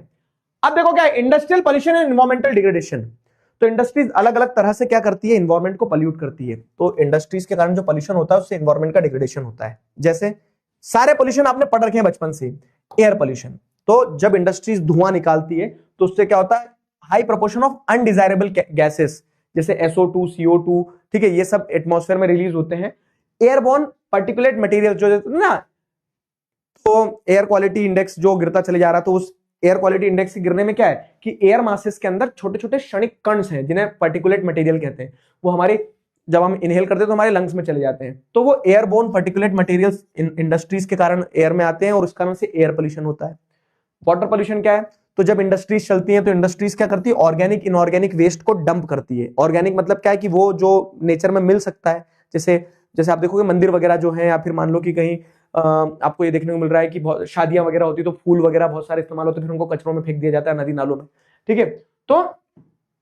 [SPEAKER 1] अब देखो क्या है, industrial pollution and environmental degradation. तो इंडस्ट्रीज अलग अलग तरह से क्या करती है, एनवायरमेंट को पॉल्यूट करती है। तो इंडस्ट्रीज के कारण जो पॉल्यूशन होता है उससे एनवायरमेंट का डिग्रेडेशन होता है। जैसे सारे पॉल्यूशन आपने पढ़ रखे हैं बचपन से। एयर पॉल्यूशन, तो जब इंडस्ट्रीज धुआं निकालती है तो उससे क्या होता है, high proportion of undesirable gases जैसे SO2, CO2, ठीक है, ये सब एटमॉस्फेयर में रिलीज होते हैं। एयरबॉर्न पार्टिकुलेट मटेरियल जो ना, तो एयर क्वालिटी इंडेक्स जो गिरता चले जा रहा है, तो उस एयर क्वालिटी इंडेक्स के गिरने में क्या है कि एयर मासेस के अंदर छोटे छोटे क्षणिक कण हैं जिन्हें पार्टिकुलेट मटेरियल कहते हैं। वो हमारे, जब हम इनहेल करते हैं तो हमारे लंग्स में चले जाते हैं। तो वो एयरबोर्न पार्टिकुलेट मटेरियल्स इंडस्ट्रीज के कारण एयर में आते हैं और उस कारण से एयर पोल्यूशन होता है। वाटर पोल्यूशन क्या है, तो जब इंडस्ट्रीज चलती हैं तो इंडस्ट्रीज क्या करती है, ऑर्गेनिक इनऑर्गेनिक वेस्ट को डंप करती है। ऑर्गेनिक मतलब क्या है कि वो जो नेचर में मिल सकता है, जैसे आप देखोगे मंदिर वगैरह जो है, या फिर मान लो कि कहीं आपको ये देखने को मिल रहा है कि बहुत शादियां वगैरह होती है तो फूल वगैरह बहुत सारे इस्तेमाल होते हैं, फिर उनको कचरों में फेंक दिया जाता है, नदी नालों में, ठीक है। तो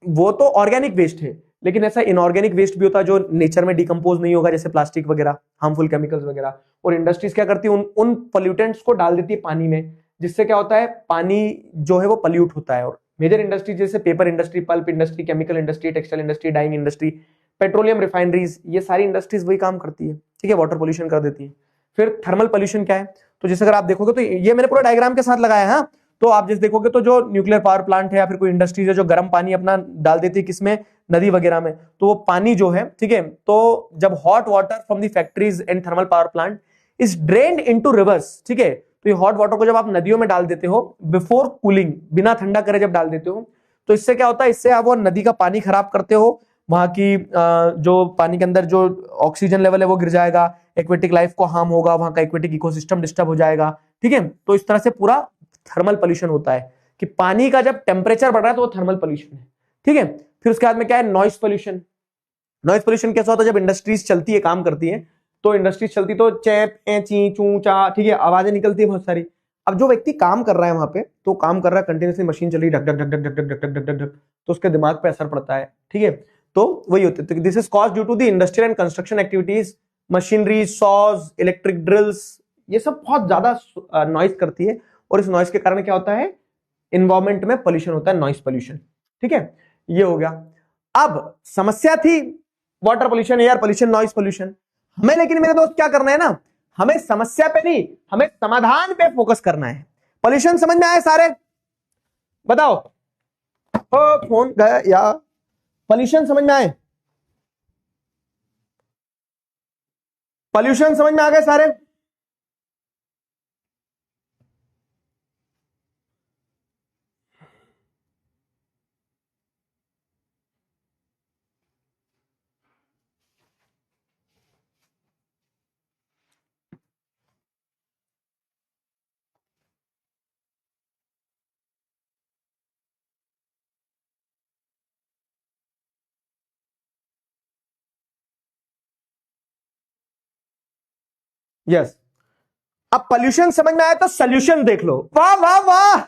[SPEAKER 1] वो तो ऑर्गेनिक वेस्ट है।
[SPEAKER 2] लेकिन ऐसा इनऑर्गेनिक वेस्ट भी होता है जो नेचर में डिकम्पोज नहीं होगा, जैसे प्लास्टिक वगैरह, हार्मफुल केमिकल्स वगैरह। और इंडस्ट्रीज क्या करती है, उन पोल्यूटेंट्स को डाल देती है पानी में, जिससे क्या होता है, पानी जो है वो पल्यूट होता है। और मेजर इंडस्ट्री जैसे paper industry, pulp industry, chemical industry, textile industry, dyeing industry, petroleum refineries, ये सारी इंडस्ट्रीज वही काम करती है, ठीक है, वाटर पोल्यूशन कर देती है। फिर थर्मल पोल्यूशन क्या है, तो जैसे अगर आप देखोगे तो ये मैंने पूरा डायग्राम के साथ लगाया है, तो आप जैसे देखोगे तो जो न्यूक्लियर पावर प्लांट है या फिर कोई इंडस्ट्रीज है जो गर्म पानी अपना डाल देती है किसमें, नदी वगैरह में, तो वो पानी जो है, ठीक है, तो जब hot water from the factories and thermal power plant is drained into reverse, ठीक है, तो ये हॉट वाटर को जब आप नदियों में डाल देते हो बिफोर कूलिंग, बिना ठंडा करे जब डाल देते हो, तो इससे क्या होता है, इससे आप वो नदी का पानी खराब करते हो, वहां की जो पानी के अंदर जो ऑक्सीजन लेवल है वो गिर जाएगा, एक्वेटिक लाइफ को हार्म होगा, वहां का एक्वेटिक इकोसिस्टम डिस्टर्ब हो जाएगा, ठीक है। तो इस तरह से पूरा थर्मल पोल्यूशन होता है कि पानी का जब टेम्परेचर बढ़ रहा है तो वो थर्मल पोल्यूशन है, ठीक है। फिर उसके बाद में क्या है, नॉइस पोल्यूशन। नॉइस पोल्यूशन कैसा होता है, जब इंडस्ट्रीज चलती है, काम करती है, तो इंडस्ट्रीज चलती तो चैप ची चू चा, ठीक है, आवाजें निकलती है बहुत सारी। अब जो व्यक्ति काम कर रहा है वहां पे, तो काम कर रहा है, कंटिन्यूसली मशीन चल रही, ढक ढक ढक ढक ढक ढक ढक ढक ढक ढक, तो उसके दिमाग पे असर पड़ता है, ठीक है। तो वही होते हैं, this is cause due to the industrial and construction activities, machinery, saws, electric drills, ये सब बहुत ज्यादा नॉइस करती है, और इस नॉइस के कारण क्या होता है, इन्वायरमेंट में पोल्यूशन होता है, नॉइस पोल्यूशन, ठीक है। ये हो गया। अब समस्या थी water pollution, air pollution, noise pollution, हमें लेकिन मेरे दोस्त क्या करना है ना, हमें समस्या पे नहीं, हमें समाधान पे फोकस करना है। पोल्यूशन समझ में आए सारे, बताओ, फोन गया या पोल्यूशन समझ में आए, पोल्यूशन समझ में आ गए सारे? यस। अब पोल्यूशन समझ में आया तो सोल्यूशन देख लो, वाह वाह वाह,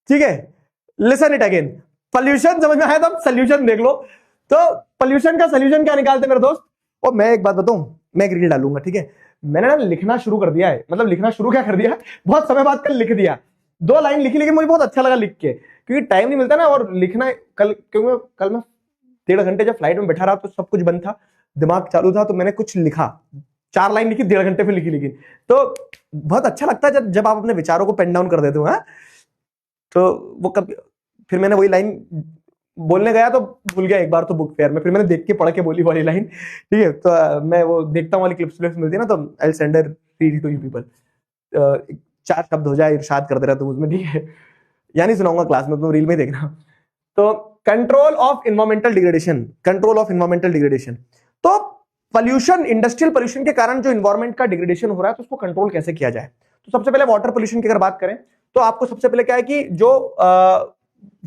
[SPEAKER 2] ठीक है। लिसन इट अगेन, पोल्यूशन समझ में आया तो सोल्यूशन देख लो। तो पोल्यूशन का सोल्यूशन क्या निकालते मेरे दोस्त, और मैं एक बात बताऊं, मैं एक रील डालूंगा, ठीक है, मैंने ना लिखना शुरू कर दिया है, मतलब लिखना शुरू क्या कर दिया, बहुत समय बाद कल लिख दिया, 2 लाइन लिखी, लेकिन मुझे बहुत अच्छा लगा लिख के, क्योंकि टाइम नहीं मिलता ना, और लिखना कल, क्योंकि कल मैं 1.5 घंटे जब फ्लाइट में बैठा रहा तो सब कुछ बंद था, दिमाग चालू था, तो मैंने कुछ लिखा, 4 लाइन लिखी, 1.5 घंटे फिर लिखी, लेकिन तो बहुत अच्छा लगता है जब आप अपने विचारों को पेन डाउन कर देते हो, हाँ। तो वो कब, फिर मैंने वही लाइन बोलने गया तो भूल गया एक बार तो बुक फेयर में, फिर मैंने देख के पढ़ के बोली वाली लाइन, ठीक है। तो मैं वो देखता हूँ वाली क्लिप्स मिलती है ना, तो I will send a reel to you people, 4 शब्द हो जाए, इरशाद कर दे रहा तुम उसमें, ठीक है, यानी सुनाऊंगा क्लास में, तुम रील में देखना। तो control of environmental degradation, control of environmental degradation, तो पोल्यूशन, इंडस्ट्रियल पोल्यूशन के कारण जो इन्वायरमेंट का डिग्रेडेशन हो रहा है, तो उसको कंट्रोल कैसे किया जाए। तो सबसे पहले वाटर पोल्यूशन की अगर बात करें, तो आपको सबसे पहले क्या है कि जो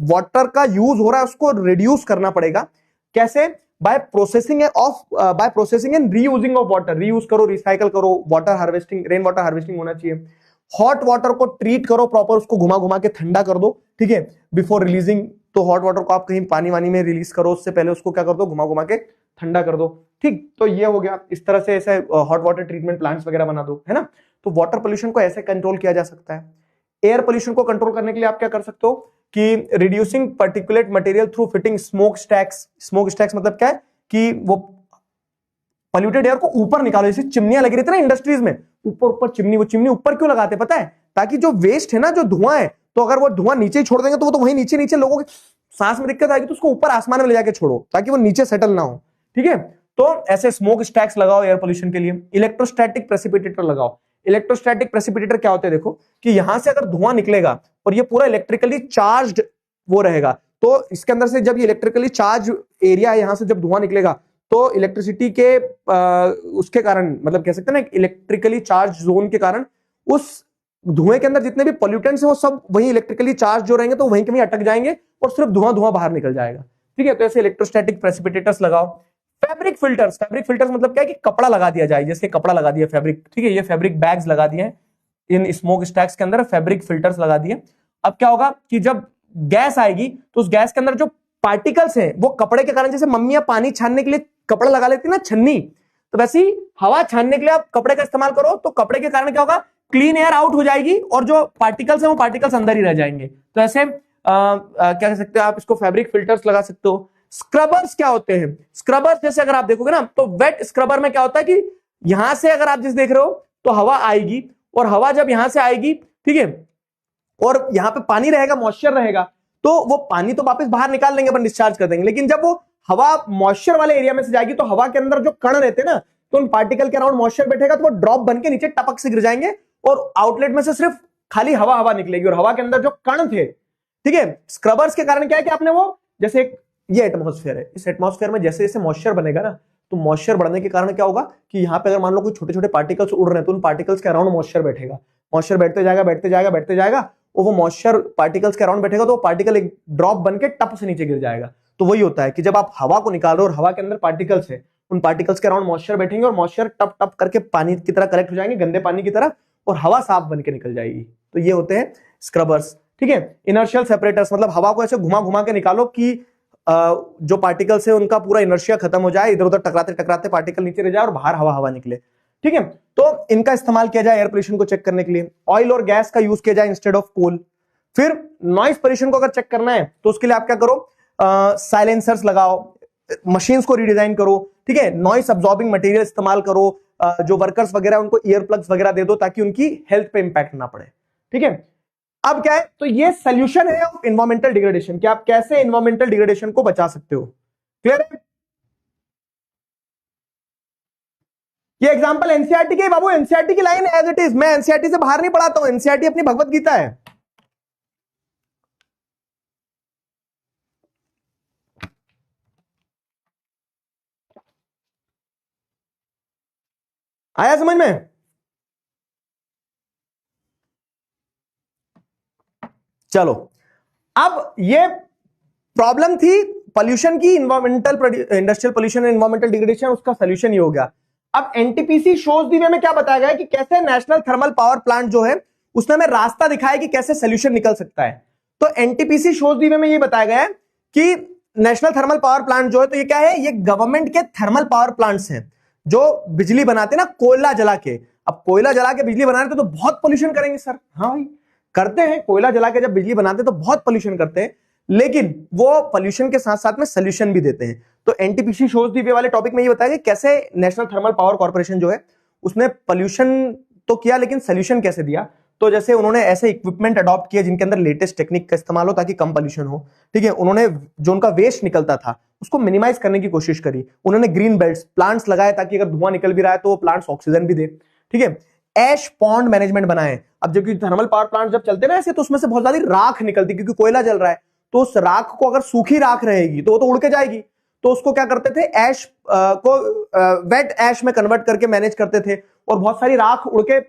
[SPEAKER 2] वाटर का यूज हो रहा है उसको रिड्यूस करना पड़ेगा। कैसे? By processing and reusing of water, reuse करो, रिसाइकल करो, water harvesting, rain water harvesting होना चाहिए। हॉट वाटर को ट्रीट करो प्रॉपर, उसको घुमा घुमा के ठंडा कर दो, ठीक है, बिफोर रिलीजिंग। तो हॉट वाटर को आप कहीं पानी वानी में रिलीज करो, उससे पहले उसको क्या कर दो, घुमा घुमा के ठंडा कर दो, ठीक। तो ये हो गया, इस तरह से ऐसे हॉट वाटर ट्रीटमेंट प्लांट्स वगैरह बना दो, है ना। तो वाटर पोल्यूशन को ऐसे कंट्रोल किया जा सकता है। एयर पोल्यूशन को कंट्रोल करने के लिए आप क्या कर सकते हो कि reducing particulate material through fitting smoke stacks. Smoke stacks मतलब क्या है कि वो पॉल्यूटेड एयर को ऊपर निकालो, जैसे चिमनियां लगी रहती है ना इंडस्ट्रीज में, ऊपर ऊपर चिमनी, वो चिमनी ऊपर क्यों लगाते पता है? ताकि जो वेस्ट है ना, जो धुआं है, तो अगर वो धुआं नीचे ही छोड़ देंगे तो वो तो वहीं नीचे नीचे लोगों की सांस में दिक्कत आएगी, तो उसको ऊपर आसमान में ले जाके छोड़ो ताकि वो नीचे सेटल ना हो, ठीक है। तो ऐसे स्मोक स्टैक्स लगाओ एयर पोल्यूशन के लिए। इलेक्ट्रोस्टैटिक प्रेसिपिटेटर लगाओ। इलेक्ट्रोस्टैटिक प्रेसिपिटेटर क्या होते हैं देखो, कि यहां से अगर धुआं निकलेगा और ये पूरा इलेक्ट्रिकली चार्ज्ड वो रहेगा, तो इसके अंदर से जब ये इलेक्ट्रिकली चार्ज एरिया है, यहां से जब धुआं निकलेगा तो इलेक्ट्रिसिटी के उसके कारण, मतलब कह सकते हैं ना, इलेक्ट्रिकली चार्ज जोन के कारण उस धुएं के अंदर जितने भी पॉल्यूटेंट्स हैं वो सब वहीं इलेक्ट्रिकली चार्ज जो रहेंगे तो वहीं के वहीं अटक जाएंगे और सिर्फ धुआं धुआं बाहर निकल जाएगा, ठीक है। तो ऐसे इलेक्ट्रोस्टैटिक प्रेसिपिटेटर्स लगाओ। फैब्रिक फिल्टर्स, फैब्रिक फिल्टर्स मतलब क्या है कि कपड़ा लगा दिया जाए, जैसे कपड़ा लगा दिया फैब्रिक, ठीक है, ये फैब्रिक बैग्स लगा दिए इन स्मोक स्टैक्स के अंदर, फैब्रिक फिल्टर्स लगा दिए। अब क्या होगा कि जब गैस आएगी तो उस गैस के अंदर जो पार्टिकल्स हैं वो कपड़े के कारण, जैसे मम्मियां पानी छानने के लिए कपड़ा लगा लेती है ना छन्नी, तो वैसे ही हवा छानने के लिए आप कपड़े का इस्तेमाल करो तो कपड़े के कारण क्या होगा, क्लीन एयर आउट हो जाएगी और जो पार्टिकल्स हैं वो पार्टिकल्स अंदर ही रह जाएंगे। तो ऐसे क्या कह सकते हो आप इसको, फैब्रिक फिल्टर्स लगा सकते हो। स्क्रबर्स क्या होते हैं, स्क्रबर्स जैसे अगर आप देखोगे ना तो वेट स्क्रबर में क्या होता है कि यहां से अगर आप जिस देख रहे हो तो हवा आएगी, और हवा जब यहां से आएगी, ठीक है, और यहां पे पानी रहेगा, मॉइस्चर रहेगा, तो वो पानी तो वापस बाहर निकाल लेंगे, अपन डिस्चार्ज कर देंगे, लेकिन जब वो हवा मॉइस्चर वाले एरिया में से जाएगी तो हवा के अंदर जो कण रहते हैं ना, तो उन पार्टिकल के अराउंड मॉइस्चर बैठेगा तो वो ड्रॉप बन के नीचे टपक से गिर जाएंगे और आउटलेट में से सिर्फ खाली हवा हवा निकलेगी और हवा के अंदर जो कण थे, ठीक है। स्क्रबर्स के कारण क्या है कि आपने वो, जैसे ये एटमॉस्फेयर है, इस एटमॉस्फेयर में जैसे जैसे मॉइस्चर बनेगा ना, तो मॉइस्चर बढ़ने के कारण क्या होगा कि यहाँ पे अगर मान लो कोई छोटे छोटे पार्टिकल्स उड़ रहे हैं तो उन पार्टिकल्स के अराउंड मॉइस्चर बैठेगा, मॉइस्चर बैठते जाएगा बैठते जाएगा बैठते जाएगा, और वो मॉइस्चर पार्टिकल्स के अराउंड बैठेगा तो वो पार्टिकल एक ड्रॉप बन के टप से नीचे गिर जाएगा। तो वही होता है कि जब आप हवा को निकाल रहे हो और हवा के अंदर पार्टिकल्स है, उन पार्टिकल्स के अराउंड मॉइस्चर बैठेंगे और मॉइस्चर टप टप करके पानी की तरह कलेक्ट हो जाएंगे, गंदे पानी की तरह, और हवा साफ बन के निकल जाएगी। तो ये होते हैं स्क्रबर्स, ठीक है। इनर्शियल सेपरेटर्स, मतलब हवा को ऐसे घुमा घुमा के निकालो कि जो पार्टिकल्स है उनका पूरा इनर्शिया खत्म हो जाए, इधर उधर टकराते टकराते पार्टिकल नीचे रह जाए और बाहर हवा हवा निकले, ठीक है। तो इनका इस्तेमाल किया जाए एयर पोल्यूशन को चेक करने के लिए। ऑयल और गैस का यूज किया जाए इंस्टेड ऑफ कोल। फिर नॉइस पोल्यूशन को अगर चेक करना है तो उसके लिए आप क्या करो, साइलेंसर्स लगाओ, मशीन्स को रिडिजाइन करो, ठीक है, नॉइस अब्सॉर्बिंग मटेरियल इस्तेमाल करो, जो वर्कर्स वगैरह उनको ईयर प्लग्स वगैरह दे दो ताकि उनकी हेल्थ पे इंपैक्ट ना पड़े, ठीक है। अब क्या है, तो ये सोल्यूशन है ऑफ एनवायरमेंटल डिग्रेडेशन कि आप कैसे एनवायरमेंटल डिग्रेडेशन को बचा सकते हो। क्लियर है? ये एग्जांपल एनसीईआरटी के, बाबू एनसीईआरटी की लाइन एज इट इज, मैं एनसीईआरटी से बाहर नहीं पढ़ाता हूं, एनसीईआरटी अपनी भगवत गीता है। आया समझ में? चलो, अब ये प्रॉब्लम थी पोल्यूशन की, environmental industrial pollution, environmental degradation, उसका सोल्यूशन ही हो गया। अब एनटीपीसी शोज दी वे में क्या बताया गया कि कैसे नेशनल थर्मल पावर प्लांट जो है उसने हमें रास्ता दिखाया कि कैसे सोल्यूशन निकल सकता है। तो एनटीपीसी शोज दी वे में ये बताया गया है कि नेशनल थर्मल पावर प्लांट जो है, तो ये क्या है, ये गवर्नमेंट के थर्मल पावर प्लांट्स हैं जो बिजली बनाते ना कोयला जला के। अब कोयला जला के बिजली बना रहे तो बहुत पोल्यूशन करेंगे सर, हाँ भाई करते हैं, कोयला जला के जब बिजली बनाते हैं तो बहुत पोल्यूशन करते हैं, लेकिन वो पोल्यूशन के साथ साथ में सोल्यूशन भी देते हैं। तो एनटीपीसी शोज दी वे वाले टॉपिक में ये बताया कि कैसे नेशनल थर्मल पावर कॉर्पोरेशन जो है उसने पोल्यूशन तो किया लेकिन सोल्यूशन कैसे दिया। तो जैसे उन्होंने ऐसे इक्विपमेंट अडॉप्ट किए जिनके अंदर लेटेस्ट टेक्निक का इस्तेमाल हो ताकि कम पोल्यूशन हो, ठीक है। उन्होंने जो उनका वेस्ट निकलता था उसको मिनिमाइज करने की कोशिश करी। उन्होंने ग्रीन बेल्ट्स, प्लांट्स लगाए ताकि अगर धुआं निकल भी रहा है तो वो प्लांट्स ऑक्सीजन भी दे, ठीक है। ऐश पॉन्ड मैनेजमेंट बनाए। अब जबकि थर्मल पावर प्लांट जब चलते ना ऐसे तो उसमें से बहुत ज्यादा राख निकलती, क्योंकि कोयला जल रहा है, तो उस राख को अगर सूखी राख रहेगी तो वो तो उड़ के जाएगी, तो उसको क्या करते थे, ऐश को वेट ऐश में कन्वर्ट करके मैनेज करते थे, और बहुत सारी राख उड़ के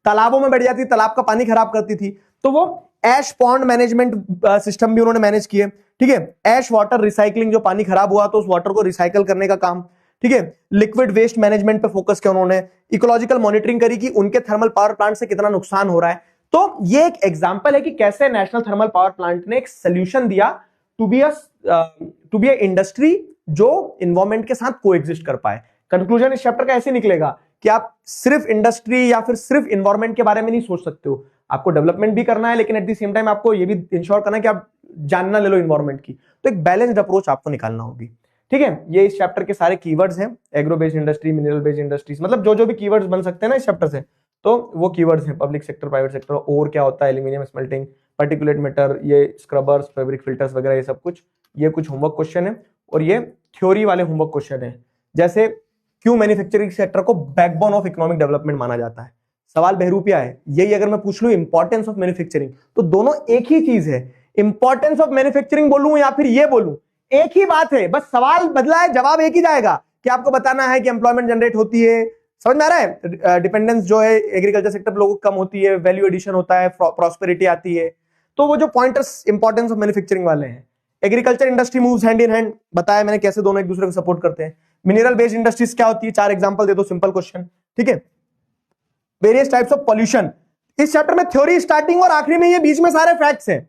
[SPEAKER 2] तालाबों में बैठ जाती, तालाब का पानी खराब करती थी। तो वो ऐश पॉन्ड मैनेजमेंट सिस्टम भी उन्होंने मैनेज किए, ठीक है। ऐश वाटर रिसाइकलिंग, जो पानी खराब हुआ तो उस वाटर को रिसाइकल करने का काम, ठीक है। लिक्विड वेस्ट मैनेजमेंट पे फोकस किया उन्होंने। इकोलॉजिकल मॉनिटरिंग करी कि उनके थर्मल पावर प्लांट से कितना नुकसान हो रहा है। तो ये एक एग्जांपल है कि कैसे नेशनल थर्मल पावर प्लांट ने एक सोल्यूशन दिया टू बी अ इंडस्ट्री जो इन्वायरमेंट के साथ कोएग्जिस्ट कर पाए। कंक्लूजन इस चैप्टर का ऐसे निकलेगा कि आप सिर्फ इंडस्ट्री या फिर सिर्फ इन्वायरमेंट के बारे में नहीं सोच सकते हो, आपको डेवलपमेंट भी करना है, लेकिन एट द सेम टाइम आपको ये भी इंश्योर करना है कि आप जानना ले लो इन्वायरमेंट की। तो एक बैलेंस्ड अप्रोच आपको निकालना होगी, ठीक है। ये इस चैप्टर के सारे कीवर्ड्स हैं, agro based industry, mineral based industries, मतलब जो जो भी कीवर्ड्स बन सकते हैं ना इस चैप्टर से, तो वो कीवर्ड्स हैं। पब्लिक सेक्टर, प्राइवेट सेक्टर, और क्या होता है, एल्यूमिनियम स्मेल्टिंग, पार्टिकुलेट मैटर, ये स्क्रबर्स, फैब्रिक फिल्टर्स वगैरह, ये सब कुछ, ये कुछ होमवर्क क्वेश्चन है और ये थ्योरी वाले होमवर्क क्वेश्चन है। जैसे क्यों मैन्युफैक्चरिंग सेक्टर को बैकबोन ऑफ इकोनॉमिक डेवलपमेंट माना जाता है, सवाल बहरूपिया है। यही अगर मैं पूछ लूं इंपॉर्टेंस ऑफ मैन्युफैक्चरिंग, तो दोनों एक ही चीज है। इंपॉर्टेंस ऑफ मैन्युफैक्चरिंग बोलूं या फिर ये बोलूं, एक ही बात है, बस सवाल बदला है, जवाब एक ही जाएगा कि आपको बताना है कि एम्प्लॉयमेंट जनरेट होती है, समझ में आ रहा है, डिपेंडेंस जो है एग्रीकल्चर सेक्टर पर लोगों को कम होती है, वैल्यू एडिशन होता है, प्रॉस्पेरिटी आती है। तो वो जो पॉइंटर्स इंपॉर्टेंस ऑफ मैन्युफैक्चरिंग वाले हैं। Agriculture industry moves hand in hand, बताया मैंने कैसे दोनों एक दूसरे को सपोर्ट करते हैं। मिनरल बेस्ड इंडस्ट्रीज क्या होती है, 4 एग्जांपल दे दो, सिंपल क्वेश्चन, ठीक है। वेरियस टाइप्स ऑफ पॉल्यूशन, इस चैप्टर में थ्योरी स्टार्टिंग और आखिरी में, ये बीच में सारे फैक्ट्स हैं।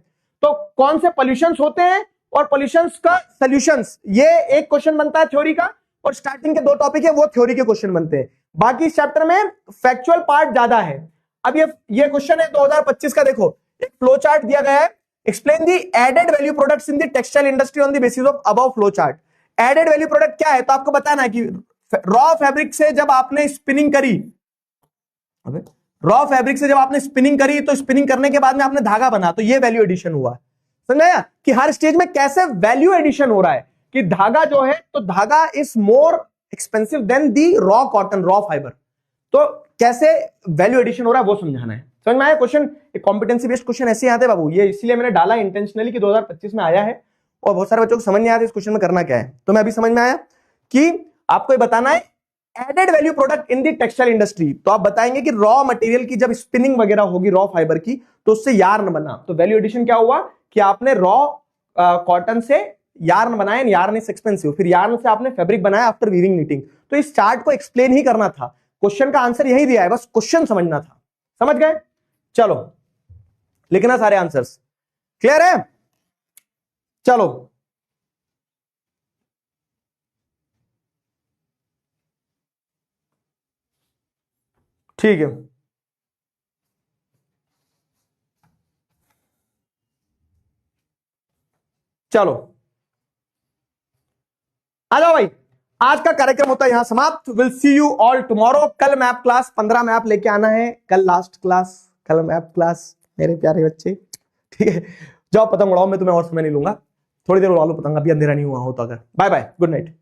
[SPEAKER 2] तो कौन से पॉल्यूशंस होते हैं और पॉल्यूशंस का सॉल्यूशंस, ये एक क्वेश्चन बनता है थ्योरी का, और स्टार्टिंग के 2 टॉपिक है वो थ्योरी के क्वेश्चन बनते हैं। बाकी इस चैप्टर में फैक्चुअल पार्ट ज्यादा है। अब ये क्वेश्चन है 2025 का, देखो एक फ्लो चार्ट दिया गया है, explain the added value products in the textile industry on the basis of above flow chart. Added value product क्या है, तो आपको बताना है कि रॉ फैब्रिक से जब आपने स्पिनिंग करी, रॉ फैब्रिक से जब आपने स्पिनिंग करी, तो स्पिनिंग करने के बाद में आपने धागा बना, तो ये वैल्यू एडिशन हुआ। समझाया कि हर स्टेज में कैसे वैल्यू एडिशन हो रहा है, कि धागा जो है, तो धागा is more expensive than the raw cotton, raw fibre, तो कैसे वैल्यू एडिशन हो रहा है वो समझाना है। समझ में आया क्वेश्चन? एक कॉम्पिटेंसी बेस्ड क्वेश्चन ऐसे आते हैं बाबू, ये इसीलिए मैंने डाला इंटेंशनली कि 2025 में आया है, और बहुत सारे बच्चों को समझ नहीं आया इस क्वेश्चन में करना क्या है। तो मैं अभी समझ में आया कि आपको ये बताना है added value product in the textile industry, तो आप बताएंगे कि रॉ मटेरियल की जब स्पिनिंग वगैरह होगी रॉ फाइबर की, तो उससे यार्न बना, तो वैल्यू एडिशन क्या हुआ कि आपने रॉ कॉटन से यार्न बनाया, यार्न इज एक्सपेंसिव, फिर यार्न से आपने फैब्रिक बनाया आफ्टर वीविंग नीटिंग। तो इस चार्ट को एक्सप्लेन ही करना था, क्वेश्चन का आंसर यही दिया है, बस क्वेश्चन समझना था। समझ गए? चलो लिखना सारे आंसर्स, क्लियर है? चलो ठीक है, चलो आ जाओ भाई, आज का कार्यक्रम होता है यहां समाप्त। Will see you all tomorrow. कल मैप क्लास 15 मैप लेके आना है, कल लास्ट क्लास, कल मैप क्लास मेरे प्यारे बच्चे, ठीक है? जाओ पतंग उड़ाओ, मैं तुम्हें और समय नहीं लूंगा, थोड़ी देर उड़ा लो पतंग, अभी अंधेरा नहीं हुआ हो तो अगर। Bye bye, good night.